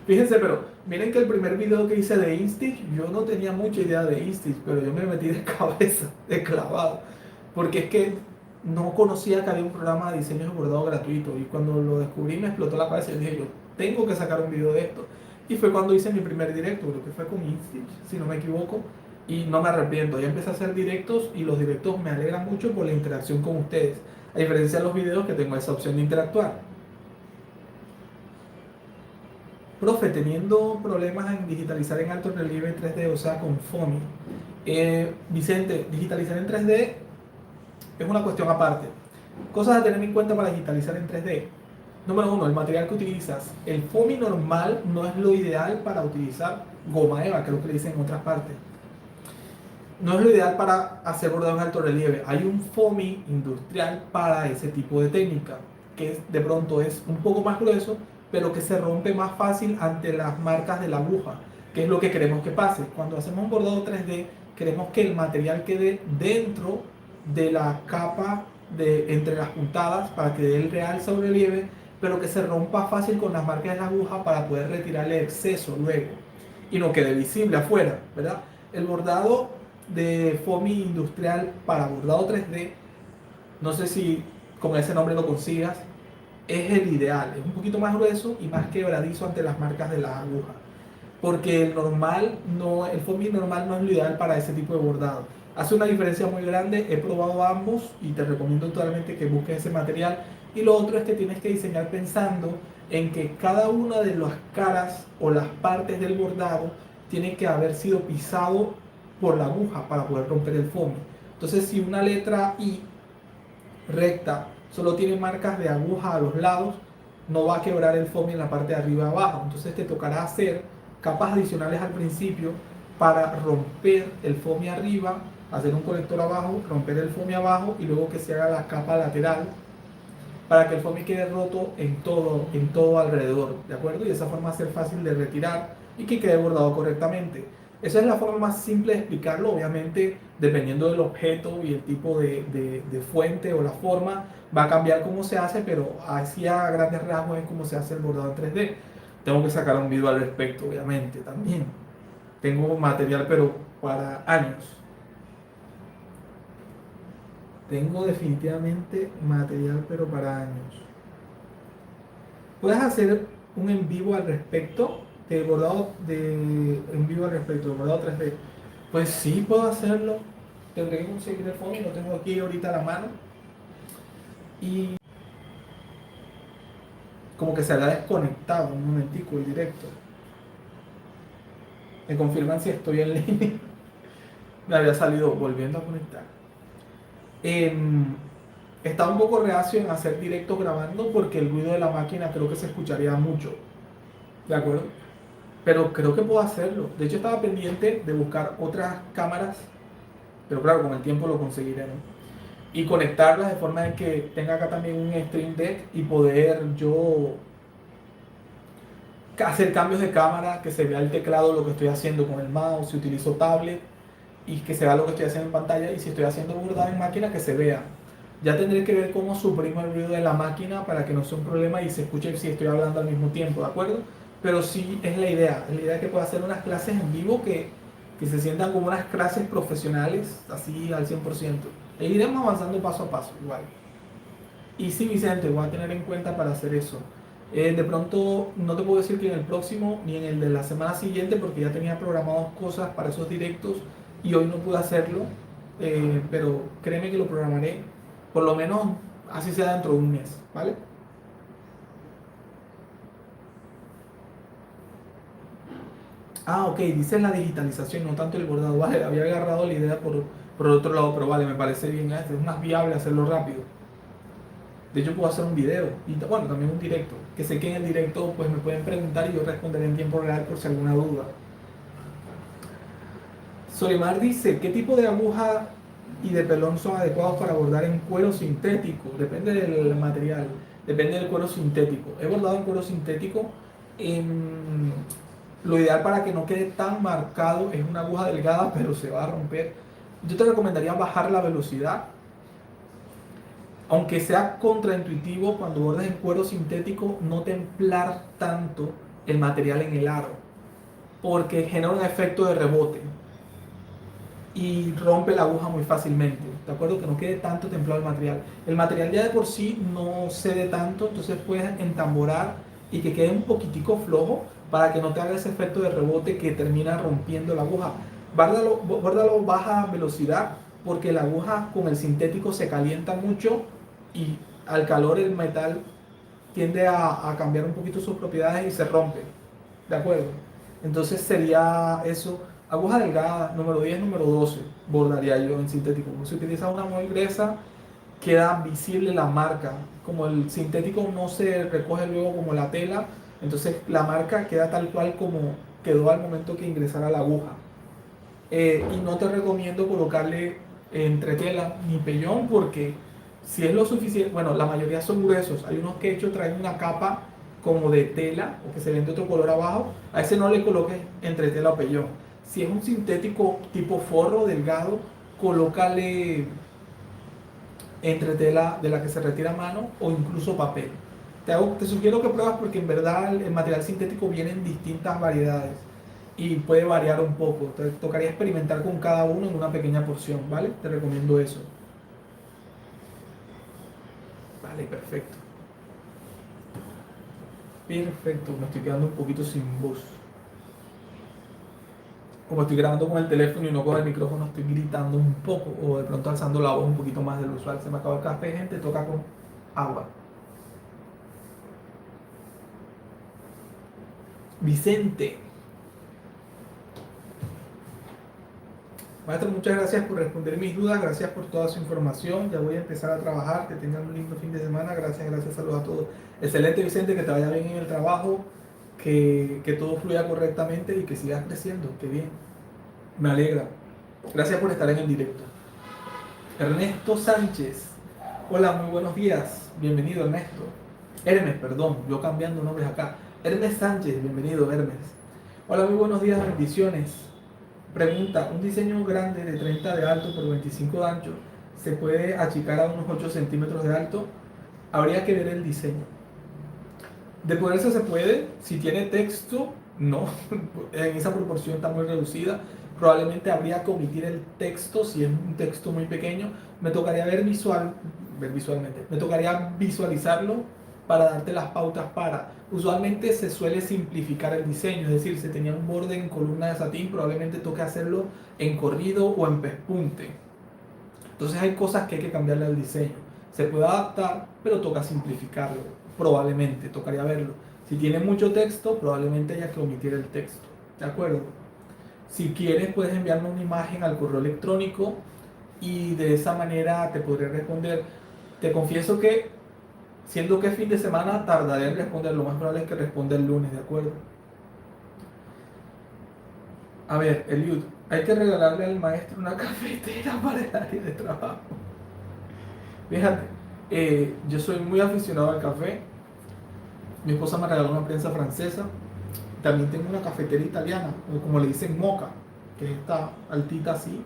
Fíjense, pero miren que el primer video que hice de Institch, yo no tenía mucha idea de Institch, pero yo me metí de cabeza, de clavado, porque es que no conocía que había un programa de diseño de bordado gratuito, y cuando lo descubrí me explotó la cabeza y dije, yo tengo que sacar un video de esto. Y fue cuando hice mi primer directo, creo que fue con Institch, si no me equivoco, y no me arrepiento. Ya empecé a hacer directos y los directos me alegran mucho por la interacción con ustedes, a diferencia de los videos que tengo esa opción de interactuar. Profe, teniendo problemas en digitalizar en alto relieve 3D, o sea, con FOMI. Vicente, digitalizar en 3D es una cuestión aparte. Cosas a tener en cuenta para digitalizar en 3D. Número uno, el material que utilizas. El FOMI normal no es lo ideal para utilizar goma eva, que es lo que le dicen en otras partes. No es lo ideal para hacer bordado en alto relieve. Hay un foamy industrial para ese tipo de técnica, que de pronto es un poco más grueso, pero que se rompe más fácil ante las marcas de la aguja, que es lo que queremos que pase. Cuando hacemos un bordado 3D, queremos que el material quede dentro de la capa entre las puntadas para que dé el real sobre relieve, pero que se rompa fácil con las marcas de la aguja para poder retirarle exceso luego y no quede visible afuera, ¿verdad? El bordado de foamy industrial para bordado 3D, no sé si con ese nombre lo consigas, es el ideal. Es un poquito más grueso y más quebradizo ante las marcas de la aguja, porque el normal no, el foamy normal no es lo ideal para ese tipo de bordado. Hace una diferencia muy grande. He probado ambos y te recomiendo totalmente que busques ese material. Y lo otro es que tienes que diseñar pensando en que cada una de las caras o las partes del bordado tiene que haber sido pisado por la aguja para poder romper el foamy. Entonces, si una letra I recta solo tiene marcas de aguja a los lados, no va a quebrar el foamy en la parte de arriba y abajo. Entonces te tocará hacer capas adicionales al principio para romper el foamy arriba, hacer un conector abajo, romper el foamy abajo y luego que se haga la capa lateral para que el foamy quede roto en todo alrededor, ¿de acuerdo? Y de esa forma ser fácil de retirar y que quede bordado correctamente. Esa es la forma más simple de explicarlo. Obviamente, dependiendo del objeto y el tipo de fuente o la forma, va a cambiar cómo se hace, pero así a grandes rasgos es como se hace el bordado en 3D. Tengo que sacar un video al respecto, obviamente, también. Tengo material, pero para años. Tengo definitivamente material, pero para años. Puedes hacer un en vivo al respecto de bordado en vivo al respecto de bordado 3D. Pues sí, puedo hacerlo. Tendré que conseguir el fondo, lo tengo aquí ahorita a la mano. Y como que se había desconectado un momentico el directo. Me confirman si estoy en línea. Me había salido volviendo a conectar. Estaba un poco reacio en hacer directos grabando porque el ruido de la máquina creo que se escucharía mucho. ¿De acuerdo? Pero creo que puedo hacerlo. De hecho, estaba pendiente de buscar otras cámaras, pero claro, con el tiempo lo conseguiré, ¿no? Y conectarlas de forma de que tenga acá también un Stream Deck y poder yo hacer cambios de cámara, que se vea el teclado, lo que estoy haciendo con el mouse, si utilizo tablet, y que se vea lo que estoy haciendo en pantalla, y si estoy haciendo bordado en máquina, que se vea. Ya tendré que ver cómo suprimo el ruido de la máquina para que no sea un problema y se escuche si estoy hablando al mismo tiempo, ¿de acuerdo? Pero sí es la idea que pueda hacer unas clases en vivo que se sientan como unas clases profesionales, así al 100%. E iremos avanzando paso a paso, igual. Y sí, Vicente, voy a tener en cuenta para hacer eso. De pronto, no te puedo decir que en el próximo ni en el de la semana siguiente, porque ya tenía programadas cosas para esos directos y hoy no pude hacerlo, pero créeme que lo programaré, por lo menos así sea dentro de un mes, ¿vale? Ah, ok, dice la digitalización, no tanto el bordado, vale, había agarrado la idea por el otro lado, pero vale, me parece bien, es más viable hacerlo rápido. De hecho, puedo hacer un video y bueno, también un directo. Que sé que en el directo pues me pueden preguntar y yo responderé en tiempo real por si alguna duda. Solimar dice, ¿qué tipo de aguja y de pelón son adecuados para bordar en cuero sintético? Depende del material, depende del cuero sintético. He bordado en cuero sintético. En... Lo ideal para que no quede tan marcado es una aguja delgada, pero se va a romper. Yo te recomendaría bajar la velocidad, aunque sea contraintuitivo cuando bordas en cuero sintético, no templar tanto el material en el aro, porque genera un efecto de rebote y rompe la aguja muy fácilmente. ¿De acuerdo? Que no quede tanto templado el material. El material ya de por sí no cede tanto, entonces puedes entamborar y que quede un poquitico flojo para que no te haga ese efecto de rebote que termina rompiendo la aguja. Guárdalo baja velocidad porque la aguja con el sintético se calienta mucho y al calor el metal tiende a cambiar un poquito sus propiedades y se rompe. ¿De acuerdo? Entonces sería eso. Aguja delgada, número 10, número 12, bordaría yo en sintético. Si utilizas una muy gruesa, queda visible la marca. Como el sintético no se recoge luego como la tela, entonces la marca queda tal cual como quedó al momento que ingresara la aguja. Y no te recomiendo colocarle entretela ni pellón porque si es lo suficiente, bueno, la mayoría son gruesos, hay unos que de hecho traen una capa como de tela o que se vende otro color abajo, a ese no le coloques entretela o pellón. Si es un sintético tipo forro delgado, colócale entretela de la que se retira a mano o incluso papel. Te sugiero que pruebas porque en verdad el material sintético viene en distintas variedades y puede variar un poco. Te tocaría experimentar con cada uno en una pequeña porción, ¿vale? Te recomiendo eso. Vale, perfecto. Perfecto, me estoy quedando un poquito sin voz. Como estoy grabando con el teléfono y no con el micrófono, estoy gritando un poco o de pronto alzando la voz un poquito más del usual. Se me acaba el café, gente, toca con agua. Vicente. Maestro, muchas gracias por responder mis dudas, gracias por toda su información. Ya voy a empezar a trabajar, que tengan un lindo fin de semana. Gracias, gracias, saludos a todos. Excelente, Vicente, que te vaya bien en el trabajo, que todo fluya correctamente y que sigas creciendo. Qué bien, me alegra. Gracias por estar en el directo. Ernesto Sánchez, hola, muy buenos días. Bienvenido, Ernesto. Hermes, perdón, yo cambiando nombres acá. Hermes Sánchez, bienvenido, Hermes. Hola, muy buenos días, bendiciones. Pregunta, ¿un diseño grande de 30 de alto por 25 de ancho se puede achicar a unos 8 centímetros de alto? Habría que ver el diseño. De poderse se puede, si tiene texto, no, en esa proporción está muy reducida. Probablemente habría que omitir el texto si es un texto muy pequeño. Me tocaría ver visualmente, me tocaría visualizarlo para darte las pautas para. Usualmente se suele simplificar el diseño, es decir, si tenía un borde en columna de satín, probablemente toque hacerlo en corrido o en pespunte. Entonces hay cosas que hay que cambiarle al diseño. Se puede adaptar, pero toca simplificarlo. Probablemente, tocaría verlo. Si tiene mucho texto, probablemente haya que omitir el texto. ¿De acuerdo? Si quieres, puedes enviarme una imagen al correo electrónico y de esa manera te podré responder. Te confieso que, siendo que es fin de semana, tardaré en responder. Lo más probable es que responda el lunes, ¿de acuerdo? A ver, Eliud, hay que regalarle al maestro una cafetera para el área de trabajo. Fíjate, yo soy muy aficionado al café. Mi esposa me regaló una prensa francesa. También tengo una cafetera italiana, o como le dicen moca, que es esta altita así,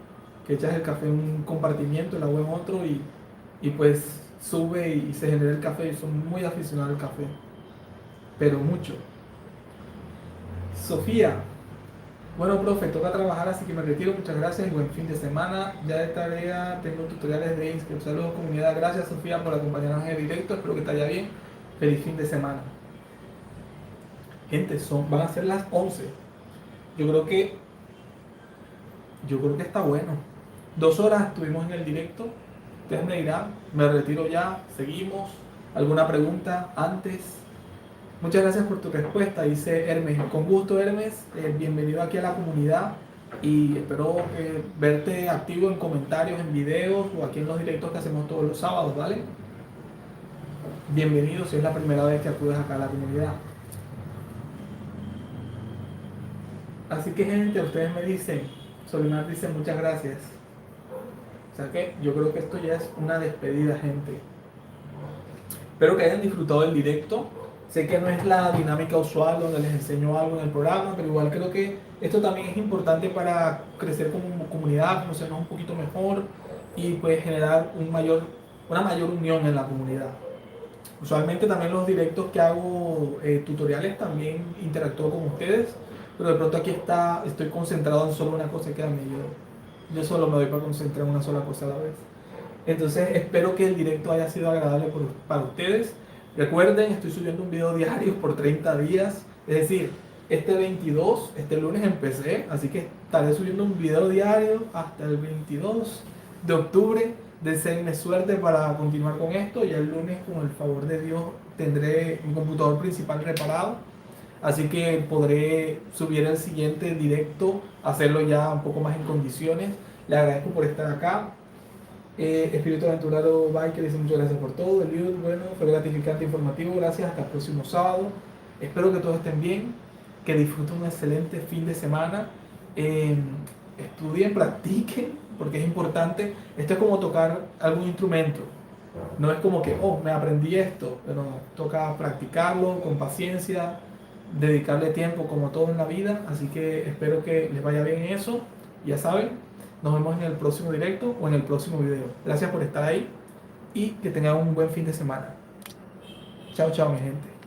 que echas el café en un compartimiento, el agua en otro y y pues sube y se genera el café. Yo soy muy aficionado al café, pero mucho. Sofía, bueno, profe, toca trabajar, así que me retiro. Muchas gracias y buen fin de semana. Ya de tarea tengo tutoriales de Inkscape. Saludos, comunidad. Gracias, Sofía, por acompañarnos en el directo. Espero que te haya bien. Feliz fin de semana. Gente, van a ser las 11. Yo creo que, yo creo que está bueno. 2 horas estuvimos en el directo. Ustedes me dirán, me retiro ya. Seguimos. ¿Alguna pregunta antes? Muchas gracias por tu respuesta, dice Hermes. Con gusto, Hermes. Bienvenido aquí a la comunidad y espero verte activo en comentarios, en videos o aquí en los directos que hacemos todos los sábados, ¿vale? Bienvenido si es la primera vez que acudes acá a la comunidad. Así que, gente, ustedes me dicen, Solimar dice muchas gracias. O sea que yo creo que esto ya es una despedida, gente. Espero que hayan disfrutado del directo. Sé que no es la dinámica usual donde les enseño algo en el programa, pero igual creo que esto también es importante para crecer como comunidad, conocernos un poquito mejor y pues generar una mayor unión en la comunidad. Usualmente también los directos que hago tutoriales también interactúo con ustedes, pero de pronto aquí estoy concentrado en solo una cosa que a mí yo solo me doy para concentrar en una sola cosa a la vez. Entonces espero que el directo haya sido agradable para ustedes. Recuerden, estoy subiendo un video diario por 30 días. Es decir, este lunes empecé, así que estaré subiendo un video diario hasta el 22 de octubre. Deseenme suerte para continuar con esto. Ya el lunes, con el favor de Dios, tendré mi computador principal reparado. Así que podré subir el siguiente directo, hacerlo ya un poco más en condiciones. Le agradezco por estar acá. Espíritu Aventurero Biker dice muchas gracias por todo. Eliud, bueno, fue gratificante e informativo. Gracias, hasta el próximo sábado. Espero que todos estén bien, que disfruten un excelente fin de semana. Estudien, practiquen, porque es importante. Esto es como tocar algún instrumento. No es como que, oh, me aprendí esto, pero toca practicarlo con paciencia, dedicarle tiempo como todo en la vida. Así que espero que les vaya bien en eso. Ya saben, nos vemos en el próximo directo o en el próximo video. Gracias por estar ahí y que tengan un buen fin de semana. Chao, chao, mi gente.